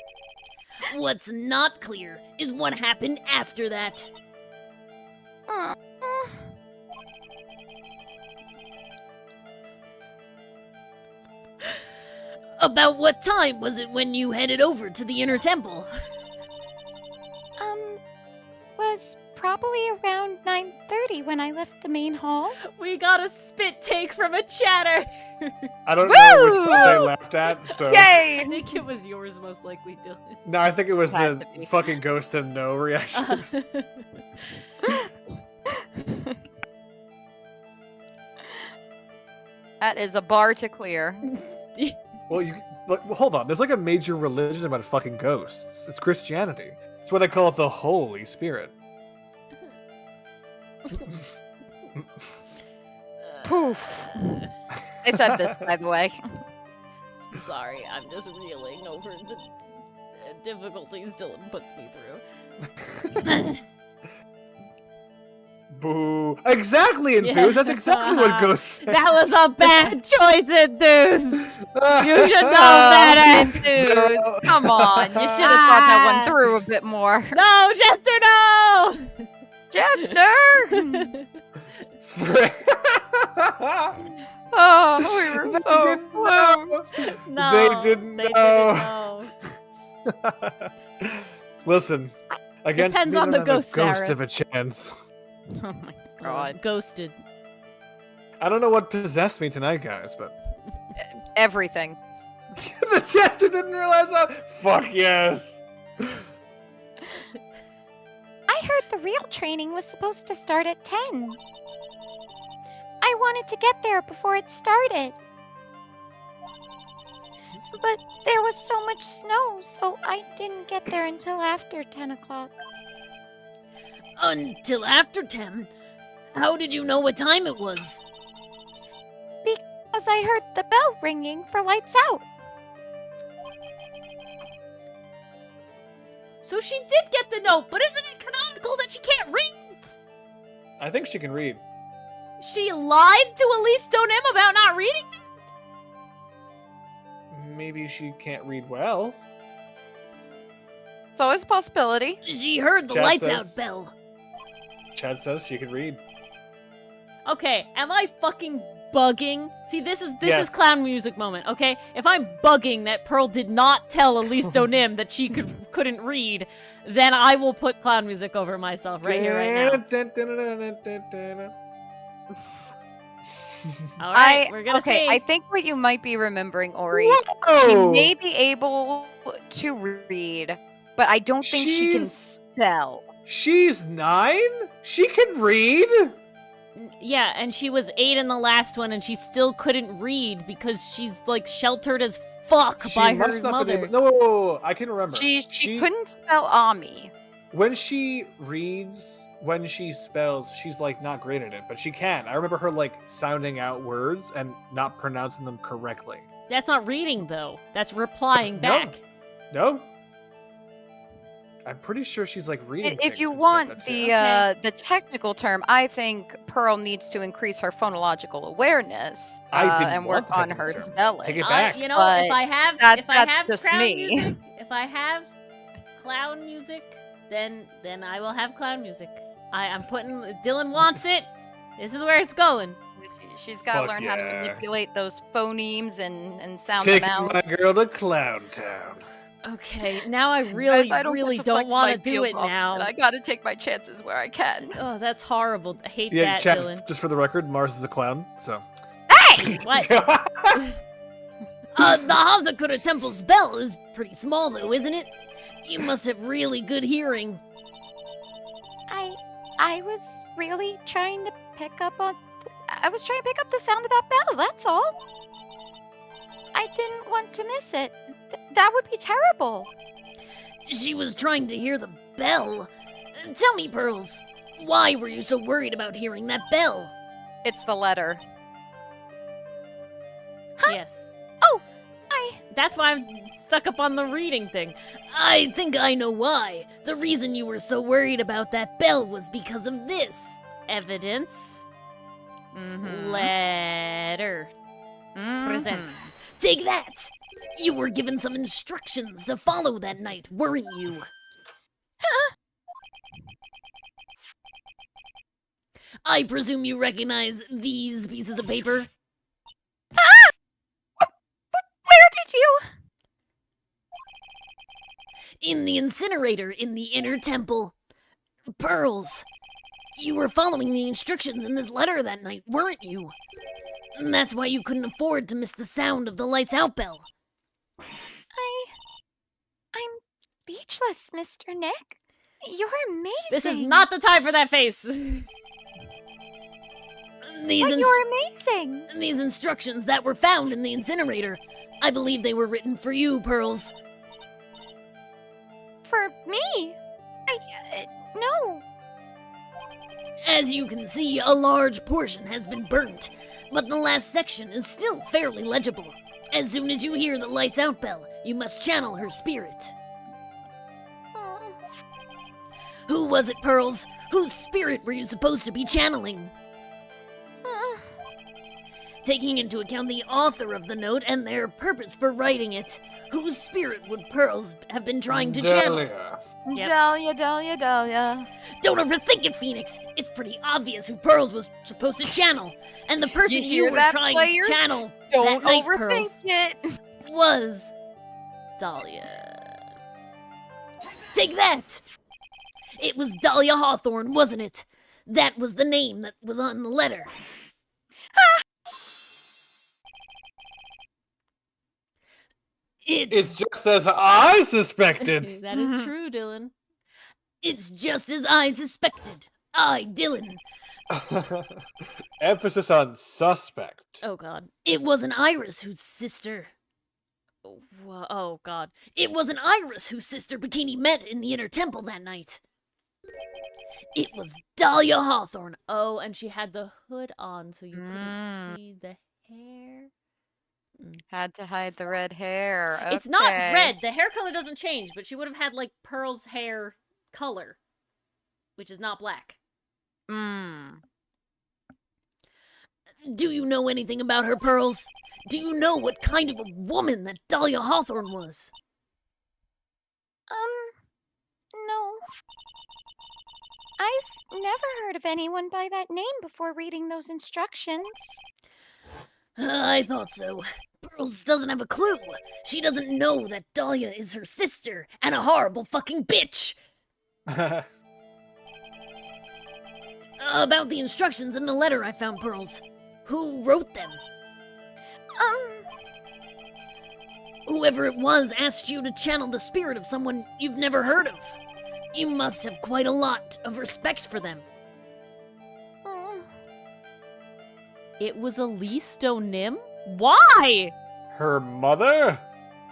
What's not clear is what happened after that. Uh, uh, About what time was it when you headed over to the Inner Temple? was probably around 9:30 when I left the main hall. We got a spit take from a chatter. I don't know which one I Woo! laughed at, so... Yay! I think it was yours most likely, Dylan. No, I think it was Had the to be. fucking ghost and no reaction. That is a bar to clear. Well, hold on. There's like a major religion about fucking ghosts. It's Christianity. It's why they call it the Holy Spirit. Poof. I said this, by the way. Sorry, I'm just reeling over the difficulties Dylan puts me through. Boo. Exactly, Enthuse. That's exactly what ghosts say. That was a bad choice, Enthuse! You should know Oh, better! dude, come on. You should have thought that one through a bit more. No, Jester, no! Jester! Frick. Oh, we were They so didn't close. know. No, They didn't know. Listen, against Depends me, on they the don't have ghost, a ghost Sarah. of a chance. Oh my god. Ghosted. I don't know what possessed me tonight, guys, but Everything. the Chester didn't realize that. Fuck yes. I heard the real training was supposed to start at 10. I wanted to get there before it started. But there was so much snow, so I didn't get there until after 10 o'clock. Until after 10? How did you know what time it was? Because I heard the bell ringing for lights out. So she did get the note, but isn't it canonical that she can't read? I think she can read. She lied to Elise Donim about not reading? Maybe she can't read well. It's always a possibility. She heard the Chad lights says- out bell. Chad says she can read. Okay, am I fucking bugging? See, this is Yes. clown music moment, okay? If I'm bugging that Pearl did not tell Elise Donim that she couldn't read, then I will put clown music over myself right here, right now. All right, we're gonna see. I think what you might be remembering, Ori, Whoa! she may be able to read, but I don't think she can She's- spell. She's 9? She can read? Yeah, and she was 8 in the last one, and she still couldn't read because she's like sheltered as fuck She by must her not been mother. able- No, whoa, whoa, whoa, I can remember. She couldn't spell Ami. When she reads, when she spells, she's like not great at it, but she can. I remember her like sounding out words and not pronouncing them correctly. That's not reading though. That's replying No. back. No? I'm pretty sure she's like reading. If things you when she want does that, too. the technical term, I think Pearl needs to increase her phonological awareness I didn't and want work the on technical her term. spelling. Take it back. You know, But if I have that's just clown me. music, if I have clown music, then I will have clown music. I'm putting Dylan wants it. This is where it's going. She's got to Fuck learn how to yeah. manipulate those phonemes and sound Taking them out. my girl to Clown Town. Okay, now I really, Guys, I really get don't flex want my to do feels it often, now. and I gotta take my chances where I can. Oh, that's horrible. I hate Yeah, that, Chad, Dylan. just for the record, Mars is a clown, so. Hey! What? The Hazakura Temple's bell is pretty small, though, isn't it? You must have really good hearing. I was really trying to pick up on. I was trying to pick up the sound of that bell. That's all. I didn't want to miss it. That would be terrible. She was trying to hear the bell. Tell me, Pearls, why were you so worried about hearing that bell? It's the letter. Yes. Oh, That's why I'm stuck up on the reading thing. I think I know why. The reason you were so worried about that bell was because of this. Evidence. Mm-hmm. Letter. Mhm. Present. Take that! You were given some instructions to follow that night, weren't you? I presume you recognize these pieces of paper? where did you? In the incinerator in the inner temple. Pearls, you were following the instructions in this letter that night, weren't you? And that's why you couldn't afford to miss the sound of the lights out bell. I'm speechless, Mr. Nick. You're amazing. This is not the time for that face. These, But you're amazing. these instructions that were found in the incinerator, I believe they were written for you, Pearls. For me? No. As you can see, a large portion has been burnt, but the last section is still fairly legible. As soon as you hear the lights out bell, you must channel her spirit. Oh, Who was it, Pearls? Whose spirit were you supposed to be channeling? uh, Taking into account the author of the note and their purpose for writing it, whose spirit would Pearls have been trying to channel? Delia. Yep. Dahlia. Don't overthink it, Phoenix! It's pretty obvious who Pearls was supposed to channel, and the person You you hear were that, trying players? to channel Don't that night, overthink Pearls, it. was Dahlia. Take that! It was Dahlia Hawthorne, wasn't it? That was the name that was on the letter. It's just as I suspected. That is true, Dylan. It's just as I suspected. I, Dylan. Emphasis on suspect. Oh, God. It was an Iris whose sister. Oh, God. It was an Iris whose sister Bikini met in the inner temple that night. It was Dahlia Hawthorne. Oh, and she had the hood on so you couldn't see the hair. Had to hide the red hair. Okay. It's not red. The hair color doesn't change, but she would have had, like, Pearl's hair color, which is not black. Mm. Do you know anything about her, Pearls? Do you know what kind of a woman that Dahlia Hawthorne was? No. I've never heard of anyone by that name before reading those instructions. I thought so. Pearls doesn't have a clue. She doesn't know that Dahlia is her sister and a horrible fucking bitch. About the instructions in the letter I found, Pearls. Who wrote them? Whoever it was asked you to channel the spirit of someone you've never heard of. You must have quite a lot of respect for them. Oh, It was Elise Donim? Why? Her mother?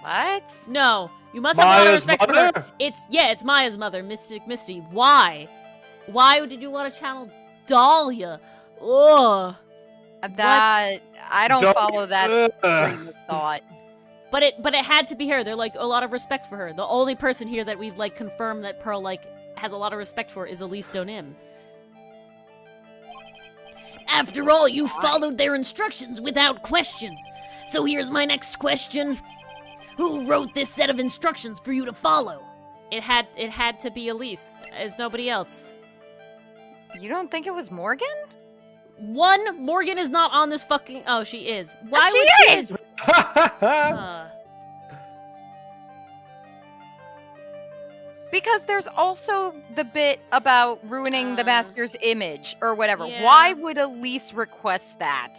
What? No, you must have a lot of Maya's respect for her. mother? It's Maya's mother, Mystic Misty. Why? Why did you want to channel Dahlia? Ugh. That I don't follow that Ugh. stream of thought. But it had to be her. They're like a lot of respect for her. The only person here that we've like confirmed that Pearl like has a lot of respect for is Elise Donim. After all, you followed their instructions without question. So here's my next question. Who wrote this set of instructions for you to follow? It had to be Elise. There's nobody else. You don't think it was Morgan? One, Morgan is not on this fucking... Oh, she is. Why She would is! Because there's also the bit about ruining the master's image or whatever. yeah. Why would Elise request that?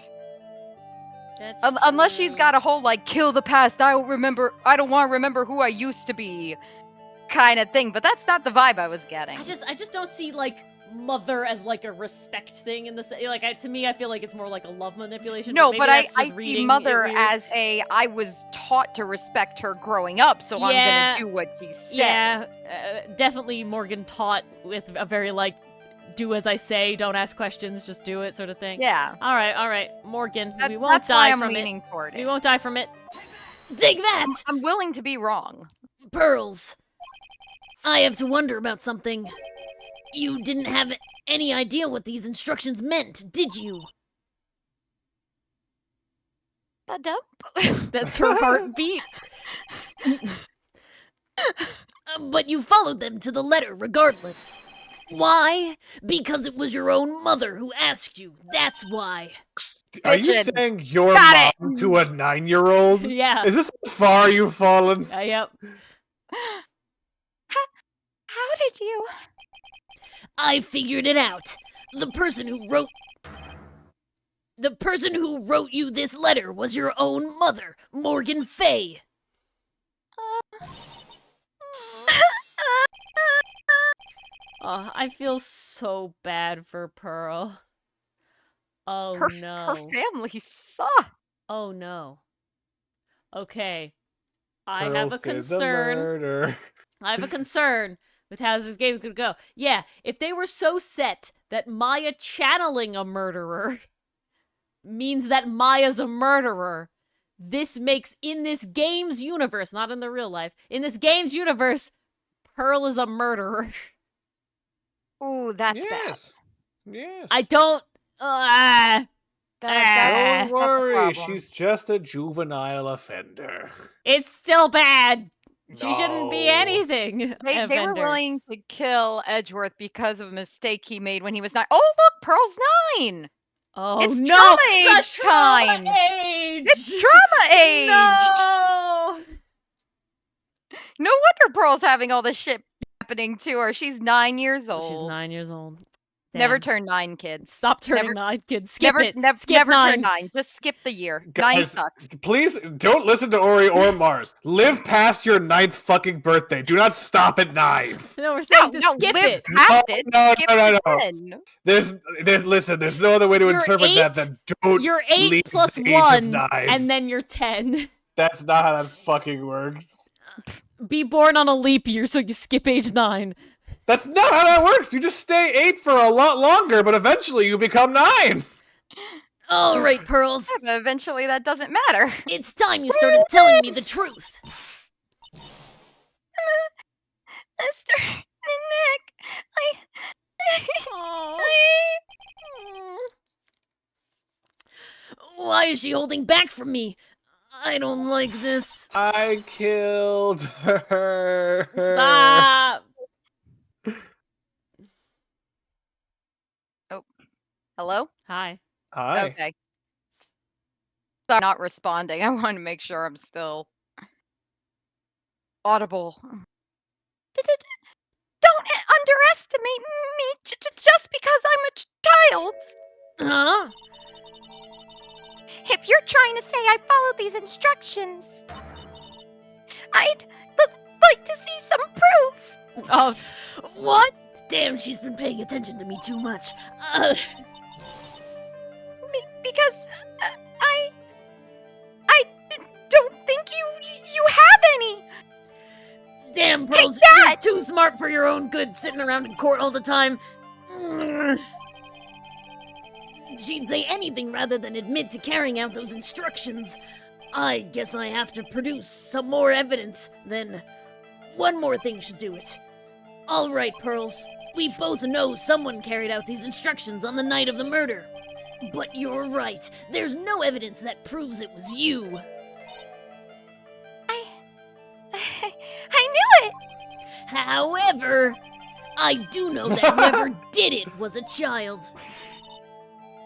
That's Unless she's true. got a whole like kill the past. I don't want to remember who I used to be, kind of thing. But that's not the vibe I was getting. I just don't see like mother as like a respect thing in this. Like to me, I feel like it's more like a love manipulation. No, maybe but that's I just see reading mother it weird. as I was taught to respect her growing up, so I'm Yeah. gonna do what she said. Yeah, definitely Morgan taught with a very like, do as I say, don't ask questions, just do it sort of thing. Yeah. All right, Morgan, we won't That's why die I'm from leaning it. toward We it. won't die from it. Dig that! I'm willing to be wrong. Pearls. I have to wonder about something. You didn't have any idea what these instructions meant, did you? A dump. That's her heartbeat. But you followed them to the letter regardless. Why? Because it was your own mother who asked you. That's why. Are you Pigeon. saying your Got mom to a 9-year-old? Yeah. Is this how far you've fallen? Yep. How did you? I figured it out. The person who wrote you this letter was your own mother, Morgan Fay. I feel so bad for Pearl. Oh Her no. family sucks. Oh no. Okay. I Pearl have a did the concern. murder. I have a concern with how this game could go. Yeah, if they were so set that Maya channeling a murderer means that Maya's a murderer, this makes, in this game's universe, not in the real life, in this game's universe, Pearl is a murderer. Ooh, that's bad. Yes. Yes. I don't... That, Don't that's a worry, problem. she's just a juvenile offender. It's still bad. She shouldn't be No. anything. They were offender. willing to kill Edgeworth because of a mistake he made when he was 9. Oh, look, Pearl's 9. Oh It's no! trauma The age trauma time. age! It's trauma age. No! No wonder Pearl's having all this shit happening to her. She's 9 years old. She's 9 years old. Never Damn. turn 9, kids. Stop turning Never- 9, kids. Skip it. Skip never 9. turn 9. Just skip the year. 9 Guys, sucks. please don't listen to Ori or Mars. Live past your 9th fucking birthday. Do not stop at 9. No, we're saying to skip live it. past it. No, skip no, to no. 10. Listen, there's no other way to You're interpret that 8, than don't You're 8 leave plus the age of 1, 9. and then you're 10. That's not how that fucking works. Be born on a leap year so you skip age 9. That's not how that works. You just stay 8 for a lot longer, but eventually you become 9. All right, Pearls. Yeah, but eventually that doesn't matter. It's time you started telling me the truth. Mr. Nick, Why is she holding back from me? I don't like this. I killed her. Stop. Hello? Hi. Hi. Okay. Sorry, not responding. I want to make sure I'm still audible. don't underestimate me just because I'm a child. Huh? If you're trying to say I followed these instructions, I'd like to see some proof. What? Damn, she's been paying attention to me too much. Because I don't think you have any. Damn, Pearls, that! you're too smart for your own good, sitting around in court all the time. She'd say anything rather than admit to carrying out those instructions. I guess I have to produce some more evidence, then one more thing should do it. All right, Pearls, we both know someone carried out these instructions on the night of the murder. But you're right, there's no evidence that proves it was you. I knew it. However, I do know that whoever did it was a child.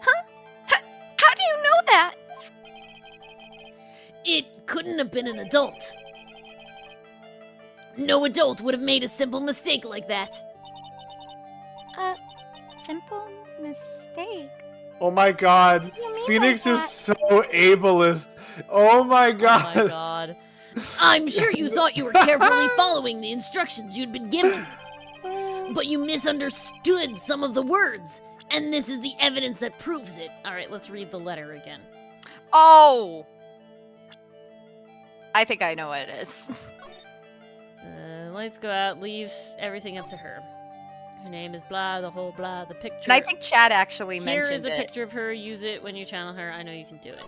How do you know that? It couldn't have been an adult. No adult would have made a simple mistake like that. Simple mistake. Oh my god. You mean Phoenix by is that? so ableist. Oh my Oh god. my god. I'm sure you thought you were carefully following the instructions you'd been given, but you misunderstood some of the words, and this is the evidence that proves it. All right, let's read the letter again. Oh! I think I know what it is. Lights go out, leave everything up to her. Her name is blah, the whole blah, the picture. And I think Chad actually Here mentioned is a it. picture of her. Use it when you channel her. I know you can do it.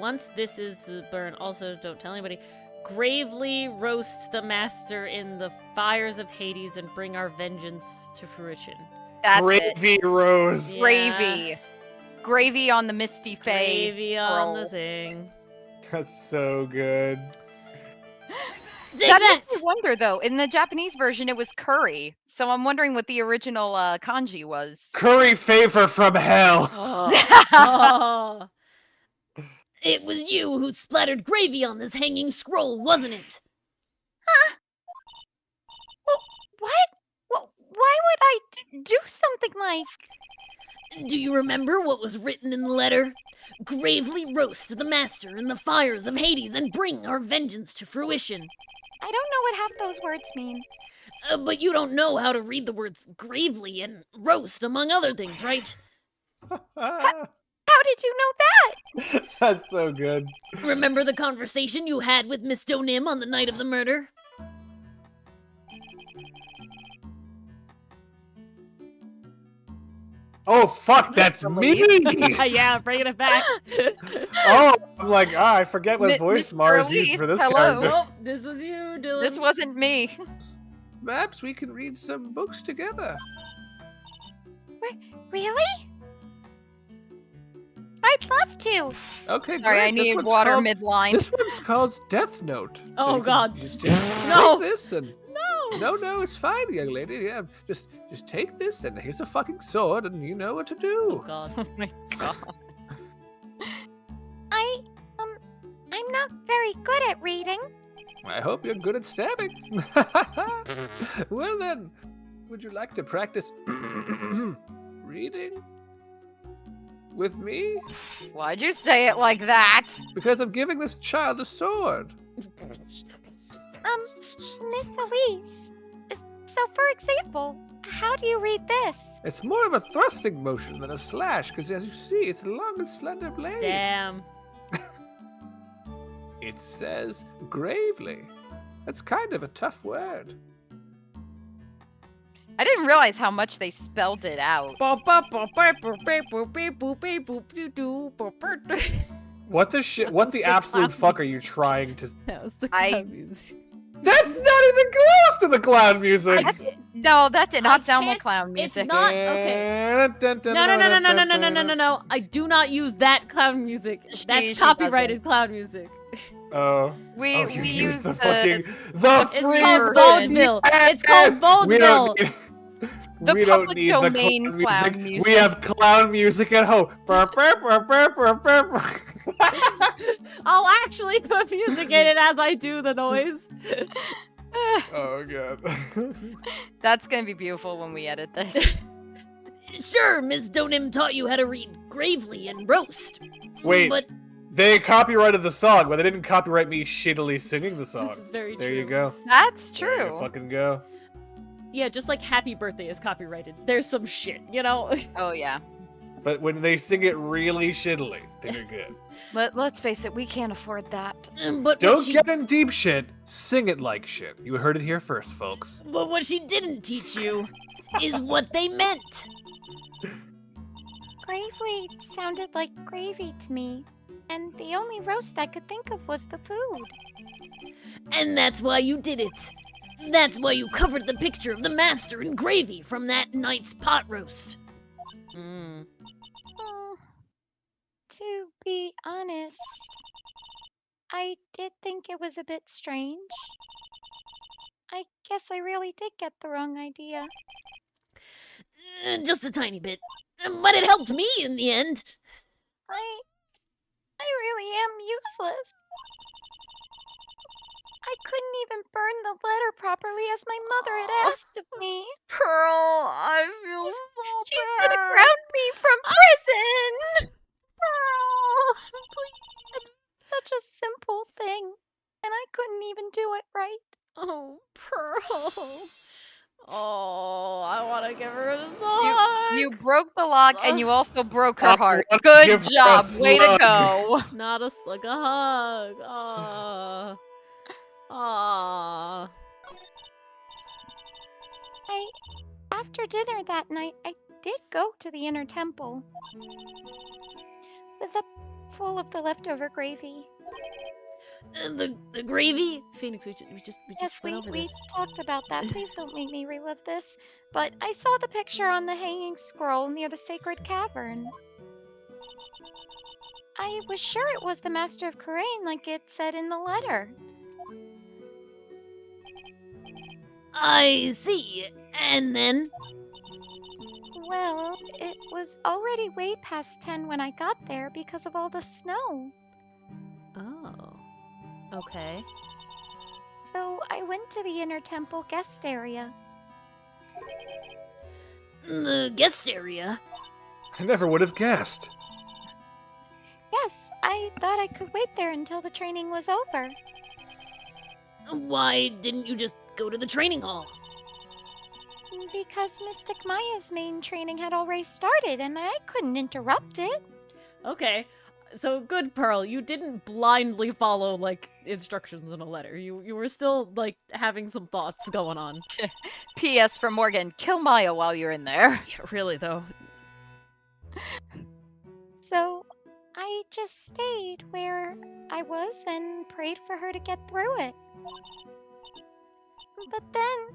Once this is burned, also don't tell anybody. Gravely roast the master in the fires of Hades and bring our vengeance to fruition. That's it. Gravy Rose. Yeah. Gravy. Gravy on the Misty Fae. Gravy on the roll. thing. That's so good. Take That that! makes me wonder, though. In the Japanese version, it was curry. So I'm wondering what the original kanji was. Curry favor from hell. Oh. It was you who splattered gravy on this hanging scroll, wasn't it? Well, what? Well, why would I do something like? Do you remember what was written in the letter? Gravely roast the master in the fires of Hades and bring our vengeance to fruition. I don't know what half those words mean. But you don't know how to read the words gravely and roast, among other things, right? How did you know that? That's so good. Remember the conversation you had with Miss Donim on the night of the murder? Oh fuck, that's me. Yeah, bringing it back. Oh, I'm like, I forget what Mi- voice Mr. Mars Elise, used for this hello. character. Oh, this was you, Dylan. This wasn't me. Perhaps we can read some books together. Really? I'd love to. Okay, Sorry, great. I This needed one's water called- midline. This one's called Death Note. Oh, you can God. Just No. take this and no, it's fine, young lady. Yeah, just take this and here's a fucking sword and you know what to Oh, do. God. Oh my god. I'm not very good at reading. I hope you're good at stabbing. Well then, would you like to practice reading with me? Why'd you say it like that? Because I'm giving this child a sword. Miss Elise. So, for example, how do you read this? It's more of a thrusting motion than a slash, because as you see, it's a long and slender blade. Damn. It says gravely. That's kind of a tough word. I didn't realize how much they spelled it out. What the shit? What the absolute fuck are you trying to? That was the I- clown music. That's not even close to the clown music. No, that did not I sound like can't- clown it's music. not- okay. No. I do not use that clown music. She That's copyrighted doesn't. clown music. Oh. We Oh, you we used use the the fucking It's free called version. vaudeville. It's called We don't vaudeville. need, The we don't public need domain the clown We music. have clown music at home. I'll actually put music in it as I do the noise. Oh god. That's gonna be beautiful when we edit this. Sure, Miss Donim taught you how to read gravely and roast. Wait. But They copyrighted the song, but they didn't copyright me shittily singing the song. this is very There true. you go. That's There you true. fucking go. Yeah, just like Happy Birthday is copyrighted. There's some shit, you know? Oh yeah. But when they sing it really shittily, then you're good. Let's face it, we can't afford that. But what Don't she, get in deep shit. Sing it like shit. You heard it here first, folks. but what she didn't teach you is what they meant. Gravely sounded like gravy to me. And the only roast I could think of was the food. And that's why you did it. That's why you covered the picture of the master in gravy from that night's pot roast. Mm, to be honest, I did think it was a bit strange. I guess I really did get the wrong idea. Just a tiny bit. But it helped me in the end. I really am useless. I couldn't even burn the letter properly as my mother had asked of me. Pearl, I feel She's gonna ground me from prison! I give her a slug. You broke the lock and you also broke her I heart. wanna Good give her a job. Way to slug. go. Not a slug, a hug. Aww. Aww. After dinner that night, I did go to the inner temple with a full of the leftover gravy. The gravy? Phoenix, we just Yes, went over we this. talked about that. Please don't make me relive this. But I saw the picture on the hanging scroll near the sacred cavern. I was sure it was the Master of Kurain, like it said in the letter. I see. And then? Well, it was already way past 10 when I got there because of all the snow. Oh. Okay. So I went to the inner temple guest area. The guest area? I never would have guessed. Yes, I thought I could wait there until the training was over. Why didn't you just go to the training hall? Because Mystic Maya's main training had already started and I couldn't interrupt it. Okay. So good, Pearl. You didn't blindly follow like instructions in a letter. You were still like having some thoughts going on. P.S. from Morgan, kill Maya while you're in there. Yeah, really though. So I just stayed where I was and prayed for her to get through it. But then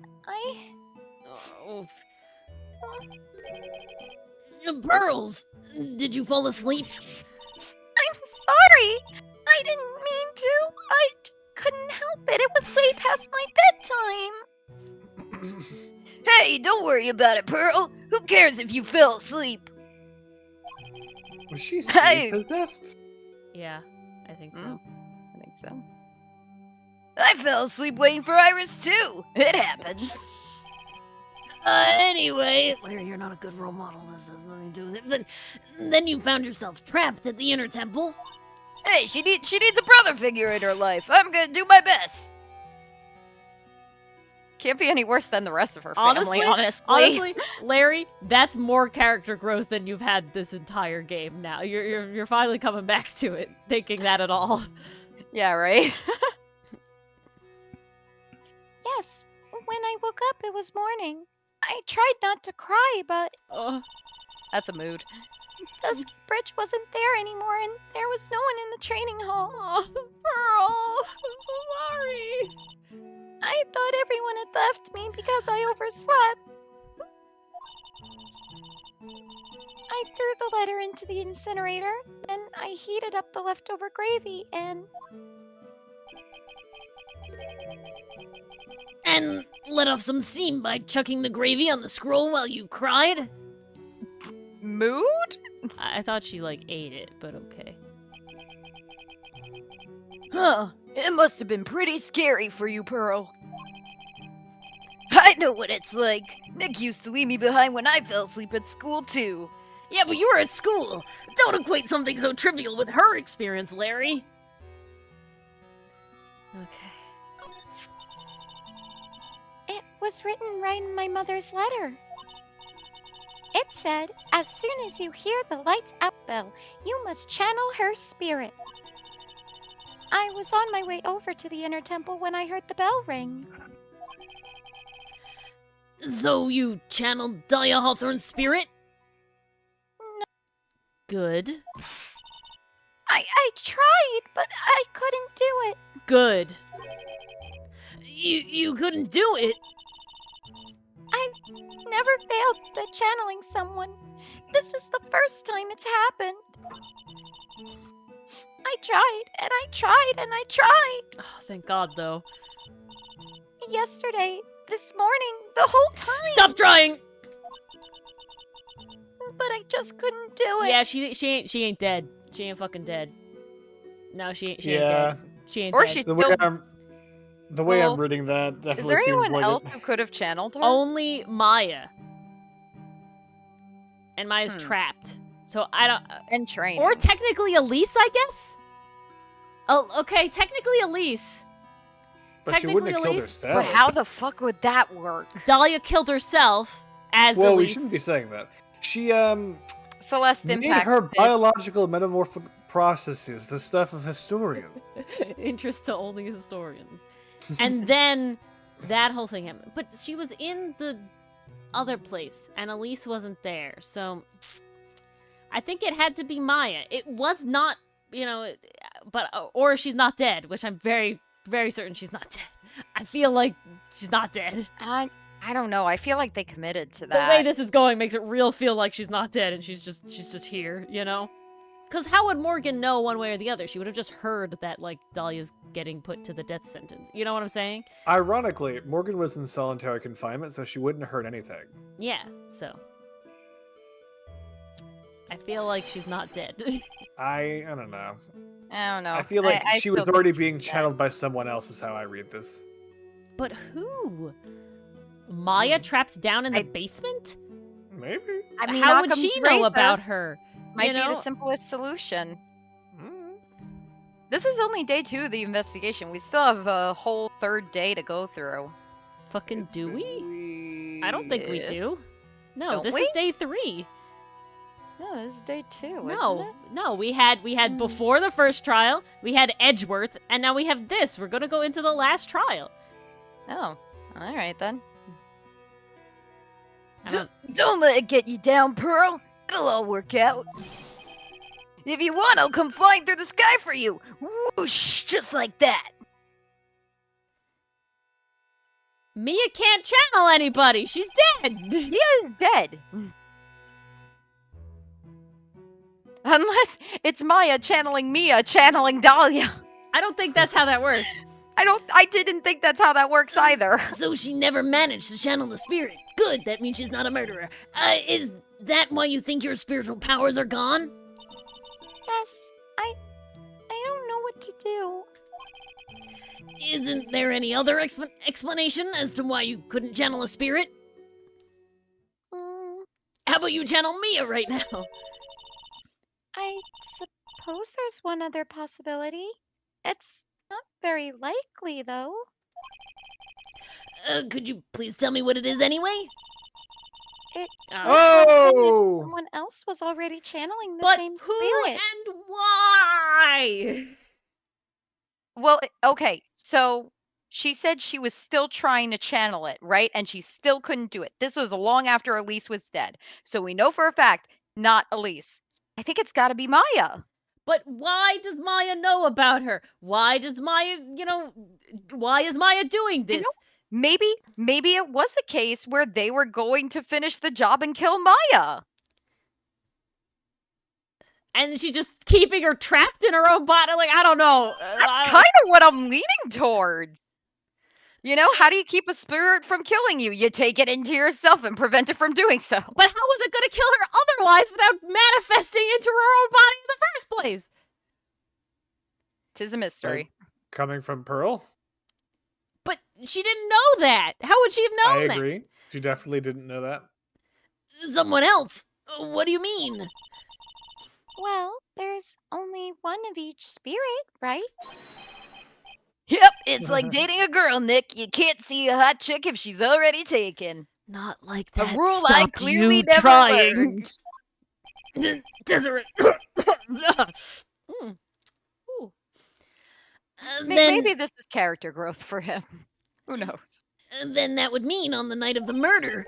Oh. Pearls, did you fall asleep? I'm sorry. I didn't mean to. I couldn't help it. It was way past my bedtime. Hey, don't worry about it, Pearl. Who cares if you fell asleep? Was she Hey! sleep possessed? Yeah, I think so. I think so. I fell asleep waiting for Iris too. It happens. Anyway, Larry, you're not a good role model. This has nothing to do with it. But then you found yourself trapped at the inner temple. Hey, she needs a brother figure in her life. I'm gonna do my best. Can't be any worse than the rest of her family, Honestly, Larry, that's more character growth than you've had this entire game. Now you're finally coming back to it, thinking that at all. Yeah, right. Yes, when I woke up, it was morning. I tried not to cry, but That's a mood. the bridge wasn't there anymore, and there was no one in the training hall. Oh, Pearl, I'm so sorry. I thought everyone had left me because I overslept. I threw the letter into the incinerator, then I heated up the leftover gravy, and let off some steam by chucking the gravy on the scroll while you cried? Mood? I thought she, like, ate it, but okay. Huh. It must have been pretty scary for you, Pearl. I know what it's like. Nick used to leave me behind when I fell asleep at school, too. Yeah, but you were at school. Don't equate something so trivial with her experience, Larry. Okay. it was written right in my mother's letter. It said, as soon as you hear the lights out bell, you must channel her spirit. I was on my way over to the inner temple when I heard the bell ring. So you channeled Dahlia Hawthorne's spirit? No. Good. I tried, but I couldn't do it. Good. You couldn't do it? I've never failed at channeling someone. This is the first time it's happened. I tried, and I tried, and I tried. Oh, thank God, though. Yesterday, this morning, the whole time. Stop trying! But I just couldn't do it. Yeah, she ain't dead. She ain't fucking dead. No, she ain't Yeah. dead. She ain't Or dead. she's The way still. I'm reading that Is definitely there seems anyone like else it. who could have channeled her? Only Maya. And Maya's Hmm. trapped. So I don't... And train. Or technically Elise, I guess? Oh, okay, technically Elise. But she wouldn't have killed Elise, herself. But how the fuck would that work? Dahlia killed herself, as Well, we Elise. shouldn't be saying that. She Celeste made impacted her it. biological metamorphic processes the stuff of historians. Interest to only historians. And then that whole thing happened. But she was in the other place, and Elise wasn't there. So I think it had to be Maya. It was not, but or she's not dead, which I'm very, very certain she's not dead. I feel like she's not dead. I don't know. I feel like they committed to The that. way this is going makes it real feel like she's not dead and she's just here, Because how would Morgan know one way or the other? She would have just heard that, like, Dahlia's getting put to the death sentence. You know what I'm saying? Ironically, Morgan was in solitary confinement, so she wouldn't have heard anything. Yeah, so. I feel like she's not dead. I don't know. I don't know. I feel like I she was still already think being she's dead. channeled by someone else, is how I read this. But who? Maya trapped down in the I- basement? Maybe. I mean, How would Occam's she know razor about her? Might you be know? the simplest solution. Mm. This is only day 2 of the investigation. We still have a whole 3rd day to go through. Fucking It's do been we? weeks. I don't think we Yes. do. No, Don't this we? is day 3. No, this is day 2, No, isn't it? no, we had before the first trial, we had Edgeworth, and now we have this. We're gonna go into the last trial. Oh, all right then. I don't- Don't let it get you down, Pearl. It'll all work out. If you want, I'll come flying through the sky for you. Whoosh, just like that. Mia can't channel anybody. She's dead. He is dead. Unless it's Maya channeling Mia, channeling Dahlia. I don't think that's how that works. I didn't think that's how that works either. So she never managed to channel the spirit. Good, that means she's not a murderer. Is that why you think your spiritual powers are gone? Yes, I don't know what to do. Isn't there any other explanation as to why you couldn't channel a spirit? Mm, How about you channel Mia right now? I suppose there's one other possibility. It's not very likely, though. Could you please tell me what it is anyway? It Oh. happened if Oh! someone else was already channeling the But same who spirit. and why? Well, okay, so she said she was still trying to channel it, right? And she still couldn't do it. This was long after Elise was dead. So we know for a fact, not Elise. I think it's got to be Maya. But why does Maya know about her? Why does Maya, why is Maya doing this? Maybe it was a case where they were going to finish the job and kill Maya. And she's just keeping her trapped in her own body. Like, I don't know. That's kind of what I'm leaning towards. You know, how do you keep a spirit from killing you? You take it into yourself and prevent it from doing so. But how was it going to kill her otherwise without manifesting into her own body in the first place? 'Tis a mystery. Coming from Pearl? But she didn't know that. How would she have I known that? agree. She definitely didn't know that. Someone else? What do you mean? Well, there's only one of each spirit, right? Yep, it's like dating a girl, Nick. You can't see a hot chick if she's already taken. Not like A that. rule I Stop clearly you never trying. learned. Desiree. Mm. Ooh. Maybe this is character growth for him. Who knows? Then that would mean on the night of the murder,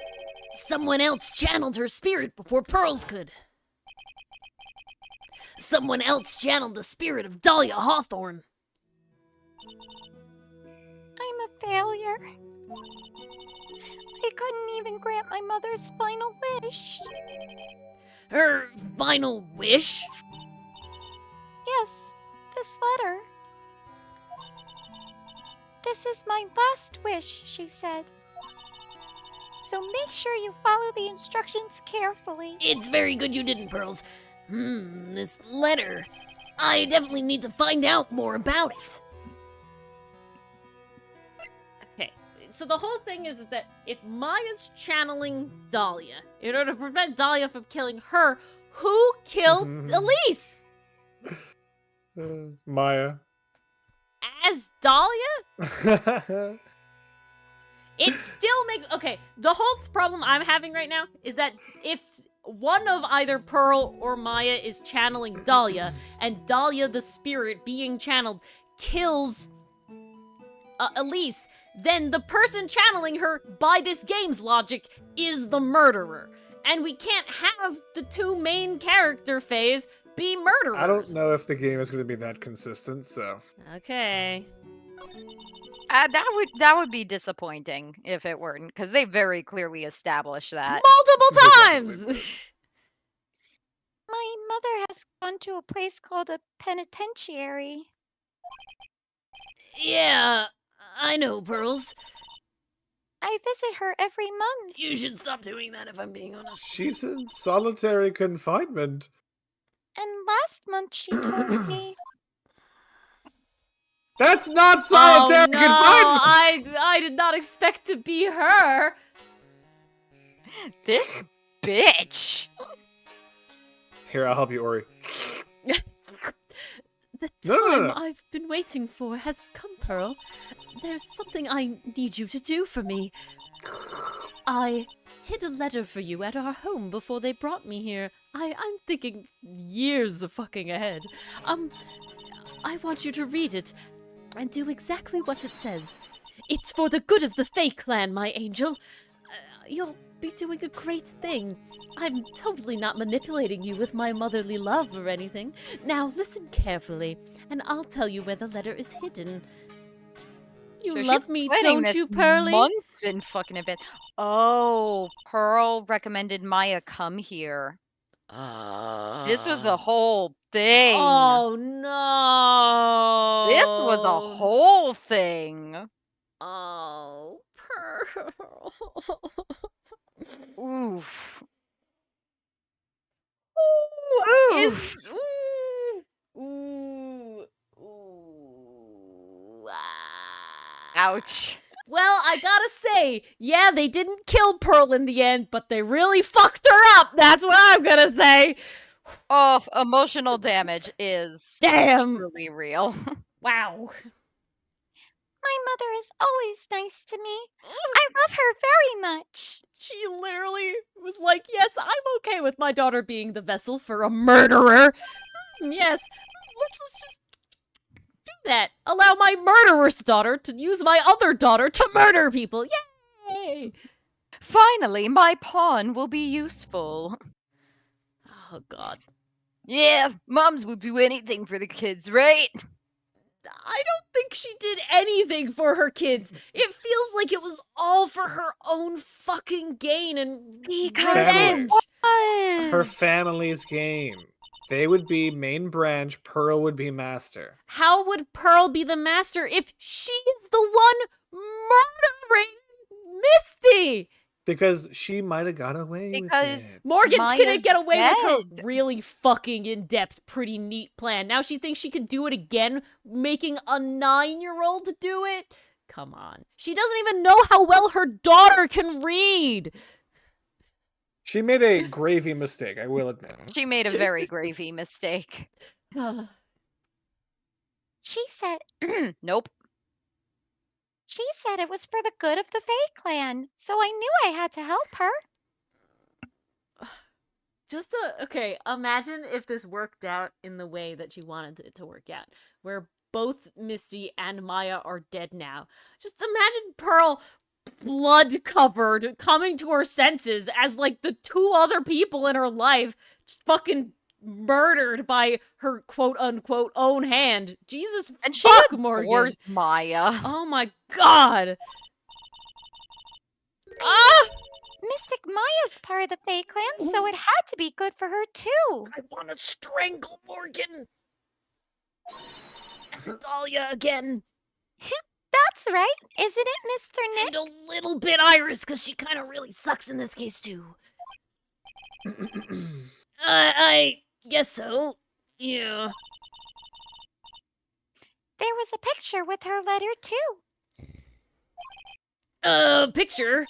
someone else channeled her spirit before Pearls could. Someone else channeled the spirit of Dahlia Hawthorne. I'm a failure. I couldn't even grant my mother's final wish. Her final wish? Yes, this letter. This is my last wish, she said. So make sure you follow the instructions carefully. It's very good you didn't, Pearls. This letter. I definitely need to find out more about it. Okay, so the whole thing is that if Maya's channeling Dahlia, in order to prevent Dahlia from killing her, who killed Elise? Maya. As Dahlia? It still makes okay. The whole problem I'm having right now is that if one of either Pearl or Maya is channeling Dahlia, and Dahlia, the spirit being channeled, kills Elise, then the person channeling her, by this game's logic, is the murderer. And we can't have the two main character phase be murderers. I don't know if the game is going to be that consistent, so. Okay. That would be disappointing if it weren't, because they very clearly established that. Multiple They times! My mother has gone to a place called a penitentiary. Yeah, I know, Pearls. I visit her every month. You should stop doing that if I'm being honest. She's in solitary confinement. And last month she told me That's not solitary Oh no, confinement! I did not expect to be her. This bitch. Here, I'll help you, Ori. The No, no, time no. I've been waiting for has come, Pearl. There's something I need you to do for me. I hid a letter for you at our home before they brought me here. I'm thinking years of fucking ahead. I want you to read it and do exactly what it says. It's for the good of the Fae clan, my angel. You'll be doing a great thing. I'm totally not manipulating you with my motherly love or anything. Now listen carefully, and I'll tell you where the letter is hidden. You So she's love me, planning don't this you, Pearly? Months in fucking advance. Oh, Pearl recommended Maya come here. This was a whole thing. Oh no! This was a whole thing. Oh, Pearl. Oof. Ooh, Oof. is ooh. Ouch. Well, I gotta say, yeah, they didn't kill Pearl in the end, but they really fucked her up. That's what I'm gonna say. Oh, emotional damage is Damn. truly real. Wow. my mother is always nice to me. I love her very much. She literally was like, yes, I'm okay with my daughter being the vessel for a murderer. Yes, let's just do that. Allow my murderous daughter to use my other daughter to murder people. Yay! Finally, my pawn will be useful. Oh, God. Yeah, moms will do anything for the kids, right? I don't think she did anything for her kids. It feels like it was all for her own fucking gain and Because revenge. Her family's game. They would be main branch, Pearl would be master. How would Pearl be the master if she is the one murdering Misty? Because she might have got away Because- with it. Morgan's gonna Maya's get away with her dead. really fucking in-depth, pretty neat plan. Now she thinks she could do it again, making a 9-year-old do it? Come on. She doesn't even know how well her daughter can read. She made a gravy mistake, I will admit. She made a very gravy mistake. She said Nope. she said it was for the good of the Fae clan, so I knew I had to help her. Okay, imagine if this worked out in the way that you wanted it to work out, where both Misty and Maya are dead now. Just imagine Pearl, blood covered, coming to her senses as like the two other people in her life just fucking murdered by her quote unquote own hand. Jesus And she fuck, Morgan. adores Maya. Oh my god. Ah! Mystic Maya's part of the Fae clan, so it had to be good for her too. I want to strangle Morgan. Dahlia again. That's right, isn't it, Mr. Nick? And a little bit Iris, because she kind of really sucks in this case, too. I guess so. Yeah. There was a picture with her letter too, Picture?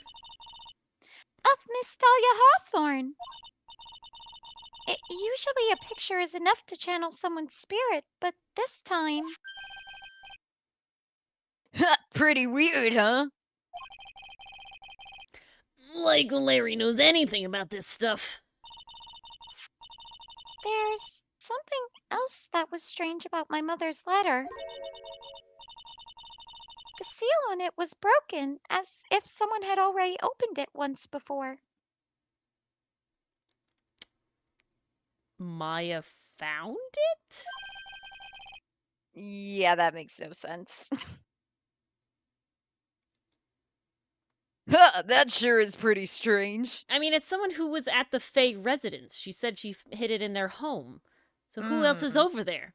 of Miss Dahlia Hawthorne. Usually a picture is enough to channel someone's spirit, but this time... Pretty weird, huh? Like Larry knows anything about this stuff. There's something else that was strange about my mother's letter. The seal on it was broken, as if someone had already opened it once before. Maya found it? Yeah, that makes no sense. Huh, that sure is pretty strange. I mean, it's someone who was at the Fae residence. She said she hid it in their home. So who else is over there?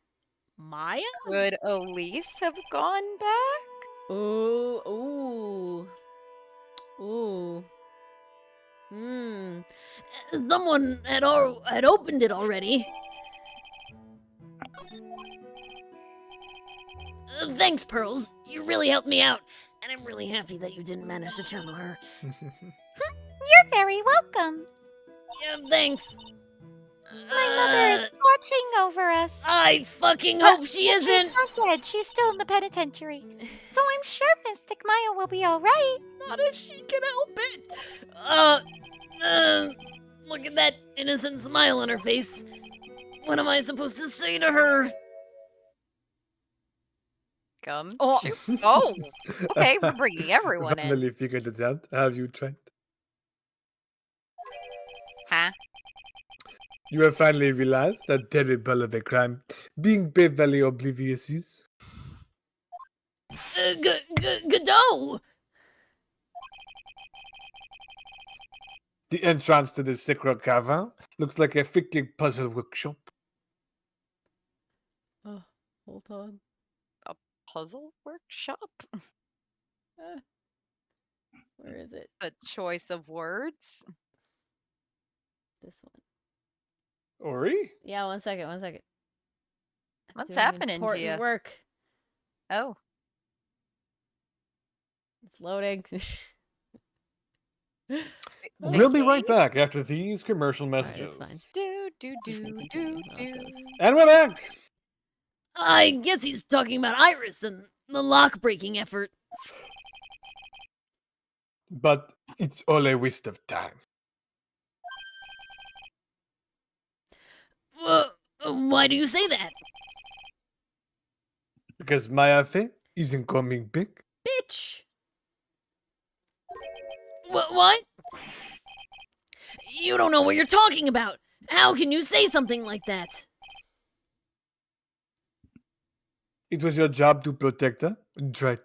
Maya? Could Elise have gone back? Ooh. Someone had opened it already. Thanks, Pearls. You really helped me out. And I'm really happy that you didn't manage to channel her. You're very welcome. Yeah, thanks. My mother is watching over us. I fucking hope she But isn't. She's not dead. She's still in the penitentiary. So I'm sure Mystic Maya will be alright. Not if she can help it. Look at that innocent smile on her face. What am I supposed to say to her? Come. Oh. Shoot. Oh. Okay, we're bringing everyone in. Finally figured it out. Have you tried? Huh? You have finally realized that terrible of a crime being Beverly Oblivious is. Godot! The entrance to the Sacred Cavern looks like a freaking puzzle workshop. Oh, hold on. Puzzle workshop? Where is it? A choice of words? This one. Ori? Yeah, one second. What's Doing happening to important you? work. Oh. It's loading. We'll be right game? back after these commercial Alright, messages. that's fine. Do, do, do, do, How it do. goes. And we're back! I guess he's talking about Iris and the lock-breaking effort. But it's all a waste of time. Why do you say that? Because my affair isn't coming back. Bitch! What? You don't know what you're talking about! How can you say something like that? It was your job to protect her, right?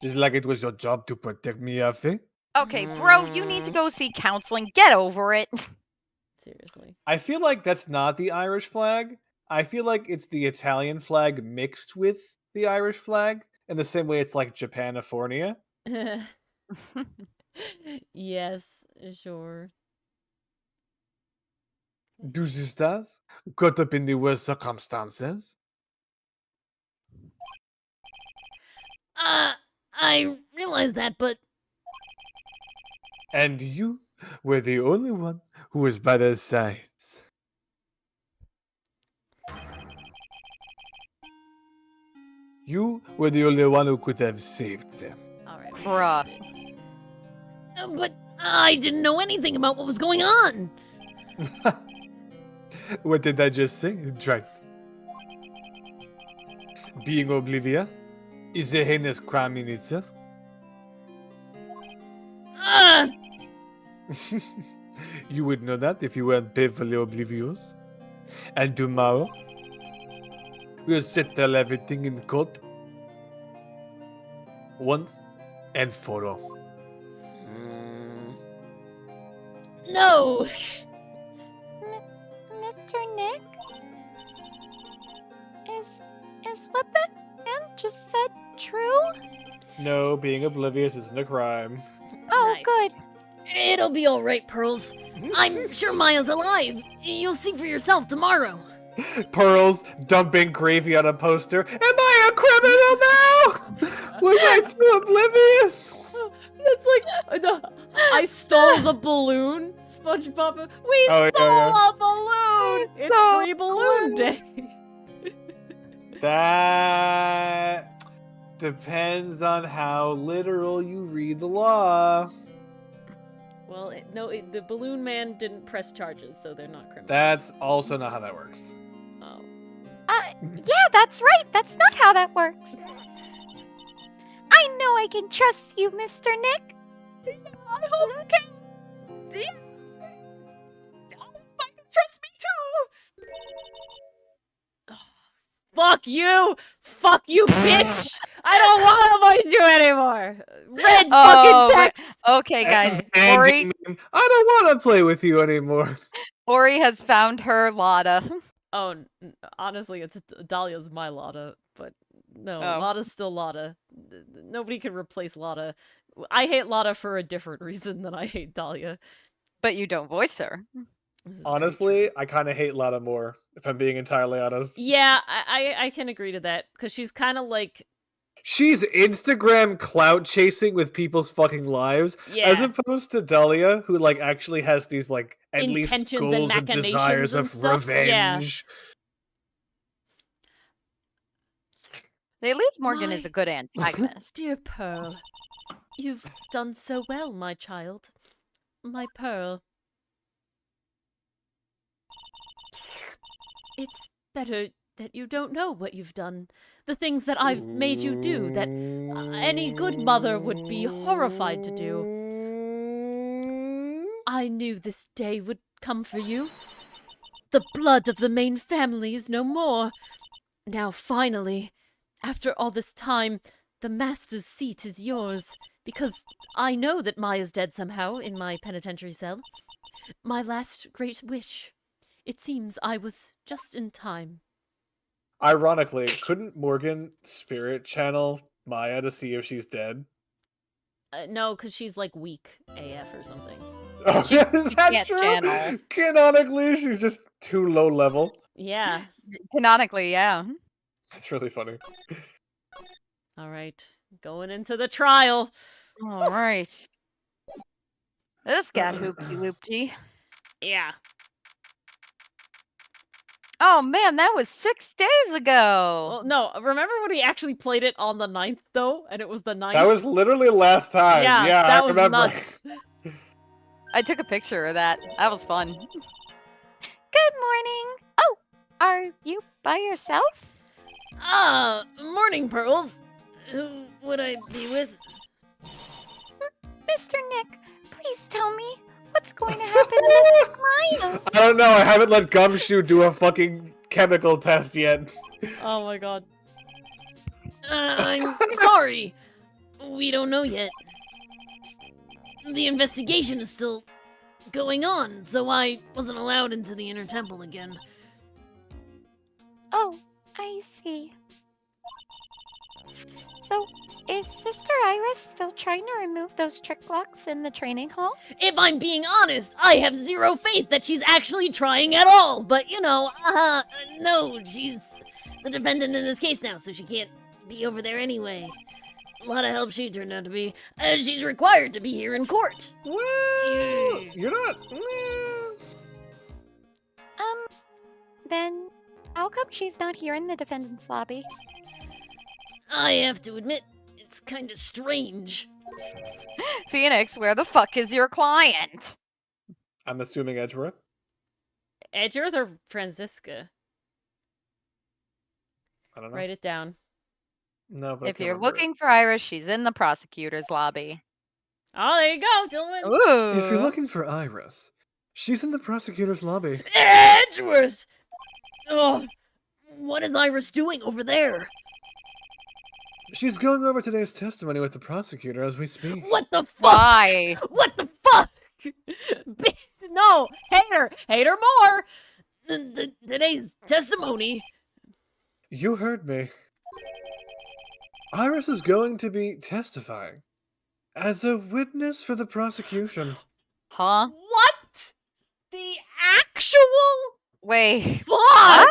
Just like it was your job to protect me, affair. Okay, bro, you need to go see counseling. Get over it. Seriously. I feel like that's not the Irish flag. I feel like it's the Italian flag mixed with the Irish flag, in the same way it's like Japanifornia. Yes, sure. Do sisters caught up in the worst circumstances? I realize that, but And you were the only one who was by their sides. You were the only one who could have saved them. alright. Bruh. But I didn't know anything about what was going on. What did I just say? Right. Being oblivious is a heinous crime in itself. You would know that if you weren't painfully oblivious. And tomorrow, we'll settle everything in court. Once and for all. No! Mr. Nick? Is what the man just said true? No, being oblivious isn't a crime. Oh, Nice. good. It'll be alright, Pearls. I'm sure Maya's alive. You'll see for yourself tomorrow. Pearls dumping gravy on a poster. Am I a criminal now? Was I too oblivious? It's like I stole the balloon, SpongeBob. We Oh, yeah, stole yeah. a balloon. It's stole free balloon day. That Depends on how literal you read the law. Well, the balloon man didn't press charges, so they're not criminals. That's also not how that works. Oh. Yeah, that's right. That's not how that works. I know I can trust you, Mr. Nick. I hope you can. I hope I can trust me too. Fuck you! Fuck you, bitch! I don't want to avoid you anymore. Red fucking text. Okay, guys. And Ori, meme, I don't want to play with you anymore. Ori has found her Lada. Oh, honestly, it's Dahlia's my Lada, but no, Oh. Lada's still Lada. Nobody can replace Lada. I hate Lada for a different reason than I hate Dahlia. But you don't voice her. This is very Honestly, true. I kind of hate Lada more, if I'm being entirely honest. Yeah, I can agree to that because she's kind of like, She's Instagram clout chasing with people's fucking lives, yeah, as opposed to Dahlia, who like actually has these like at least intentions and goals and desires machinations and of stuff. Yeah. revenge. At least Morgan is My- a good antagonist. Dear Pearl, you've done so well, my child. My Pearl. It's better that you don't know what you've done. The things that I've made you do that any good mother would be horrified to do. I knew this day would come for you. The blood of the main family is no more. Now finally, after all this time, the master's seat is yours, because I know that Maya's dead somehow in my penitentiary cell. My last great wish. It seems I was just in time. Ironically, couldn't Morgan spirit channel Maya to see if she's dead? No, because she's like weak AF or something. Oh, She that's can't true. channel. Canonically, she's just too low level. Yeah. Canonically, yeah. That's really funny. All right. Going into the trial. All right. This got hoopty loopty. Yeah. Oh man, that was 6 days ago. Well, no, remember when we actually played it on the 9th, though? And it was the 9th? That was literally last time. yeah, Yeah, that I was remember. nuts. I took a picture of that. That was fun. Good morning. Oh, are you by yourself? Morning, Pearls. Who would I be with? Mr. Nick, please tell me what's going to happen to Mr. Maya. I don't know. I haven't let Gumshoe do a fucking chemical test yet. Oh my god. I'm sorry. We don't know yet. The investigation is still going on, so I wasn't allowed into the inner temple again. Oh, I see. So, is Sister Iris still trying to remove those trick locks in the training hall? If I'm being honest, I have zero faith that she's actually trying at all. But, no, she's the defendant in this case now, so she can't be over there anyway. A lot of help she turned out to be. She's required to be here in court. Well, you're not. Then how come she's not here in the defendant's lobby? I have to admit, it's kind of strange. Phoenix, where the fuck is your client? I'm assuming Edgeworth. Edgeworth or Franziska? I don't know. Write it down. No, but I If can't you're remember it. looking for Iris, she's in the prosecutor's lobby. Oh, there you go, Dylan. Ooh. If you're looking for Iris, she's in the prosecutor's lobby. Edgeworth! Oh, what is Iris doing over there? She's going over today's testimony with the prosecutor as we speak. What the fuck? Why? What the fuck? Bitch, no, hate her more. Today's testimony. You heard me. Iris is going to be testifying as a witness for the prosecution. Huh? What? The actual Wait. fuck?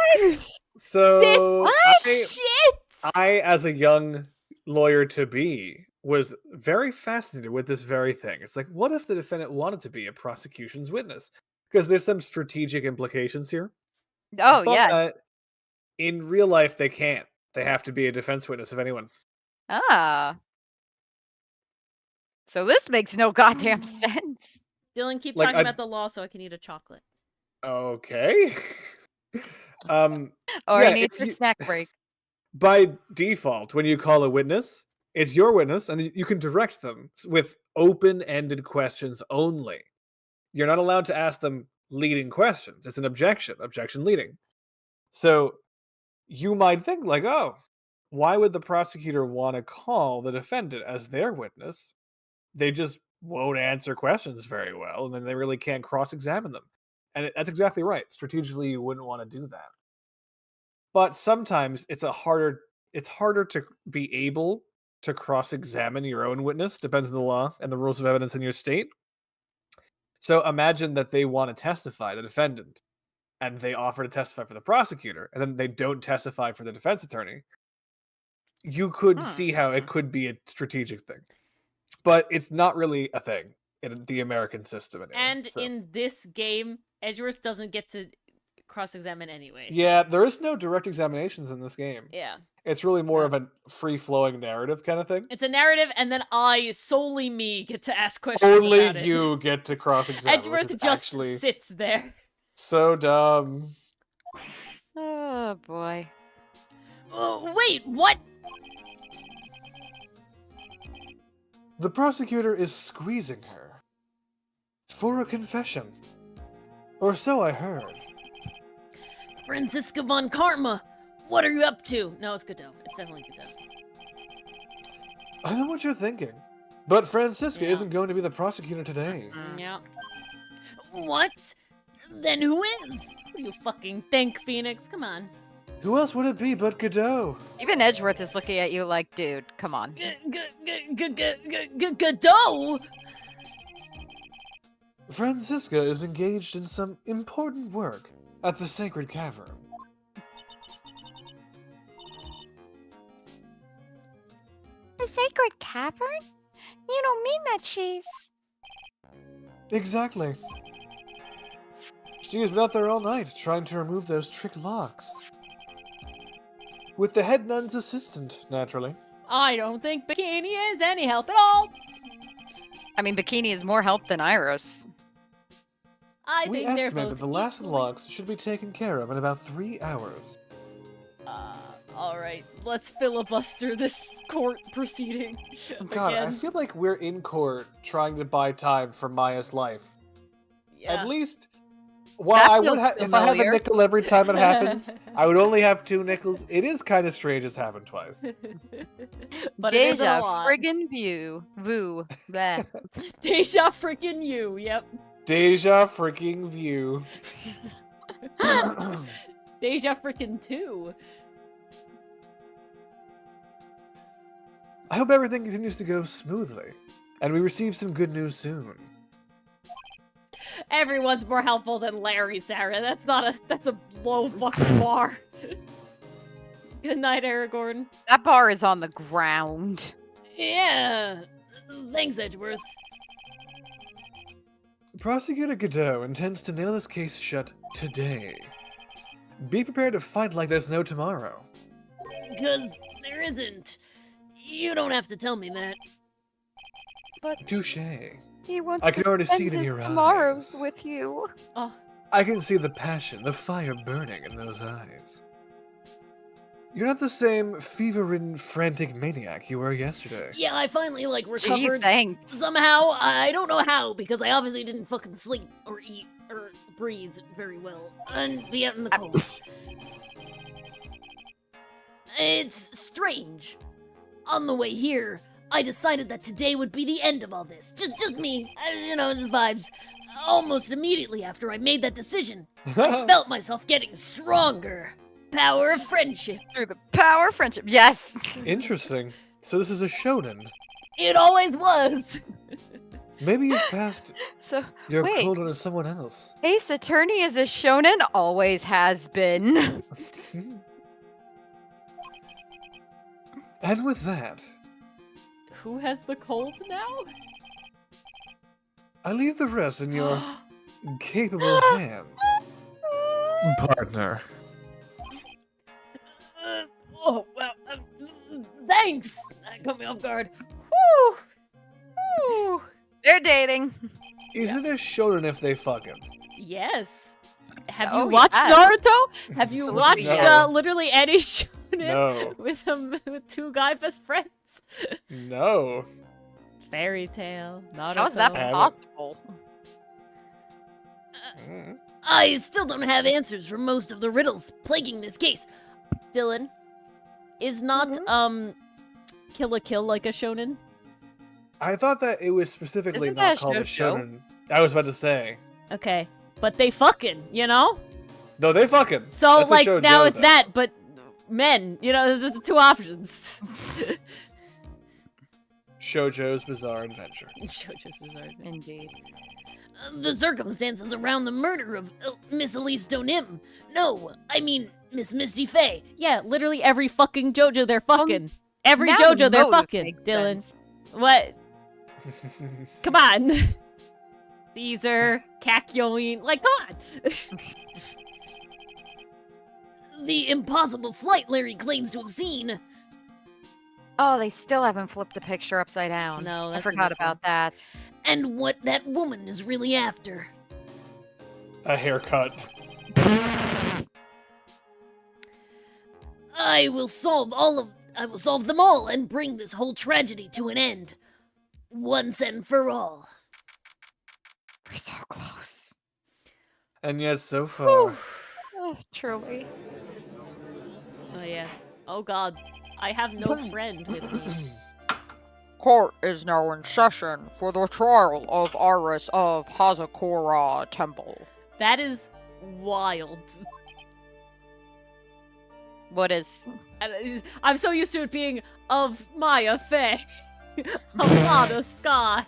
So This shit. I, as a young lawyer-to-be, was very fascinated with this very thing. It's like, what if the defendant wanted to be a prosecution's witness? Because there's some strategic implications here. Oh, yeah. But in real life, they can't. They have to be a defense witness of anyone. Ah. So this makes no goddamn sense. Dylan, keep Like, talking about the law so I can eat a chocolate. Okay. Oh, Yeah, he needs if a you- snack break. by default, when you call a witness, it's your witness, and you can direct them with open-ended questions only. You're not allowed to ask them leading questions. It's an objection leading. So you might think like, oh, why would the prosecutor want to call the defendant as their witness? They just won't answer questions very well, and then they really can't cross-examine them. And that's exactly right. Strategically, you wouldn't want to do that. But sometimes it's harder to be able to cross-examine your own witness, depends on the law and the rules of evidence in your state. So imagine that they want to testify, the defendant, and they offer to testify for the prosecutor, and then they don't testify for the defense attorney. You could see how it could be a strategic thing. But it's not really a thing in the American system anyway. And so. in this game, Edgeworth doesn't get to cross-examine anyway. So. Yeah, there is no direct examinations in this game. Yeah. It's really more of a free-flowing narrative kind of thing. It's a narrative, and then solely me, get to ask questions Only about it. you get to cross-examine. Edgeworth just sits there. So dumb. Oh boy. Wait, what? The prosecutor is squeezing her. For a confession. Or so I heard. Franziska von Karma, what are you up to? No, it's Godot. It's definitely Godot. I know what you're thinking. But Franziska Yeah. isn't going to be the prosecutor today. Yeah. What? Then who is? Who do you fucking think, Phoenix? Come on. Who else would it be but Godot? Even Edgeworth is looking at you like, dude, come on. Godot? Franziska is engaged in some important work at the Sacred Cavern. The Sacred Cavern? You don't mean that she's... Exactly. She has been out there all night trying to remove those trick locks. With the head nun's assistant, naturally. I don't think Bikini is any help at all. I mean, Bikini is more help than Iris. I We think they're estimate both that the last equally- locks should be taken care of in about 3 hours. Alright, let's filibuster this court proceeding. God, I again. feel like we're in court trying to buy time for Maya's life. Yeah. At least, while That I would feels if I have a familiar. nickel every time it happens, I would only have 2 nickels. It is kind of strange it's happened twice. But it isn't a Deja lot. friggin' view. Voo. Bleh. Deja freaking you, yep. Deja freaking view. Deja freaking 2. I hope everything continues to go smoothly, and we receive some good news soon. Everyone's more helpful than Larry, Sarah. That's a low fucking bar. Good night, Aragorn. That bar is on the ground. Yeah. Thanks, Edgeworth. Prosecutor Godot intends to nail this case shut today. Be prepared to fight like there's no tomorrow. Because there isn't. You don't have to tell me that. Touche. He wants I can to already see spend it in his your tomorrows eyes. with you. Oh, I can see the passion, the fire burning in those eyes. You're not the same fever-ridden, frantic maniac you were yesterday. yeah, I finally, Gee, recovered thanks. somehow. I don't know how, because I obviously didn't fucking sleep or eat or breathe very well and be out in the cold. It's strange. On the way here, I decided that today would be the end of all this. Just me. Just vibes. Almost immediately after I made that decision, I felt myself getting stronger. Power of friendship. Through the power of friendship. Yes. Interesting. So this is a shonen. It always was. Maybe you've passed So, your wait. cold on to someone else. Ace Attorney is a shonen. Always has been. And with that, Who has the cold now? I leave the rest in your capable hands, partner. Oh, well, thanks. That caught me off guard. Whew. Whew. They're dating. Is it a shonen if they fucking? Yes. Have Oh, you watched yes. Naruto? Have you Absolutely, watched yes. literally any shonen No. with two guy best friends? No. Fairy Tale, Naruto. How is that Have it. possible? Mm. I still don't have answers for most of the riddles plaguing this case. Dylan, is not Kill la Kill like a shonen? I thought that it was specifically Isn't not that a called a shoujo? shonen. I was about to say. Okay, but they fucking, you know? No, they fucking. So That's a like shoujo, now it's though. that, but men, you know, there's the two options. Shoujo's Bizarre Adventure. JoJo's Bizarre Adventure. Indeed. The circumstances around the murder of Miss Elise Donim. No, I mean Miss Misty Faye. Yeah, literally every fucking JoJo they're fucking. Every Now the JoJo they're motive fucking. makes Dylan, sense. what? Come on. Caesar, Kakyoin, like come on. The impossible flight Larry claims to have seen. Oh, they still haven't flipped the picture upside down. No, I that's in forgot this about that. And what that woman is really after. A haircut. I will solve them all and bring this whole tragedy to an end. Once and for all. We're so close. And yet so far. Oh, truly. Oh yeah. Oh god. I have no friend with me. Court is now in session for the trial of Iris of Hazakura Temple. That is wild. What is? I'm so used to it being of Maya Faye. Alana Sky.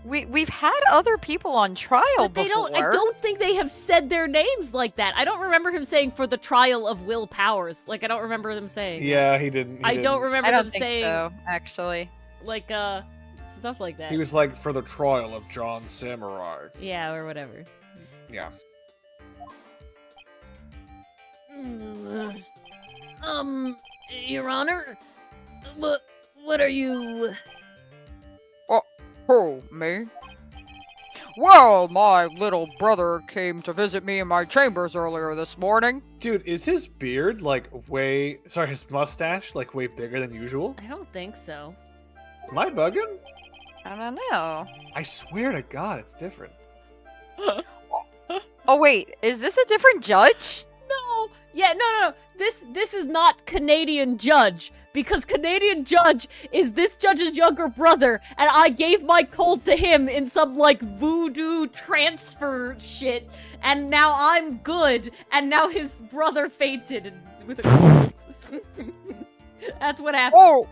We've had other people on trial But they before. don't. I don't think they have said their names like that. I don't remember him saying for the trial of Will Powers. Like I don't remember them saying. Yeah, he didn't. I don't remember I them don't think saying so, actually. like stuff like that. He was like for the trial of John Samurai. Yeah, or whatever. Yeah. Your Honor, what are you? Who, me? Well, my little brother came to visit me in my chambers earlier this morning. Dude, is his beard like his mustache like way bigger than usual? I don't think so. Am I bugging? I don't know. I swear to God, it's different. Oh wait, is this a different judge? No. Yeah, no. This is not Canadian Judge because Canadian Judge is this judge's younger brother, and I gave my colt to him in some like voodoo transfer shit, and now I'm good, and now his brother fainted with a colt. That's what happened. Oh,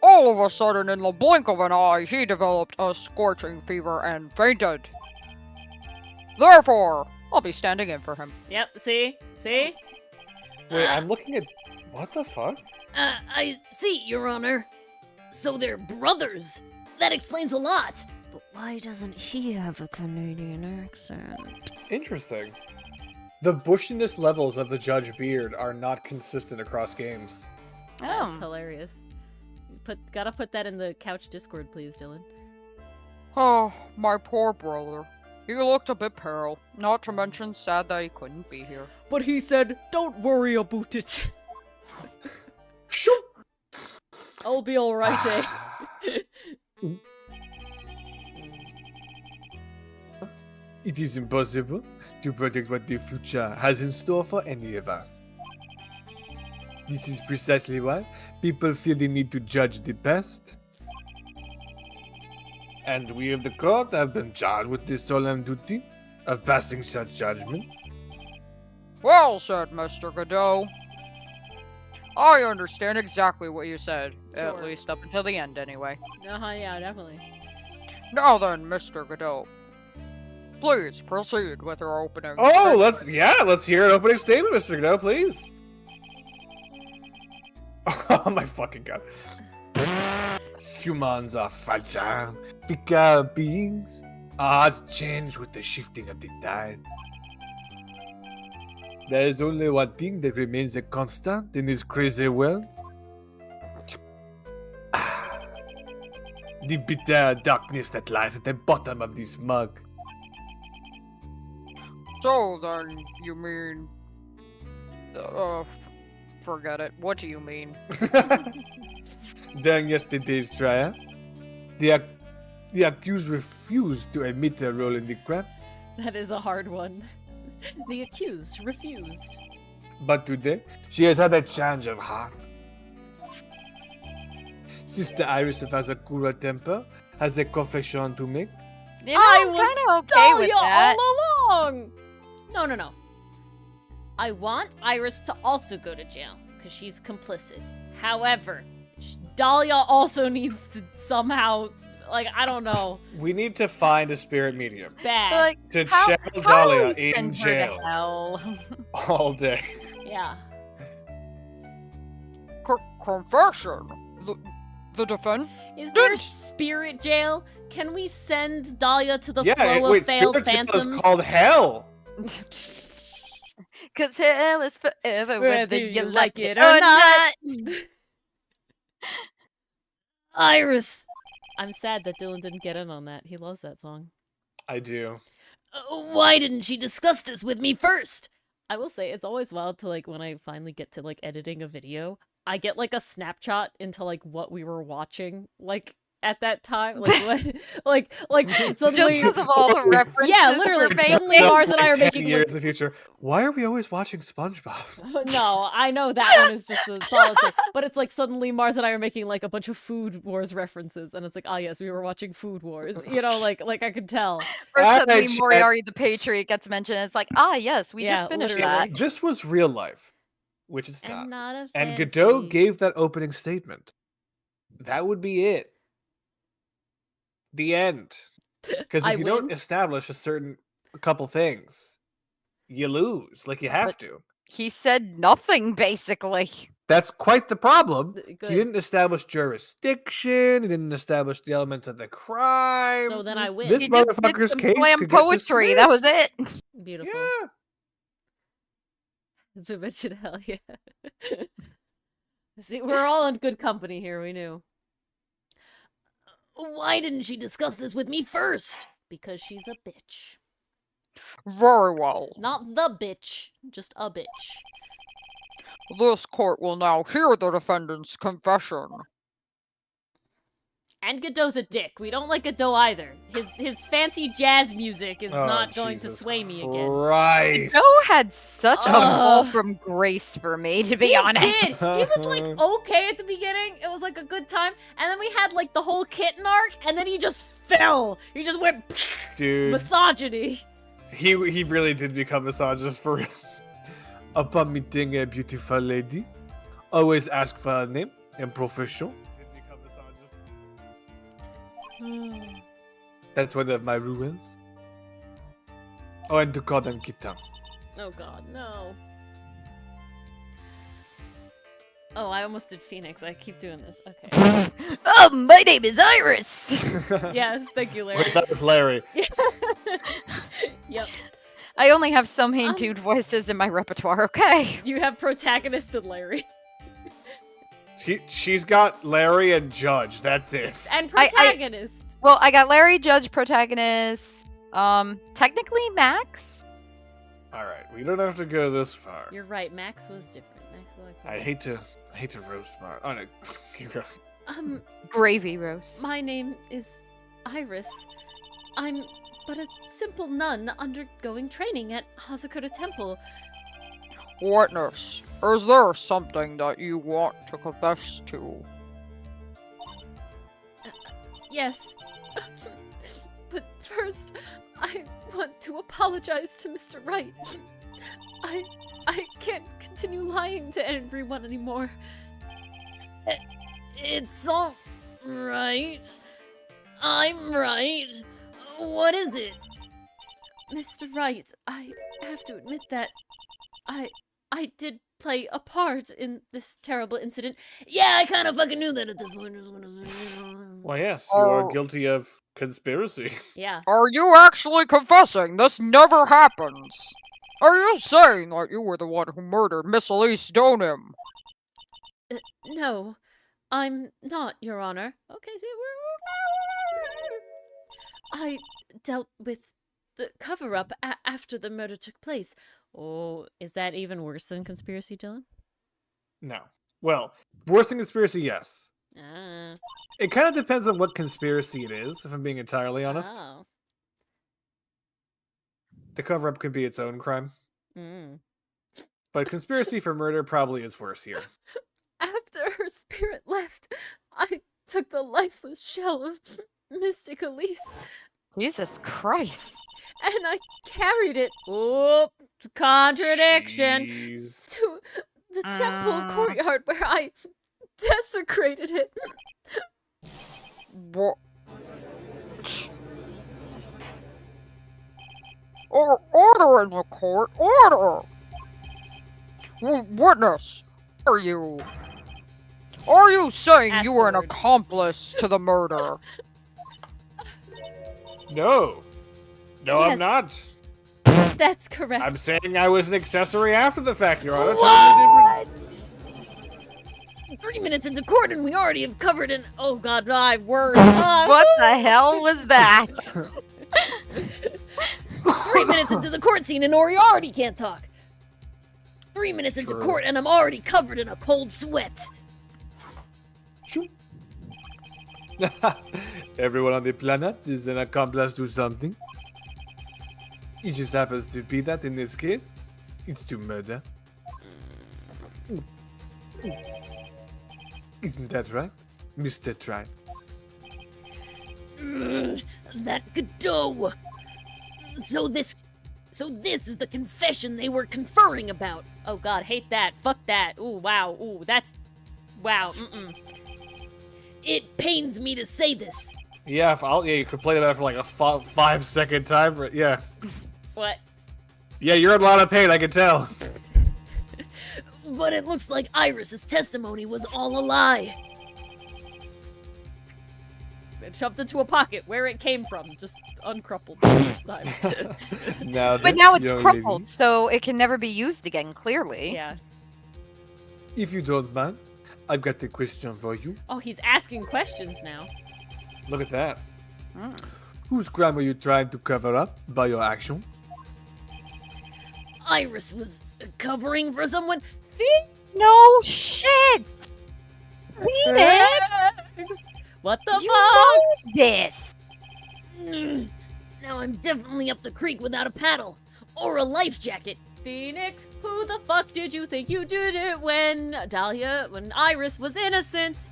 all of a sudden, in the blink of an eye, he developed a scorching fever and fainted. Therefore, I'll be standing in for him. Yep. See. Wait, I'm looking at what the fuck? I see, Your Honor. So they're brothers. That explains a lot. But why doesn't he have a Canadian accent? Interesting. The bushiness levels of the judge beard are not consistent across games. That's hilarious. Gotta put that in the couch Discord, please, Dylan. Oh, my poor brother. He looked a bit pale, not to mention sad that he couldn't be here. But he said, "Don't worry about it. Shoot! I'll be alright, eh?" It is impossible to predict what the future has in store for any of us. This is precisely why people feel the need to judge the past. And we of the court have been charged with the solemn duty of passing such judgment. Well said, Mr. Godot. I understand exactly what you said, at Sure. least up until the end anyway. Yeah, definitely. Now then, Mr. Godot. Please proceed with your opening Oh, statement. let's hear an opening statement, Mr. Godot, please. Oh my fucking god. Humans are fragile, fickle beings. Our hearts change with the shifting of the tides. There is only one thing that remains a constant in this crazy world. The bitter darkness that lies at the bottom of this mug. So then, you mean... forget it. What do you mean? During yesterday's trial, the accused refused to admit their role in the crime. That is a hard one. The accused refused. But today, she has had a change of heart. Sister Iris of Asakura Temple has a confession to make. You know, I I'm was kind of okay with Dahlia that. all along! No. I want Iris to also go to jail, because she's complicit. However, Dahlia also needs to somehow, like, I don't know, We need to find a spirit medium bad. Like, to how channel do Dahlia we in send her to jail hell? all day. Yeah. Confession? The defense? Is there spirit jail? Can we send Dahlia to the Yeah, flow wait, of failed spirit jail phantoms? is called hell. Cause hell is forever, whether you like it or not. not. Iris! I'm sad that Dylan didn't get in on that. He loves that song. I do. Why didn't she discuss this with me first? I will say it's always wild to like when I finally get to like editing a video, I get like a snapshot into like what we were watching like at that time, like like suddenly. Just because of all the references. Yeah, literally. we're making. Suddenly Mars and I are 10 making years like, in the future. Why are we always watching SpongeBob? no, I know that one is just a solid thing. But it's like suddenly Mars and I are making like a bunch of Food Wars references, and it's like, ah, yes, we were watching Food Wars. You know, like I could tell. Or suddenly Alright, Chad. Moriarty the Patriot gets mentioned. And it's like, ah, yes, we Yeah, just finished literally. that. This was real life, which it's not. And not a And fantasy. Godot gave that opening statement. That would be it. The end. Because I if you don't win. establish a couple things, you lose. Like you have But- to. He said nothing, basically. That's quite the problem. Good. He didn't establish jurisdiction. He didn't establish the elements of the crime. So then I win. This He just did motherfucker's some case slam could get poetry. That was dismissed. it. Beautiful. Yeah. To mention hell, yeah. See, we're all in good company here. We knew. Why didn't she discuss this with me first? Because she's a bitch. Very well. Not the bitch, just a bitch. This court will now hear the defendant's confession. And Godot's a dick. We don't like Godot either. His fancy jazz music is Oh, not going to Jesus sway me again. Christ. Joe had such a fall Ugh. from grace for me, to be He honest. did. He was like okay at the beginning. It was like a good time, and then we had like the whole kitten arc, and then he just fell. He just went Dude, misogyny. he really did become misogynist for real. Upon meeting a beautiful lady, always ask for her name and profession. That's one of my rules. Oh, and to call them kitten. Oh god, no. Oh, I almost did Phoenix. I keep doing this. Okay. Oh, my name is Iris. Yes, thank you, Larry. Wait, that was Larry. Yep. I only have so many dude voices in my repertoire, okay? You have protagonist and Larry. She's got Larry and Judge. That's it. And I- protagonist. Well, I got Larry, Judge, protagonist, technically Max. All right, we don't have to go this far. You're right, Max was different. Max was I hate to roast Mar. Oh no, keep going. Gravy roast. My name is Iris. I'm but a simple nun undergoing training at Hazakura Temple. Witness, is there something that you want to confess to? Yes. But first, I want to apologize to Mr. Wright. I can't continue lying to everyone anymore. It's all right. I'm right. What is it? Mr. Wright, I have to admit that I did play a part in this terrible incident. Yeah, I kind of fucking knew that at this point. Well, yes, you are Oh. guilty of conspiracy. Yeah. Are you actually confessing? This never happens. Are you saying that you were the one who murdered Miss Elise Donham? No, I'm not, Your Honor. Okay, see, I dealt with the cover-up after the murder took place. Oh, is that even worse than conspiracy, Dylan? No. Well, worse than conspiracy, yes. Ah. It kind of depends on what conspiracy it is, if I'm being entirely honest. Oh. The cover-up could be its own crime. But conspiracy for murder probably is worse here. After her spirit left, I took the lifeless shell of Mystic Elise Jesus Christ. and I carried it. Oh, contradiction. Jeez. To the temple courtyard where I desecrated it. What? Order in the court! Order! Witness, are you saying Ask you the were an Lord. accomplice to the murder? No. No, Yes. I'm not. That's correct. I'm saying I was an accessory after the fact, Your Honor. What? 3 minutes into court and we already have covered in. Oh God, my words. What the hell was that? 3 minutes into the court scene and Ori already can't talk. 3 minutes into True. court and I'm already covered in a cold sweat. Shoot. Everyone on the planet is an accomplice to something. It just happens to be that in this case, it's to murder. Isn't that right, Mr. Tribe? That Godot. So this is the confession they were conferring about. Oh God, hate that. Fuck that. Ooh, wow. Ooh, that's wow. It pains me to say this. Yeah, you could play that for like a 5-second time. Yeah. What? Yeah, you're in a lot of pain, I can tell. But it looks like Iris's testimony was all a lie. It shoved into a pocket where it came from, just uncrumpled the first time. But now it's crumpled, so it can never be used again, clearly. Yeah. If you don't mind, I've got a question for you. Oh, he's asking questions now. Look at that. Whose crime are you trying to cover up by your action? Iris was covering for someone. No shit! Phoenix! What the You fuck? know this! Now I'm definitely up the creek without a paddle or a life jacket. Phoenix, who the fuck did you think you did it when Iris was innocent?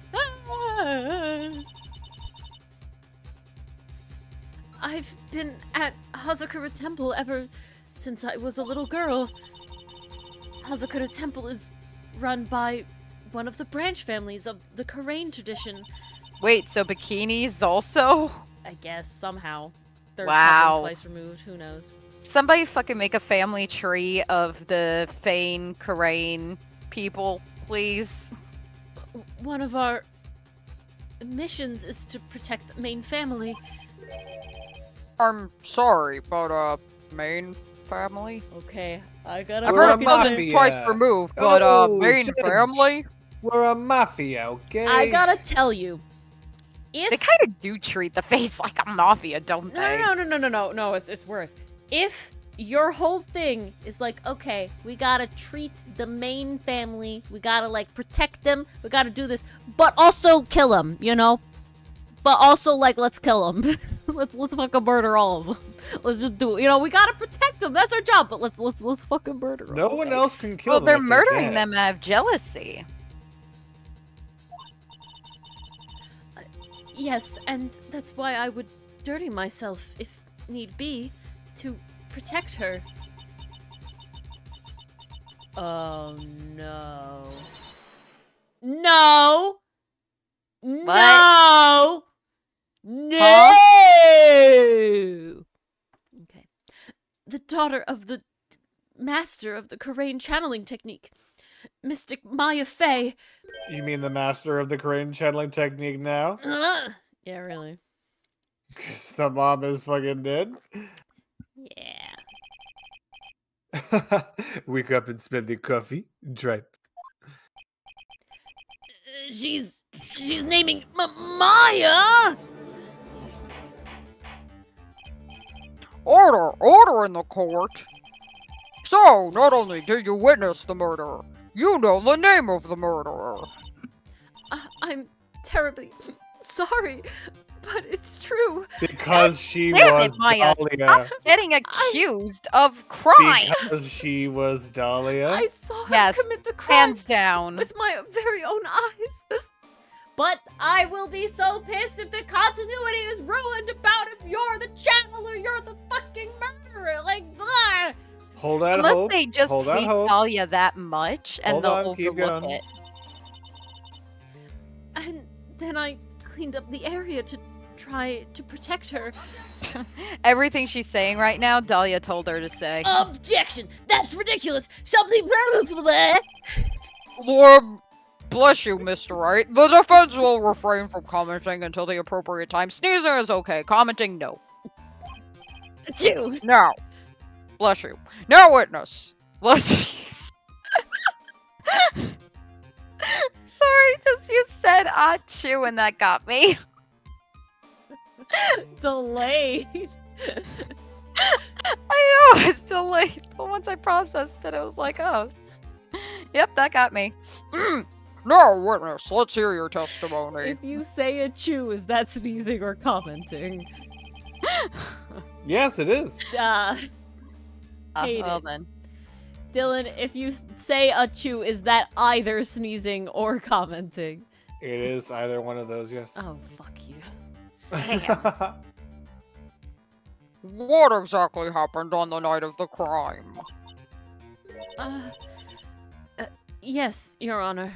I've been at Hazakura Temple ever since I was a little girl. Hazakura Temple is run by one of the branch families of the Karain tradition. Wait, so bikinis also? I guess, somehow. Third Wow. cousin twice removed, who knows? Somebody fucking make a family tree of the Fane Karain people, please. One of our missions is to protect the main family. I'm sorry, but main family? Okay, I gotta I've We're heard a of cousin mafia. twice removed, but Oh, main Judge. family? We're a mafia, okay? I gotta tell you, if They kind of do treat the face like a mafia, don't they? no, it's worse. If your whole thing is like, okay, we gotta treat the main family, we gotta like protect them, we gotta do this, but also kill them, you know? But also like, let's kill them. let's fucking murder all of them. Let's just do it. You know, we gotta protect them. That's our job. But let's fucking murder them. No one else can kill Well, them. they're if murdering dead. them out of jealousy. Yes, and that's why I would dirty myself, if need be, to protect her. Oh, no. No! No! No! Okay. The daughter of the master of the Karain channeling technique, Mystic Maya Fey. You mean the master of the Korean channeling technique now? Yeah, really. 'Cause the mom is fucking dead? Yeah. Wake up and smell the coffee. Try it. She's naming Maya. Order! Order in the court! So, not only did you witness the murder, you know the name of the murderer. I'm terribly sorry, but it's true. Because she Damn was it, Maya, Dahlia. Getting accused of crimes. Because she was Dahlia. I saw her Yes, commit the crime Hands down. with my very own eyes. But I will be so pissed if the continuity is ruined about if you're the channel or you're the fucking murderer. Like, blah. Hold on, Unless hope. they just Hold on, hate hope. Dahlia that much and Hold they'll on, keep overlook going. it. And then I cleaned up the area to try to protect her. Everything she's saying right now, Dahlia told her to say. Objection! That's ridiculous! Something blah. Lord bless you, Mr. Wright. The defense will refrain from commenting until the appropriate time. Sneezing is okay. Commenting, no. Achoo! Now, bless you. Now, witness. Let's. Sorry, just you said achoo and that got me. Delayed. I know, it's still late. But once I processed it, I was like, oh. Yep, that got me. Now, witness. Let's hear your testimony. If you say achoo, is that sneezing or commenting? Yes, it is. Hate Well it. then. Dylan, if you say achoo, is that either sneezing or commenting? It is either one of those, yes. Oh, fuck you. What exactly happened on the night of the crime? Yes, Your Honor.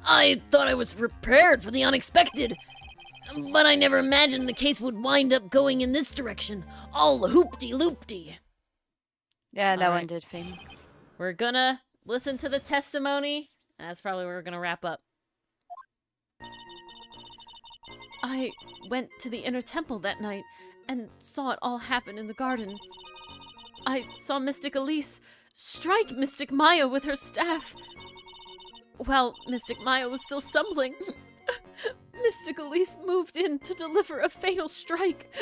I thought I was prepared for the unexpected, but I never imagined the case would wind up going in this direction, all hoopty-loopty. Yeah, that All one right. did famous. We're gonna listen to the testimony. That's probably where we're gonna wrap up. I went to the inner temple that night and saw it all happen in the garden. I saw Mystic Elise strike Mystic Maya with her staff. While Mystic Maya was still stumbling, Mystic Elise moved in to deliver a fatal strike.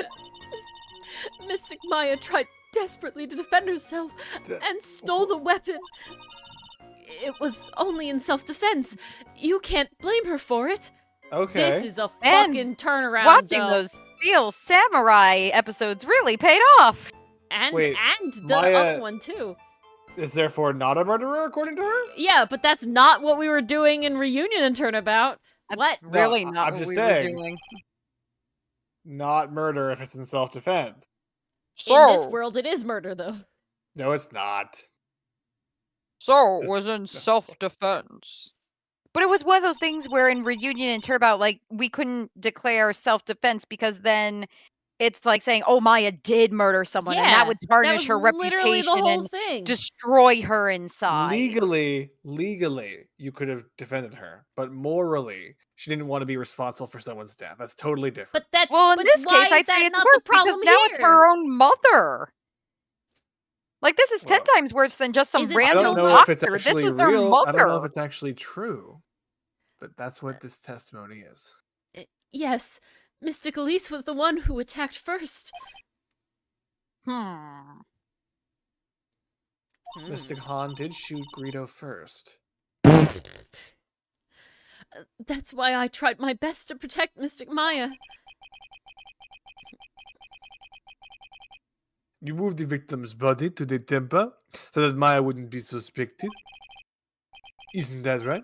Mystic Maya tried desperately to defend herself and stole the weapon. It was only in self-defense. You can't blame her for it. Okay. This is a And fucking turnaround. Watching though. those Steel Samurai episodes really paid off. and Wait, the Maya- other one too. Is therefore not a murderer, according to her? Yeah, but that's not what we were doing in Reunion and Turnabout. That's What? really No, not I'm what just we saying. were doing. Not murder if it's in self-defense. In this So, world, it is murder, though. No, it's not. it was in self-defense. But it was one of those things where in Reunion and Turnabout, like, we couldn't declare self-defense because then it's like saying, oh, Maya did murder someone, and that would tarnish her literally reputation the whole and thing. destroy her inside. Legally, you could have defended her, but morally, she didn't want to be responsible for someone's death. That's totally different. But that's Well, in but this why case, is I'd that say it's not worse the problem because now it's her here? own mother. Like, this is 10 Well, times worse than just some Is it I random don't know doctor. if it's This actually was her real. mother. I don't know if it's actually true. But that's what this testimony is. Yes, Mystic Elise was the one who attacked first. Mystic Han did shoot Greedo first. That's why I tried my best to protect Mystic Maya. You moved the victim's body to the temple so that Maya wouldn't be suspected. Isn't that right?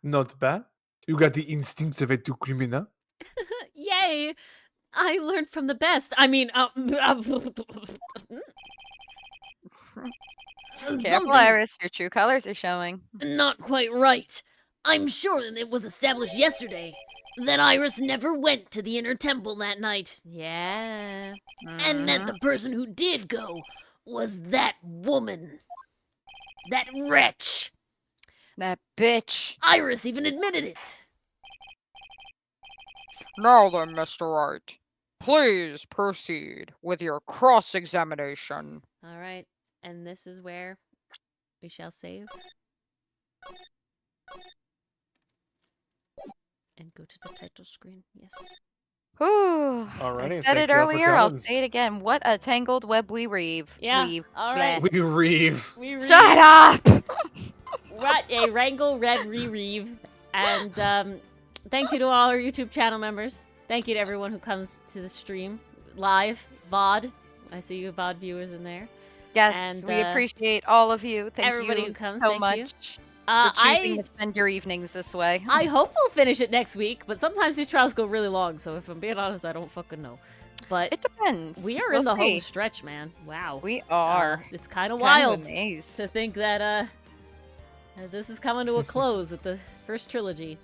Not bad. You got the instincts of a true criminal. Yay! I learned from the best. I mean, Careful, something's Iris. Your true colors are showing. not quite right. I'm sure that it was established yesterday that Iris never went to the inner temple that night. Yeah. And that the person who did go was that woman. That wretch. That bitch. Iris even admitted it. Now then, Mr. Wright. Please proceed with your cross-examination. All right, and this is where we shall save. And go to the title screen. Yes. Whew. Alrighty, I said thank it y'all for earlier, I'll coming. say it again. What a tangled web we weave. Yeah, Weave. all right. We reeve. We reeve. Shut up! Right, a Wrangle Red Reeve. And thank you to all our YouTube channel members. Thank you to everyone who comes to the stream live, VOD. I see you VOD viewers in there. Yes, And, we appreciate all of you. Thank everybody you who comes, so thank much you. for choosing I to spend your evenings this way. I hope we'll finish it next week, but sometimes these trials go really long, so if I'm being honest, I don't fucking know. But It depends. we are We'll in the home see. stretch, man. Wow. We are. It's kind of Kind of wild amazed. to think that this is coming to a close with the first trilogy.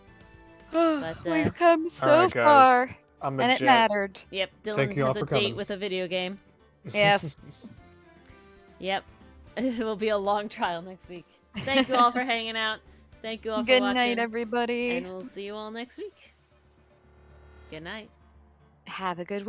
But We've come so Alright, guys. far, I'm a and it jet. mattered. Yep, Thank Dylan you all has a for date coming. with a video game. Yes. Yep. It will be a long trial next week. Thank you all for hanging out. Thank you all for Good watching. night, everybody. And we'll see you all next week. Good night. Have a good week.